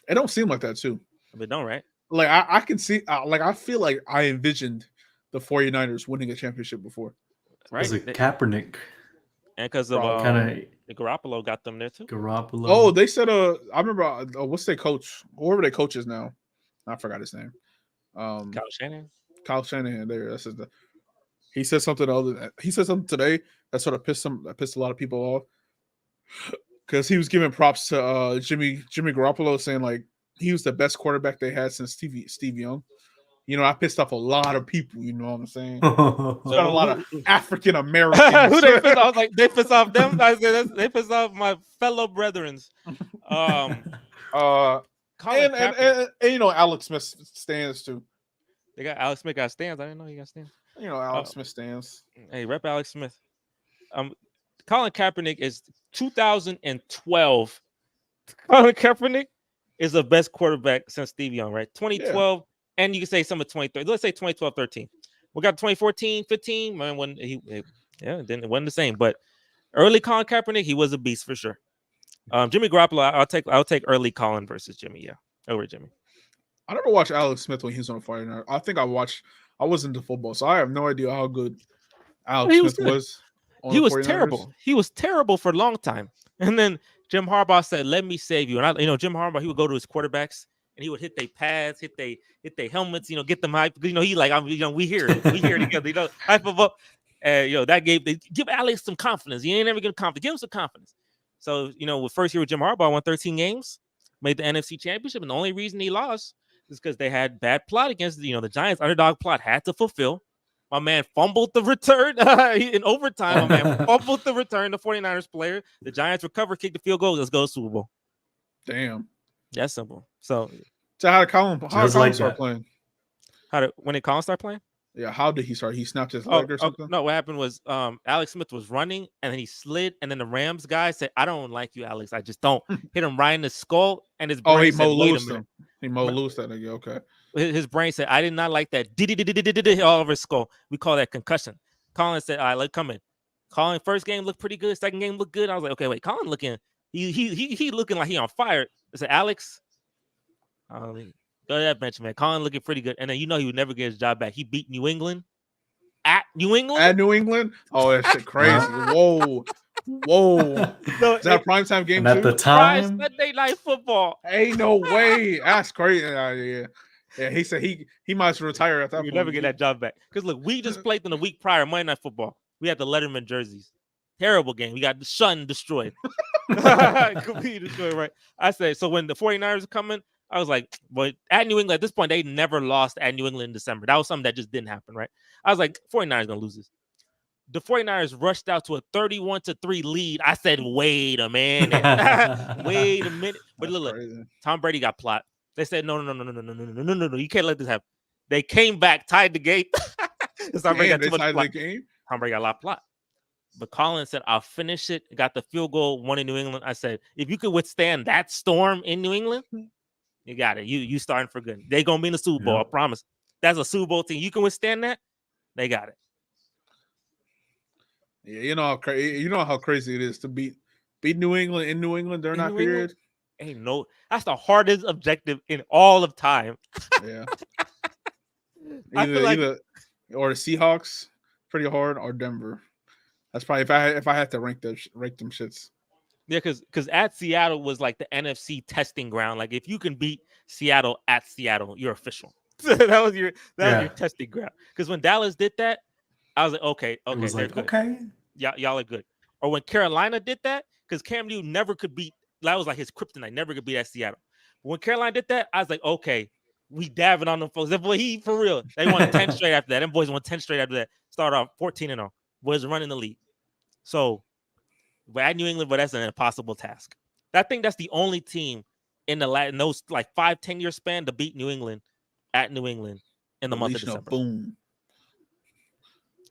It don't seem like that too. But don't, right? Like I can see, like I feel like I envisioned the 49ers winning a championship before. Right? Because of Kaepernick. And because of the Garoppolo got them there too. Garoppolo. Oh, they said I remember what's their coach? Whoever their coach is now. I forgot his name. Kyle Shanahan. There. He said something he said something today that sort of pissed a lot of people off. Because he was giving props to Jimmy Garoppolo, saying like he was the best quarterback they had since Steve Young. I pissed off a lot of people. You know what I'm saying? Got a lot of African Americans. Who they pissed off? Like they pissed off them. I said they pissed off my fellow brethrens. And Alex Smith stands too. They got Alex Smith got stands. I didn't know he got stands. Alex Smith stands. Hey, rep Alex Smith. Colin Kaepernick is 2012. Colin Kaepernick is the best quarterback since Steve Young, right? 2012, and you can say some of 2013. Let's say 2012, 13. We got 2014, 15. Man, then it wasn't the same. But early Colin Kaepernick, he was a beast for sure. Jimmy Garoppolo, I'll take early Colin versus Jimmy. Yeah, over Jimmy. I never watched Alex Smith when he was on fire. Now I think I was into football, so I have no idea how good Alex He was Smith good. was on He the was 49ers. terrible. He was terrible for a long time. And then Jim Harbaugh said, "Let me save you." And Jim Harbaugh, he would go to his quarterbacks and he would hit their pads, hit their helmets, get them hype. He like, we here together, hype them up. And that give Alex some confidence. He ain't never getting confidence. Give him some confidence. So, with first year with Jim Harbaugh, won 13 games, made the NFC Championship, and the only reason he lost is because they had bad plot against the Giants. Underdog plot had to fulfill. My man fumbled the return in overtime. My man fumbled the return. The 49ers player. The Giants recover, kick the field goal. Let's go Super Bowl. Damn. That's simple. So how did Colin start playing? When did Colin start playing? Yeah, how did he start? He snapped his leg or something? No, what happened was Alex Smith was running and then he slid, and then the Rams guy said, "I don't like you, Alex. I just don't." Hit him right in the skull, and his brain said, "Wait a minute." He Mo loose that nigga. Okay. His brain said, "I did not like that." Did all over his skull. We call that concussion. Colin said, "All right, let's come in." Colin first game looked pretty good. Second game looked good. I was like, okay, wait, Colin looking, he looking like he on fire. I said, Alex, go to that bench, man. Colin looking pretty good. And then he would never get his job back. He beat New England. At New England? Oh, that shit crazy. Whoa. No, is that a primetime game too? At the time? Sunday Night Football. Ain't no way. That's crazy. Yeah, he said he might as well retire at that point. You never get that job back. Because look, we just played them the week prior, Monday Night Football. We had the Letterman jerseys. Terrible game. We got the Shun destroyed. Completely destroyed, right? I said, so when the 49ers are coming, I was like, but at New England, at this point, they never lost at New England in December. That was something that just didn't happen, right? I was like, 49ers going to lose this. The 49ers rushed out to a 31-3 lead. I said, wait a minute. Wait a minute. But look, Tom Brady got plot. They said, no. You can't let this happen. They came back, tied the game. Tom Brady got too much plot. Tom Brady got a lot of plot. But Colin said, I'll finish it. Got the field goal, won in New England. I said, if you could withstand that storm in New England, you got it. You starting for good. They going to be in the Super Bowl, I promise. That's a Super Bowl team. You can withstand that? They got it. Yeah, you know how crazy it is to beat New England in New England during that period. That's the hardest objective in all of time. Yeah. Either or the Seahawks, pretty hard, or Denver. That's probably if I had to rank them shits. Yeah, because at Seattle was like the NFC testing ground. Like if you can beat Seattle at Seattle, you're official. that was your testing ground. Because when Dallas did that, I was like, okay, they're good. Okay, y'all are good. Or when Carolina did that, because Cam Newton never could beat. That was like his kryptonite. Never could beat at Seattle. But when Carolina did that, I was like, okay, we dabbing on them folks. That boy, he for real. They won 10 straight after that. Them boys won 10 straight after that. Started off 14-0. Boys running the league. So, but at New England, but that's an impossible task. I think that's the only team in those like 5-10 year span to beat New England at New England in the month of December. Boom.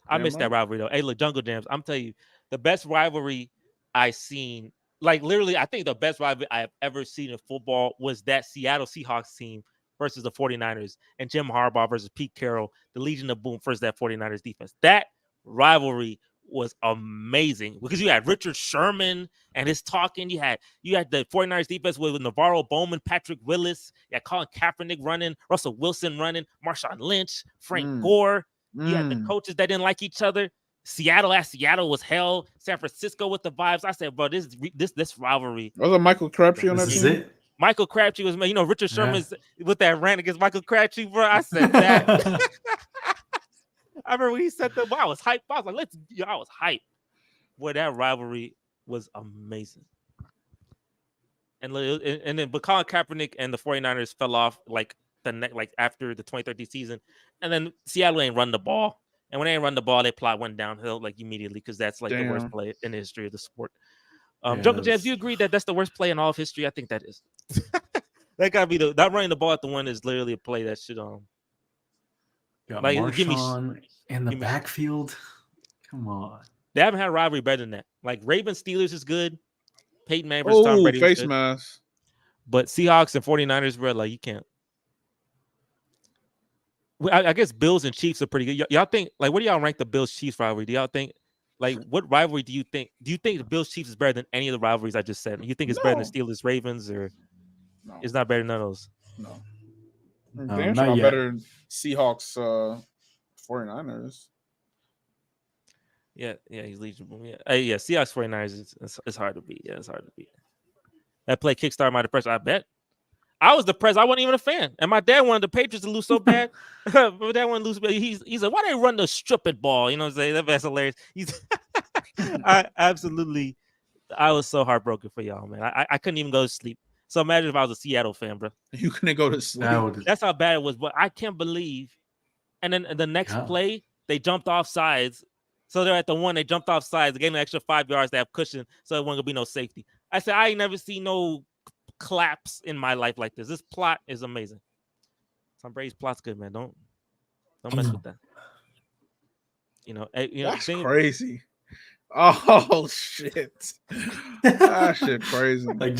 I miss that rivalry though. Hey, look, Jungle Jams. I'm telling you, the best rivalry I seen, like literally, I think the best rivalry I have ever seen in football was that Seattle Seahawks team versus the 49ers and Jim Harbaugh versus Pete Carroll, the Legion of Boom versus that 49ers defense. That rivalry was amazing because you had Richard Sherman and his talking. You had the 49ers defense with Navarro Bowman, Patrick Willis, you had Colin Kaepernick running, Russell Wilson running, Marshawn Lynch, Frank Gore. You had the coaches that didn't like each other. Seattle was hell. San Francisco with the vibes. I said, bro, this rivalry. Was it Michael Crabtree on that team? Michael Crabtree was, Richard Sherman's with that rant against Michael Crabtree, bro. I said that. I remember when he said that. I was hyped. I was like, I was hyped. Boy, that rivalry was amazing. And then, but Colin Kaepernick and the 49ers fell off after the 2013 season. And then Seattle ain't run the ball. And when they ain't run the ball, their plot went downhill like immediately because that's like the worst play in the history of the sport. Jungle Jams, do you agree that that's the worst play in all of history? I think that is. That gotta be not running the ball at the one is literally a play that should got Marshawn in the backfield. Come on. They haven't had a rivalry better than that. Like Ravens Steelers is good. Peyton Manning versus Tom Brady. Face mask. But Seahawks and 49ers, bro, like you can't. I guess Bills and Chiefs are pretty good. Y'all think, like, what do y'all rank the Bills Chiefs rivalry? Do y'all think Like, what rivalry do you think? Do you think the Bills Chiefs is better than any of the rivalries I just said? You think it's better than No. Steelers Ravens, or No. it's not better than none of those? No. No, Damn sure not not yet. better than Seahawks 49ers. Yeah, he's legible. Yeah, Seahawks 49ers. It's hard to beat. Yeah, it's hard to beat. That play kickstarted my depression. I bet. I was depressed. I wasn't even a fan, and my dad wanted the Patriots to lose so bad. My dad wanted to lose, but he's like, "Why they run the strip ball?" You know what I'm saying? That's hilarious. I was so heartbroken for y'all, man. I couldn't even go to sleep. So imagine if I was a Seattle fan, bro. You couldn't go to sleep. That's how bad it was. But I can't believe. And then the next play, they jumped off sides. So they're at the one. They jumped off sides. They gave them an extra 5 yards to have cushion, so it wasn't gonna be no safety. I said I ain't never seen no claps in my life like this. This plot is amazing. Tom Brady's plot's good, man. Don't mess with that. That's crazy. Oh shit! That shit crazy. Like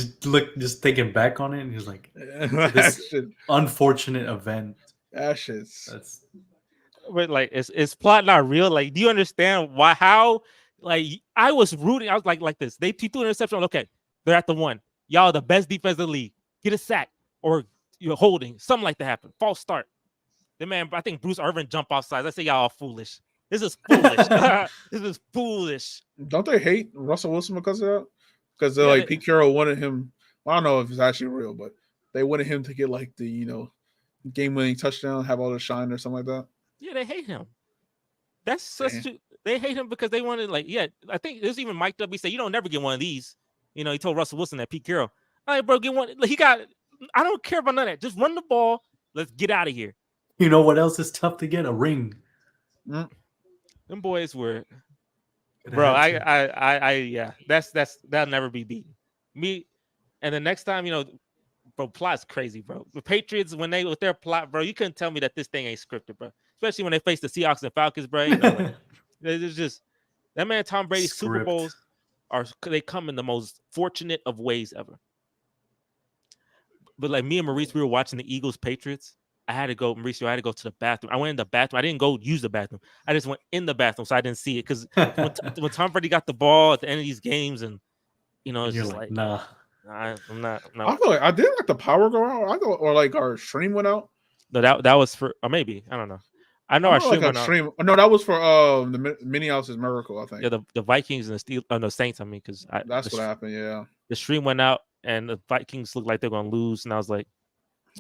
just thinking back on it, and he's like, this unfortunate event. That shit's. But like, is plot not real? Like, do you understand why? How? Like, I was rooting. I was like this. They threw an interception. Okay, they're at the one. Y'all the best defense in the league. Get a sack or you're holding something like that happen. False start. The man, I think Bruce Irvin jumped off sides. I say y'all all foolish. This is foolish. This is foolish. Don't they hate Russell Wilson because of that? Because they're Pete Carroll wanted him. Well, I don't know if it's actually real, but they wanted him to get like the game-winning touchdown, have all the shine or something like that. Yeah, they hate him. That's such. They hate him because they wanted I think there's even Mike W. Say you don't never get one of these. He told Russell Wilson that Pete Carroll. All right, bro, get one. He got. I don't care about none of that. Just run the ball. Let's get out of here. You know what else is tough to get? A ring. Them boys were, bro. Yeah. That'll never be beaten. Me, and the next time, bro, plot's crazy, bro. The Patriots with their plot, bro, you couldn't tell me that this thing ain't scripted, bro. Especially when they face the Seahawks and Falcons, bro. It's just that man Tom Brady's Super Bowls they come in the most fortunate of ways ever. But like me and Maurice, we were watching the Eagles Patriots. I had to go to the bathroom. I went in the bathroom. I didn't go use the bathroom. I just went in the bathroom, so I didn't see it. Because when Tom Brady got the ball at the end of these games, and it's just like, nah. I'm not. I feel like I did the power go out. Or like our stream went out. No, that was for maybe I don't know. I know our stream went out. No, that was for the Minneapolis Miracle. I think. Yeah, the Vikings and the Saints. I mean, because that's what happened. Yeah, the stream went out, and the Vikings looked like they're gonna lose, and I was like,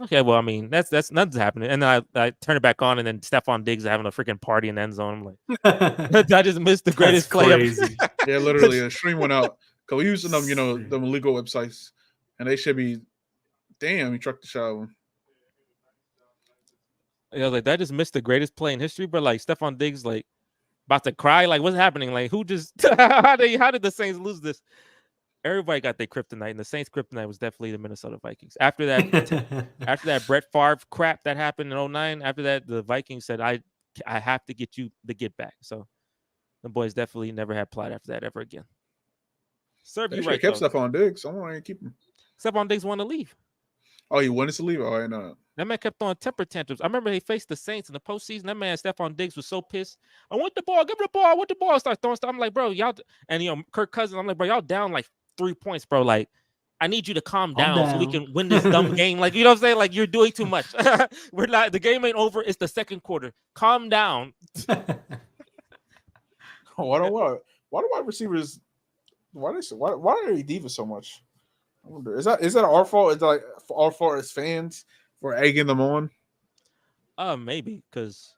okay, well, I mean, that's nothing's happening. And then I turn it back on, and then Stephon Diggs is having a freaking party in the end zone. I'm like, I just missed the greatest play ever. Yeah, literally, the stream went out because we using them, the legal websites, and they should be. Damn, he trucked the shot. I was like, that just missed the greatest play in history, but like Stephon Diggs, like about to cry, like what's happening? Like who just how did the Saints lose this? Everybody got their kryptonite, and the Saints' kryptonite was definitely the Minnesota Vikings. After that Brett Favre crap that happened in 2009, after that, the Vikings said, I have to get you the get back. So the boys definitely never had plot after that ever again. Serve you right, kept Stephon Diggs. Someone ain't keep him. Stephon Diggs wanted to leave. Oh, he wanted to leave? Oh, I know. That man kept throwing temper tantrums. I remember he faced the Saints in the postseason. That man, Stephon Diggs, was so pissed. I want the ball. Give me the ball. I want the ball. Start throwing stuff. I'm like, bro, y'all. And, Kirk Cousins, I'm like, bro, y'all down like 3 points, bro. Like, I need you to calm down so we can win this dumb game. Like, you know what I'm saying? Like, you're doing too much. We're not. The game ain't over. It's the second quarter. Calm down. Why do wide receivers? Why are they divas so much? I wonder. Is that our fault? Is that like our fault as fans for egging them on? Maybe because.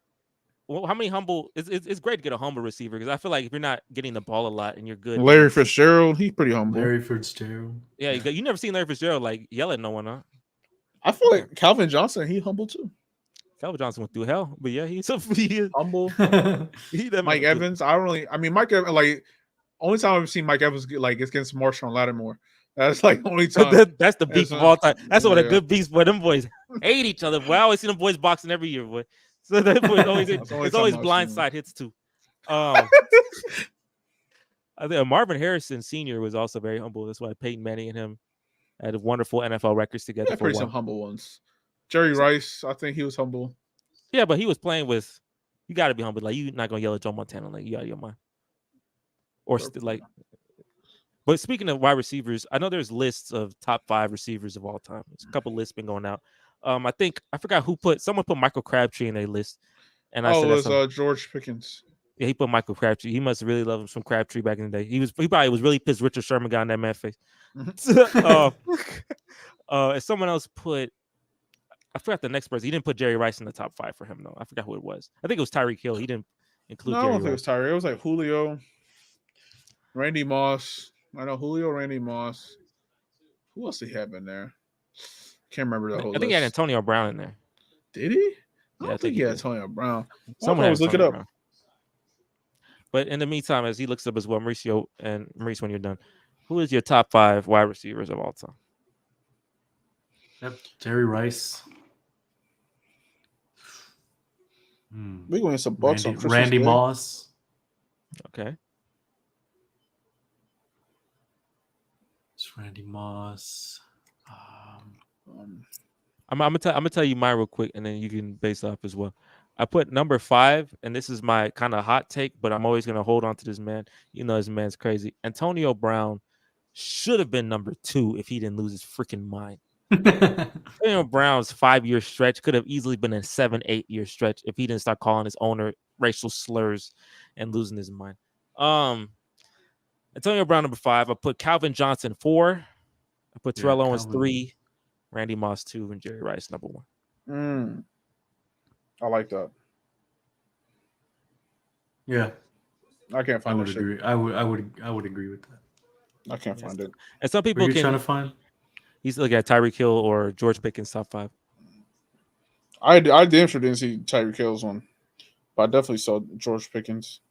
Well, how many humble? It's great to get a humble receiver because I feel like if you're not getting the ball a lot and you're good. Larry Fitzgerald, he's pretty humble. Larry Fitzgerald. Yeah, you never seen Larry Fitzgerald like yell at no one, huh? I feel like Calvin Johnson, he humble too. Calvin Johnson went through hell, but yeah, he is humble. Mike Evans, Mike Evans, like only time I've seen Mike Evans get like it's against Marshawn Lattimore. That's like the only time. That's the beef of all time. That's what a good beast. Boy, them boys hate each other. Boy, I always see them boys boxing every year, boy. So that boy it's always blindside hits too. I think Marvin Harrison Sr. was also very humble. That's why Peyton Manning and him had wonderful NFL records together. Yeah, pretty some humble ones. Jerry Rice, I think he was humble. Yeah, but he was playing with. You got to be humble. Like you're not gonna yell at Joe Montana. Like you out of your mind. or like. But speaking of wide receivers, I know there's lists of top 5 receivers of all time. There's a couple lists been going out. I think I forgot someone put Michael Crabtree in a list, and I said it that's was George Pickens. Yeah, he put Michael Crabtree. He must really love him some Crabtree back in the day. He probably was really pissed Richard Sherman got in that man's face. And someone else put, I forgot the next person. He didn't put Jerry Rice in the top 5 for him though. I forgot who it was. I think it was Tyreek Hill. He didn't include. No, I Jerry don't think it was Rice. Tyreek. It was like Julio, Randy Moss. I know Julio, Randy Moss. Who else did he have in there? Can't remember the whole I think he had Antonio Brown in there. Did he? I Yeah, don't think he had Antonio Brown. Someone always look it up. Brown. But in the meantime, as he looks up as well, Mauricio and Maurice, when you're done, who is your top 5 wide receivers of all time? Yep, Jerry Rice. We're going to some bucks on Christmas Randy Day. Moss. Okay. It's Randy Moss. I'm gonna tell you mine real quick, and then you can base off as well. I put number 5, and this is my kind of hot take, but I'm always gonna hold on to this man. You know, this man's crazy. Antonio Brown should have been number 2 if he didn't lose his freaking mind. Antonio Brown's 5-year stretch could have easily been a 7-8-year stretch if he didn't start calling his owner racial slurs and losing his mind. Antonio Brown number 5. I put Calvin Johnson 4. I put Terrell Owens 3, Randy Moss 2, and Jerry Rice number 1. I like that. Yeah, I can't find that agree. shit. I would agree with that. I can't find it. And some people What are you trying to find? He's looking at Tyreek Hill or George Pickens top 5. I damn sure didn't see Tyreek Hill's one, but I definitely saw George Pickens.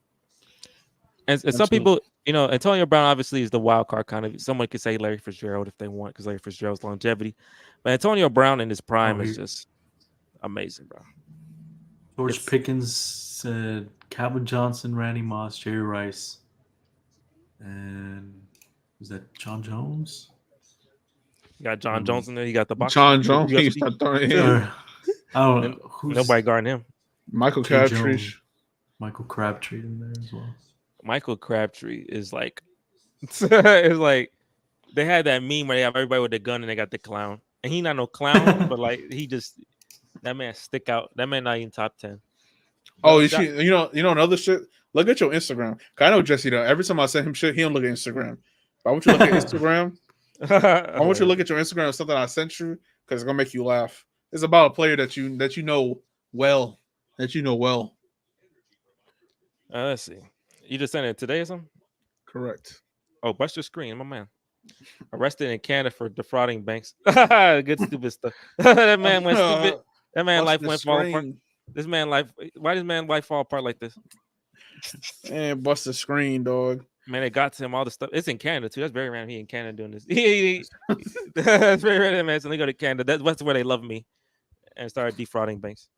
And some people, you know, Antonio Brown obviously is the wild card kind of. Someone could say Larry Fitzgerald if they want, because Larry Fitzgerald's longevity. But Antonio Brown in his prime is just amazing, bro. George Pickens said Calvin Johnson, Randy Moss, Jerry Rice, and was that John Jones? You got John Jones in there. You got the box. John Jones. He's not throwing him. I don't know. Who's nobody guarding him. Michael Crabtree. Michael Crabtree in there as well. Michael Crabtree is like, it's like they had that meme where they have everybody with the gun and they got the clown, and he not no clown, but like he just that man stick out. That man not even top 10. Oh, you know another shit. Look at your Instagram. I know Jesse though. Every time I send him shit, he don't look at Instagram. But I want you to look at Instagram. I want you to look at your Instagram of something I sent you because it's gonna make you laugh. It's about a player that you know well. Let's see. You just sent it today or something? Correct. Oh, Buster Screen, my man. Arrested in Canada for defrauding banks. Good stupid stuff. That man went stupid. That man life went fall apart. This man life. Why does man life fall apart like this? And bust the screen, dog. Man, it got to him all the stuff. It's in Canada too. That's very random. He in Canada doing this. That's very random, man. So they go to Canada. That's where they love me, and started defrauding banks.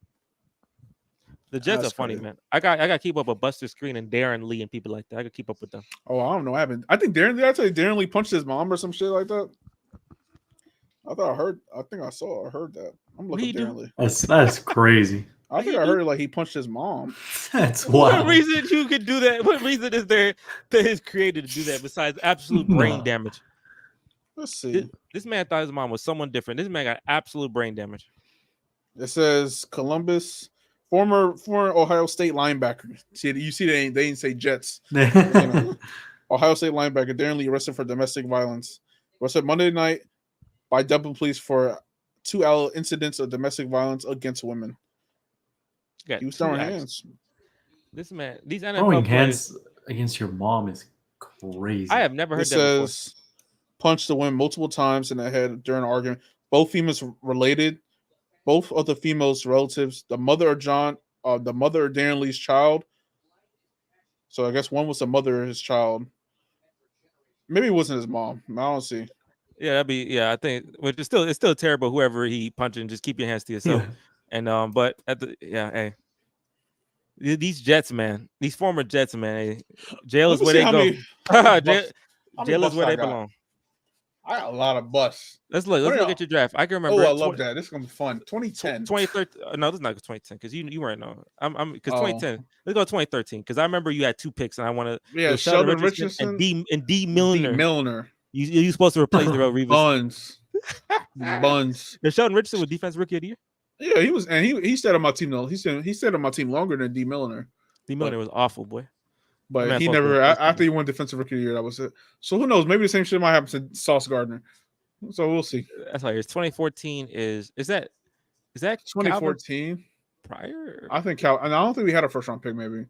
The Jets are funny, man. I got to keep up with Buster Screen and Darren Lee and people like that. I got to keep up with them. Oh, I don't know. I haven't. I think Darren. Did I tell you Darren Lee punched his mom or some shit like that? I thought I heard. I think I saw. I heard that. I'm looking at Darren Lee. That's crazy. I think I heard it like he punched his mom. That's wild. What reason you could do that? What reason is there that is created to do that besides absolute brain damage? Let's see. This man thought his mom was someone different. This man got absolute brain damage. It says Columbus, former Ohio State linebacker. See, you see they didn't say Jets. Ohio State linebacker Darren Lee arrested for domestic violence. Arrested Monday night by Dublin police for 2 incidents of domestic violence against women. He was throwing hands. This man, these NFL throwing players, hands against your mom is crazy. I have never heard that before. It says punched the woman multiple times in the head during an argument. Both females related. Both of the females' relatives. The mother of Darren Lee's child. So I guess one was the mother of his child. Maybe it wasn't his mom. I don't see. Yeah, that'd be I think, which is it's still terrible. Whoever he punching, just keep your hands to yourself. Yeah. And but hey, these Jets, man, these former Jets, man, jail is where they go. Jail is where they belong. I got a lot of busts. Let's look at your draft. I can remember. Oh, I love that. This is gonna be fun. 2010. 2013. No, this is not 2010 because you weren't on. I'm because 2010. Let's go 2013 because I remember you had 2 picks and I wanted Sheldon Richardson and D Milner. Milner. You supposed to replace Darrell Revis. Buns. And Sheldon Richardson was defense rookie of the year. Yeah, he was, and he stayed on my team though. He stayed on my team longer than D Milner. D Milner was awful, boy. But he never after he won defensive rookie of the year. That was it. So who knows? Maybe the same shit might happen to Sauce Gardner. So we'll see. That's why it's 2014. Is that 2014 prior? I think and I don't think we had a first round pick. Maybe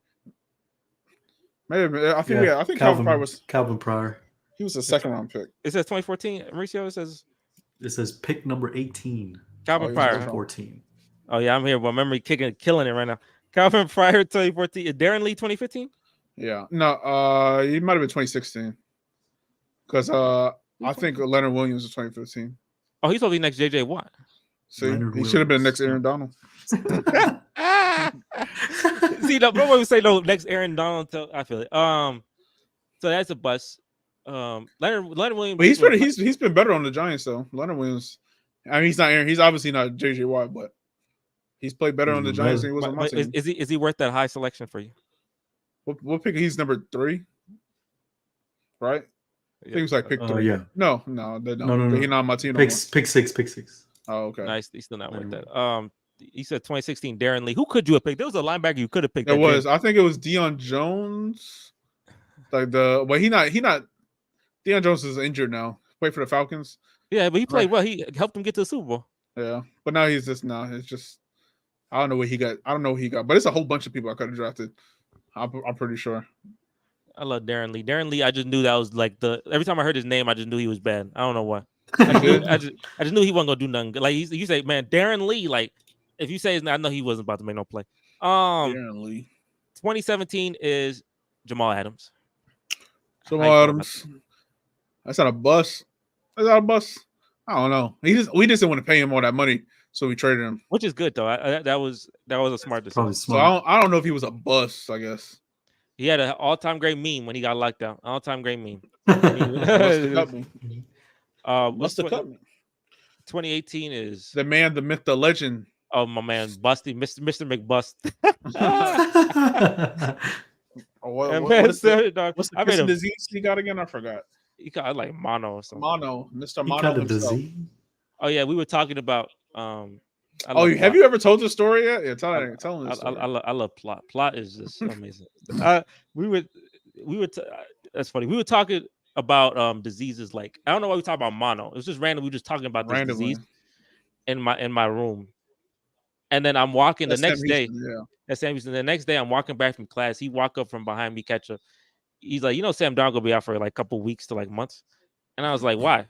I think Calvin Pryor was Calvin Pryor. He was a second round pick. It says 2014. Mauricio, it says pick number 18. Calvin Pryor. 14. Oh yeah, I'm here. Well, memory killing it right now. Calvin Pryor 2014. Is Darren Lee 2015? Yeah, no, it might have been 2016. Because I think Leonard Williams was 2015. Oh, he's supposed to be next JJ Watt. See, he should have been next Aaron Donald. See, nobody would say no next Aaron Donald until I feel it. So that's a bust. Leonard Williams. But he's been better on the Giants though. Leonard Williams. I mean, he's not Aaron. He's obviously not JJ Watt, but he's played better on the Giants than he was on my team. Is he worth that high selection for you? What pick? He's number 3, right? I think he was like pick 3. Yeah. No. He's not on my team. Pick 6. Oh, okay. Nice. He's still not worth that. He said 2016 Darren Lee. Who could you have picked? There was a linebacker you could have picked. I think it was Deion Jones. Deion Jones is injured now. Played for the Falcons. Yeah, but he played well. He helped him get to the Super Bowl. Yeah, but now it's just I don't know what he got. But it's a whole bunch of people I could have drafted. I'm pretty sure. I love Darren Lee. Darren Lee, I just knew that was like every time I heard his name, I just knew he was bad. I don't know why. I just knew he wasn't gonna do nothing good. Like you say, man, Darren Lee. Like if you say his name, I know he wasn't about to make no play. Darren Lee. 2017 is Jamal Adams. Jamal Adams. That's not a bust. Is that a bust? I don't know. We just didn't want to pay him all that money, so we traded him. Which is good though. That was a smart decision. So I don't know if he was a bust. I guess he had an all-time great meme when he got locked down. All-time great meme. What's the cut me? 2018 is the man, the myth, the legend. Oh my man, Busty, Mr. McBust. What's the disease he got again? I forgot. He got like mono or something. Mr. Mono himself. Oh yeah, we were talking about. Have you ever told the story yet? Yeah, tell him. I love Plot. Plot is just amazing. That's funny. We were talking about diseases like I don't know why we talk about mono. It was just random. We were just talking about this disease in my room, and then I'm walking the next day. Yeah, that's Sam Houston. The next day, I'm walking back from class. He walked up from behind me, catch up. He's like, Sam Darnold gonna be out for like a couple weeks to like months, and I was like, why?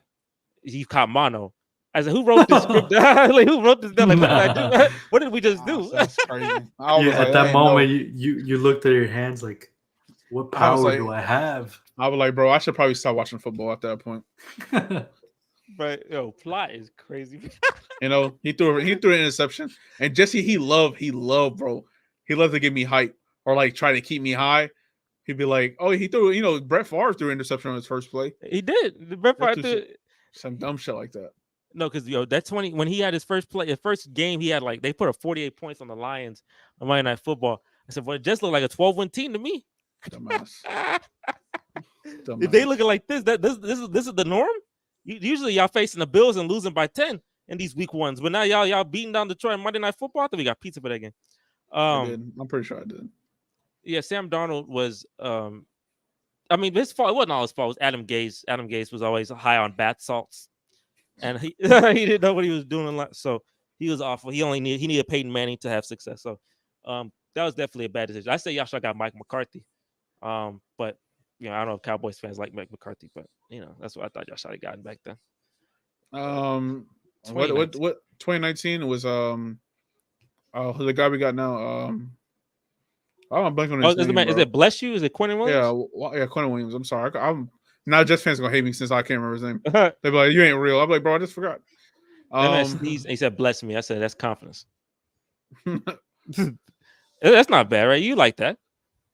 He caught mono. I said, who wrote this script? Like, who wrote this down? Like, what did we just do? That's crazy. At that moment, you looked at your hands like, what power do I have? I was like, bro, I should probably stop watching football at that point. But Plot is crazy. He threw an interception, and Jesse, he loved, bro. He loved to get me hype or like try to keep me high. He'd be like, oh, he threw, Brett Favre threw an interception on his first play. He did. Brett Favre threw some dumb shit like that. No, because that's when he had his first game, he had like they put up 48 points on the Lions on Monday Night Football. I said, well, it just looked like a 12-win team to me. Dumbass. If they looking like this is the norm. Usually y'all facing the Bills and losing by 10 in these week ones, but now y'all beating down Detroit on Monday Night Football. I think we got pizza for that game. I'm pretty sure I did. Yeah, Sam Darnold was. I mean, his fault. It wasn't all his fault. It was Adam Gase. Adam Gase was always high on bath salts, and he didn't know what he was doing a lot. So he was awful. He needed Peyton Manning to have success. So that was definitely a bad decision. I say y'all should have got Mike McCarthy. But I don't know if Cowboys fans like Mike McCarthy, but that's what I thought y'all should have gotten back then. What 2019 was the guy we got now. I'm blanking on his name. Is it Bless You? Is it Quentin Williams? Yeah, Quentin Williams. I'm sorry. I'm now Jets fans gonna hate me since I can't remember his name. They'll be like, "You ain't real." I'm like, "Bro, I just forgot." He said, "Bless me." I said, "That's confidence." That's not bad, right? You like that?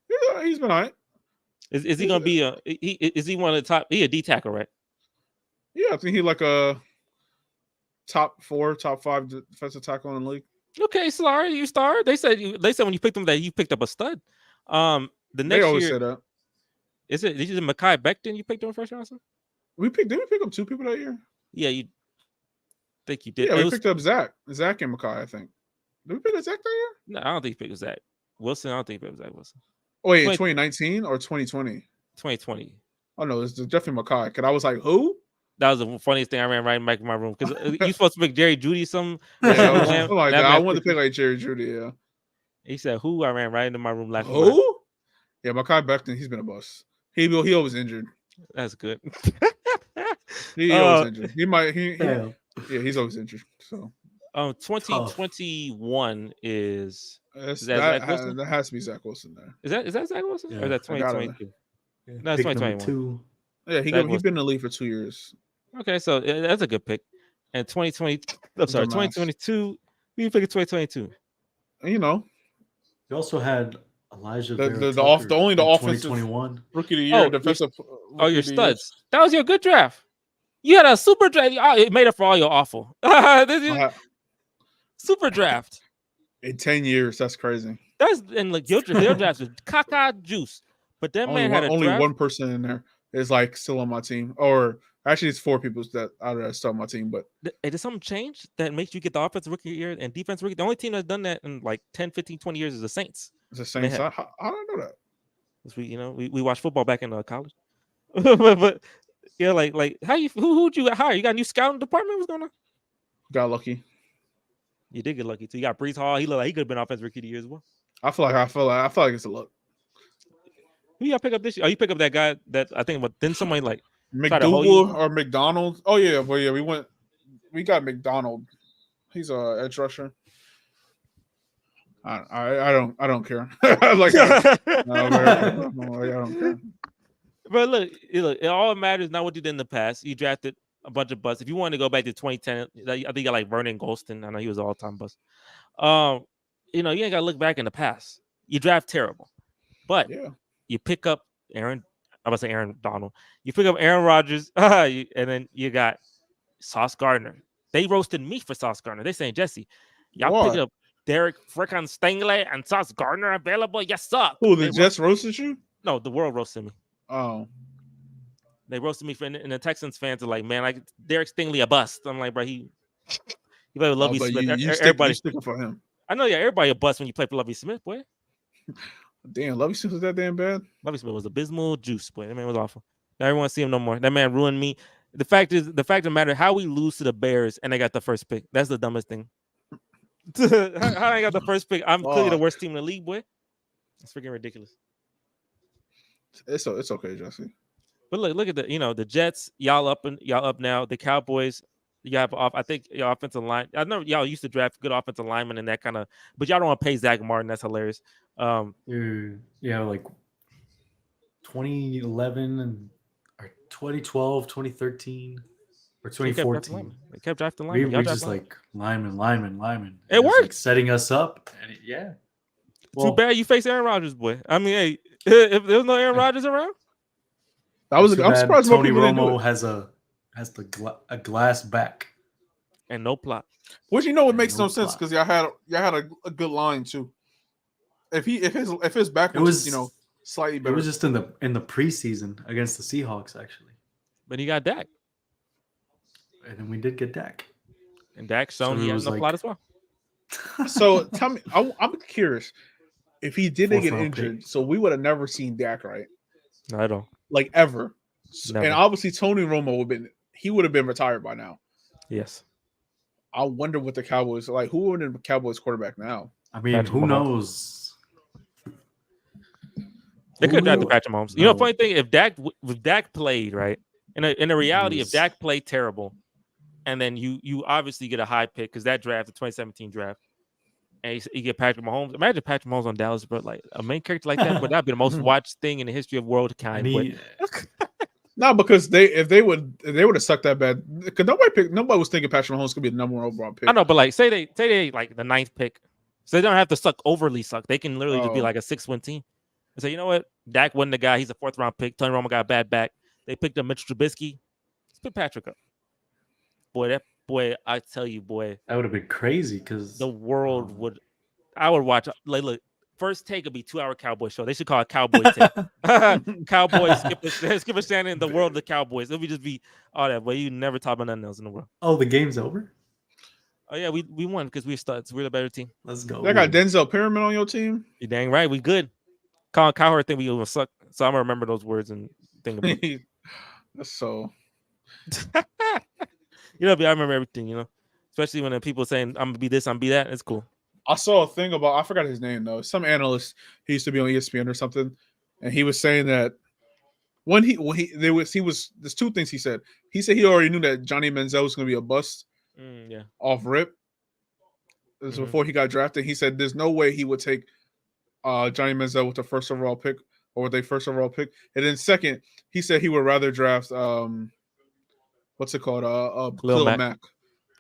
Yeah, he's been all right. Is he gonna be is he one of the top? He a D tackle, right? Yeah, I think he like a top 4, top 5 defensive tackle in the league. Okay, sorry, you star. They said when you picked him that you picked up a stud. The They next always year say that. is it Mekhi Becton you picked him first round? Did we pick up 2 people that year? Yeah, you think you did. Yeah, we picked up Zach and Mekhi, I think. Did we pick up Zach that year? No, I don't think you picked Zach Wilson. I don't think you picked Zach Wilson. Oh, wait, in 2019 or 2020? 2020. Oh no, it's definitely Mekhi. Cause I was like, who? That was the funniest thing I ran right back in my room because you supposed to pick Jerry Judy something. Yeah, like that. I wanted to pick like Jerry Judy. Yeah. He said, "Who?" I ran right into my room laughing. Who? Yeah, Mekhi Becton. He's been a bust. He always injured. That's good. He always injured. He's always injured. So 2021 is that has to be Zach Wilson there. Is that Zach Wilson? Yeah. Or is that 2022? No, it's 2021. Yeah, he's been in the league for 2 years. Okay, so that's a good pick. And 2022. Who you pick 2022? You know, you also had Elijah. The offensive 2021 rookie of the year, defensive. Your studs. That was your good draft. You had a super draft. It made up for all your awful. Super draft in 10 years. That's crazy. And like your draft was caca juice. But that man had only one person in there is like still on my team, or actually it's 4 people that are still on my team. But did something change that makes you get the offensive rookie of the year and defense rookie? The only team that's done that in like 10, 15, 20 years is the Saints. It's the Saints. How do I know that? We watched football back in college. but yeah, like who'd you hire? You got a new scouting department? What's going on? Got lucky. You did get lucky too. You got Brees Hall. He looked like he could have been offensive rookie of the year as well. I feel like it's a luck. Who you got to pick up this year? Oh, you pick up that guy that I think. But then somebody like McDougal or McDonald. Oh yeah, well yeah, we got McDonald. He's a edge rusher. I don't care. I don't care. But look, it all matters not what you did in the past. You drafted a bunch of busts. If you want to go back to 2010, I think you got like Vernon Golston. I know he was an all-time bust. You ain't got to look back in the past. You draft terrible, but you pick up Aaron Donald. You pick up Aaron Rodgers, and then you got Sauce Gardner. They roasted me for Sauce Gardner. They saying, Jesse, y'all picked up Derek frickin' Stingley and Sauce Gardner available. You suck. Who, the Jets roasted you? No, the world roasted me. Oh. They roasted me and the Texans fans are like, man, like Derek Stingley a bust. I'm like, bro, he better Lovie Smith. Everybody sticking for him. I know, yeah, everybody a bust when you play for Lovie Smith, boy. Damn, Lovie Smith was that damn bad? Lovie Smith was abysmal juice, boy. That man was awful. Now everyone see him no more. That man ruined me. The fact of the matter, how we lose to the Bears and they got the first pick. That's the dumbest thing. How I got the first pick? I'm clearly the worst team in the league, boy. It's freaking ridiculous. It's okay, Jesse. But look at the Jets. Y'all up now. The Cowboys. You have I think your offensive line. I know y'all used to draft good offensive linemen and that kind of, but y'all don't want to pay Zach Martin. That's hilarious. Like 2011 or 2012, 2013, or 2014. They kept drafting linemen. We just like linemen. It worked. Like setting us up. And Too bad you face Aaron Rodgers, boy. I mean, hey, if there's no Aaron Rodgers around, I'm surprised Tony Romo has a glass back and no plot. Which it makes no sense because y'all had a good line too. If his back was slightly better. It was just in the preseason against the Seahawks actually. But he got Dak. And then we did get Dak. And Dak shown he has no plot as well. So tell me, I'm curious. If he didn't get injured, so we would have never seen Dak, right? No, I don't. Like ever. And obviously Tony Romo would have been retired by now. Yes. I wonder what the Cowboys like. Who would the Cowboys quarterback now? I mean, who knows? They could have drafted Patrick Mahomes. No. Funny thing, if Dak played right, in the reality, if Dak played terrible, and then you obviously get a high pick because that draft, the 2017 draft, and you get Patrick Mahomes. Imagine Patrick Mahomes on Dallas, bro, like a main character like that. But that'd be the most watched thing in the history of world kind. No, because if they would have sucked that bad, because nobody was thinking Patrick Mahomes could be the number 1 overall pick. I know, but like say they like the 9th pick, so they don't have to overly suck. They can literally just be like a 6-win team. And say, you know what, Dak wasn't the guy. He's a 4th round pick. Tony Romo got a bad back. They picked up Mitch Trubisky. pick Patrick up. Boy, I tell you, boy, That would have been crazy because the world would. I would watch. Like, look, first take would be 2 hour Cowboy show. They should call it Cowboy Take. Cowboys skip a Shannon, the world of the Cowboys. It would just be all that. But you never talk about nothing else in the world. Oh, the game's over. Oh yeah, we won because we're studs. We're the better team. Let's go. They got Denzel Perriman on your team. You're dang right. We good. Colin Cowherd think we gonna suck. So I'm gonna remember those words and think about it. That's so. I remember everything. Especially when the people saying I'm gonna be this, I'm gonna be that. It's cool. I saw a thing about, I forgot his name though. Some analyst, he used to be on ESPN or something, and he was saying that there's two things he said. He said he already knew that Johnny Manziel was going to be a bust off rip. This was before he got drafted. He said there's no way he would take Johnny Manziel with the first overall pick or with a first overall pick. And then second, he said he would rather draft what's it called? Khalil Mack.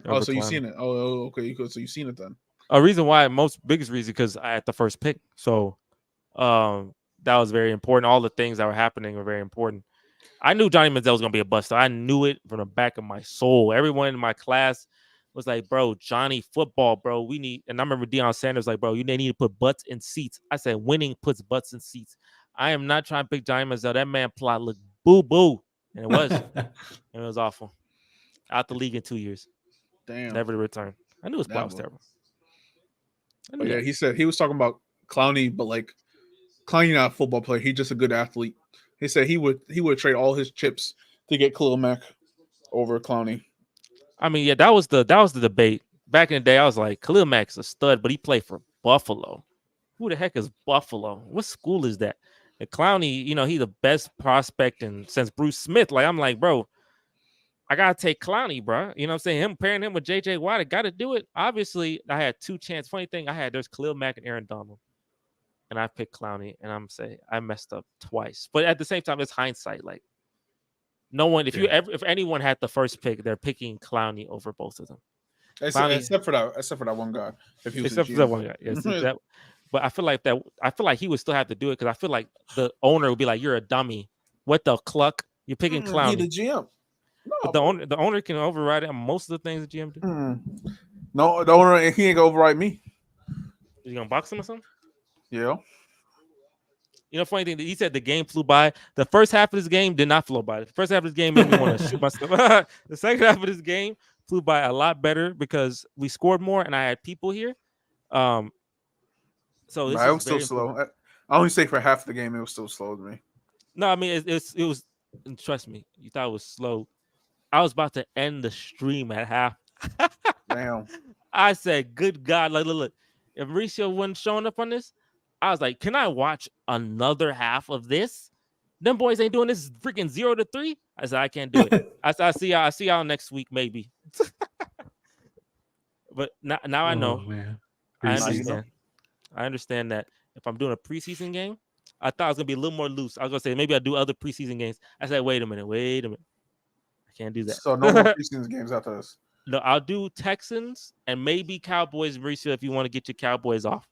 Oh, so you've seen it. Oh, okay. So you've seen it then. A reason why, biggest reason, because I had the first pick. So that was very important. All the things that were happening were very important. I knew Johnny Manziel was going to be a bust. I knew it from the back of my soul. Everyone in my class was like, bro, Johnny football, bro. We need, and I remember Deion Sanders like, bro, they need to put butts in seats. I said, winning puts butts in seats. I am not trying to pick Johnny Manziel. That man plot looked boo-boo. And it was. And it was awful. Out the league in 2 years. Damn. Never to return. I knew his plot was terrible. Yeah, he said he was talking about Clowney, but like Clowney not a football player. He's just a good athlete. He said he would trade all his chips to get Khalil Mack over Clowney. I mean, yeah, that was the debate. Back in the day, I was like, Khalil Mack's a stud, but he played for Buffalo. Who the heck is Buffalo? What school is that? And Clowney, he's the best prospect since Bruce Smith. Like, I'm like, bro, I gotta take Clowney, bro. You know what I'm saying? Pairing him with JJ Watt, I gotta do it. Obviously, I had two chances. Funny thing, there's Khalil Mack and Aaron Donald. And I picked Clowney, and I'm saying I messed up twice. But at the same time, it's hindsight. Like, no one, if anyone had the first pick, they're picking Clowney over both of them. Except for that one guy. Except for that one guy. Yes, but I feel like he would still have to do it because I feel like the owner would be like, "You're a dummy. What the cluck? You're picking Clowney." He the GM. No, but the owner can override it on most of the things the GM do. No, the owner, he ain't gonna override me. Is he gonna box him or something? Yeah. Funny thing, he said the game flew by. The first half of this game did not flow by. The first half of this game made me want to shoot myself. The second half of this game flew by a lot better because we scored more and I had people here. So this it was still slow. I only say for half the game it was still slow to me. No, I mean it was. Trust me, you thought it was slow. I was about to end the stream at half. Damn. I said, "Good God!" Like, look. If Mauricio wasn't showing up on this, I was like, "Can I watch another half of this?" Them boys ain't doing this freaking 0-3. I said, "I can't do it." I see y'all next week, maybe. But now I know. Man. I understand that if I'm doing a preseason game, I thought I was gonna be a little more loose. I was gonna say maybe I do other preseason games. I said, wait a minute. I can't do that. So no more preseason games after this. No, I'll do Texans and maybe Cowboys, Mauricio, if you want to get your Cowboys off.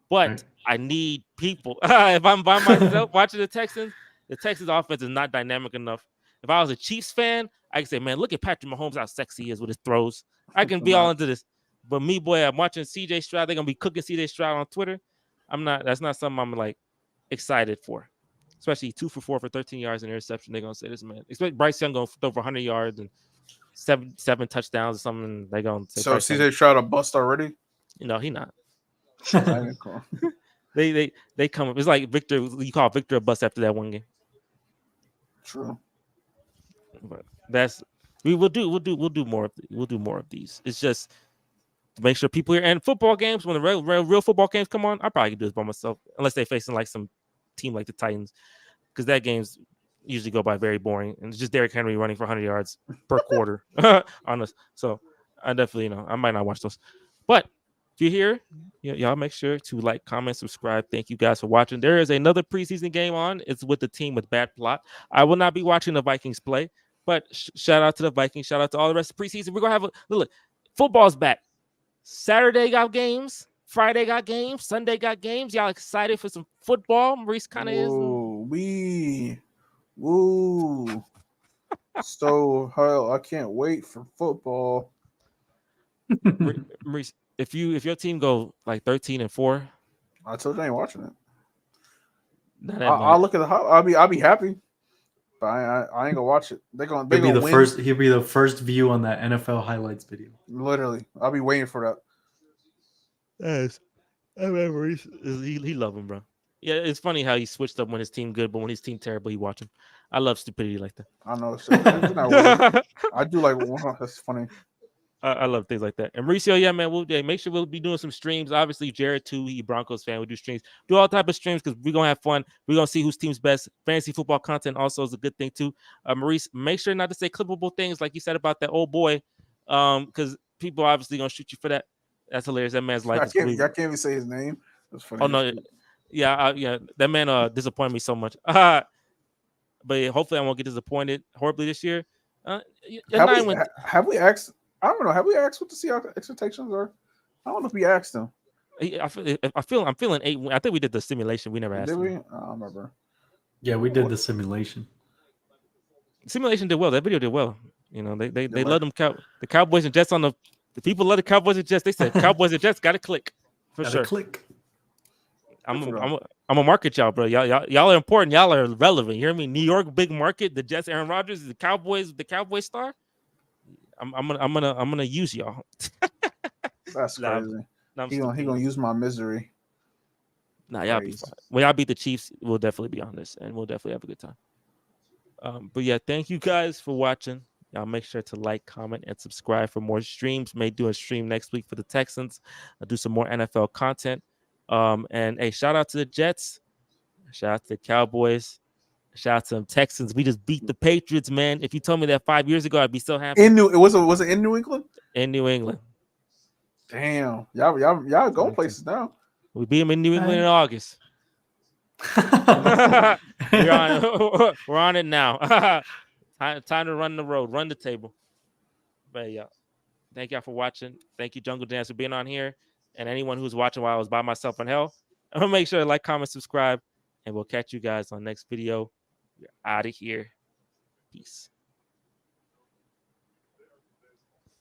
But I need people. If I'm by myself watching the Texans offense is not dynamic enough. If I was a Chiefs fan, I could say, man, look at Patrick Mahomes, how sexy he is with his throws. I can be all into this. But me, boy, I'm watching CJ Stroud. They're going to be cooking CJ Stroud on Twitter. That's not something I'm like excited for. Especially 2 for 4 for 13 yards and interception. They're going to say this, man. Expect Bryce Young going to throw for 100 yards and seven touchdowns or something. They're going to say. So CJ Stroud a bust already? No, he not. They come up. It's like Victor. You call Victor a bust after that one game. True. But we'll do more of these. It's just to make sure people here and football games when the real football games come on. I probably can do this by myself unless they're facing like some team like the Titans, because that games usually go by very boring and it's just Derrick Henry running for 100 yards per quarter on us. So I definitely I might not watch those, but. If you're here, y'all make sure to like, comment, subscribe. Thank you guys for watching. There is another preseason game on. It's with the team with Bad Plot. I will not be watching the Vikings play, but shout out to the Vikings. Shout out to all the rest of preseason. We're going to have look, football's back. Saturday got games. Friday got games. Sunday got games. Y'all excited for some football? Maurice kind of is. Woo. So hell, I can't wait for football. Maurice, if your team go like 13-4, I told you I ain't watching it. not that I'll much. look at the. I'll be happy, but I ain't gonna watch it. They gonna win. He'll be the first view on that NFL highlights video. Literally, I'll be waiting for that. Yes, I remember Maurice. He love him, bro. Yeah, it's funny how he switched up when his team good, but when his team terrible, he watch him. I love stupidity like that. I know it's not weird. I do like. Wow, that's funny. I love things like that. And Mauricio, yeah, man, make sure we'll be doing some streams. Obviously, Jared too, he Broncos fan. We do streams, do all type of streams because we're gonna have fun. We're gonna see whose team's best. Fantasy football content also is a good thing too. Maurice, make sure not to say clippable things like you said about that old boy, because people obviously gonna shoot you for that. That's hilarious. That man's life is I crazy. can't even say his name. That's funny. Oh no, yeah, that man disappointed me so much. But yeah, hopefully, I won't get disappointed horribly this year. Have we asked? I don't know. Have we asked what the Seahawks expectations are? I don't know if we asked them. I'm feeling 8. I think we did the simulation. We never asked. Did we? Them. I don't remember. Yeah, we did the simulation. Simulation did well. That video did well. You know, they love them the Cowboys and Jets on the people love the Cowboys and Jets. They said Cowboys and Jets got to click for sure. Click. I'm a market y'all, bro. Y'all are important. Y'all are relevant. You hear me? New York, big market. The Jets, Aaron Rodgers, the Cowboy star. I'm gonna use y'all. That's crazy. He gonna use my misery. Nah, y'all be fine. When y'all beat the Chiefs, we'll definitely be on this, and we'll definitely have a good time. But yeah, thank you guys for watching. Y'all make sure to like, comment, and subscribe for more streams. May do a stream next week for the Texans. I'll do some more NFL content. And a shout out to the Jets. Shout out to the Cowboys. Shout out to them Texans. We just beat the Patriots, man. If you told me that 5 years ago, I'd be so happy. Was it in New England? In New England. Damn, y'all going places now. We beat them in New England in August. we're on it now. Time to run the road, run the table. But yeah, thank y'all for watching. Thank you, Jungle Dance, for being on here, and anyone who's watching while I was by myself in hell. I'm gonna make sure to like, comment, subscribe, and we'll catch you guys on next video. We're out of here. Peace.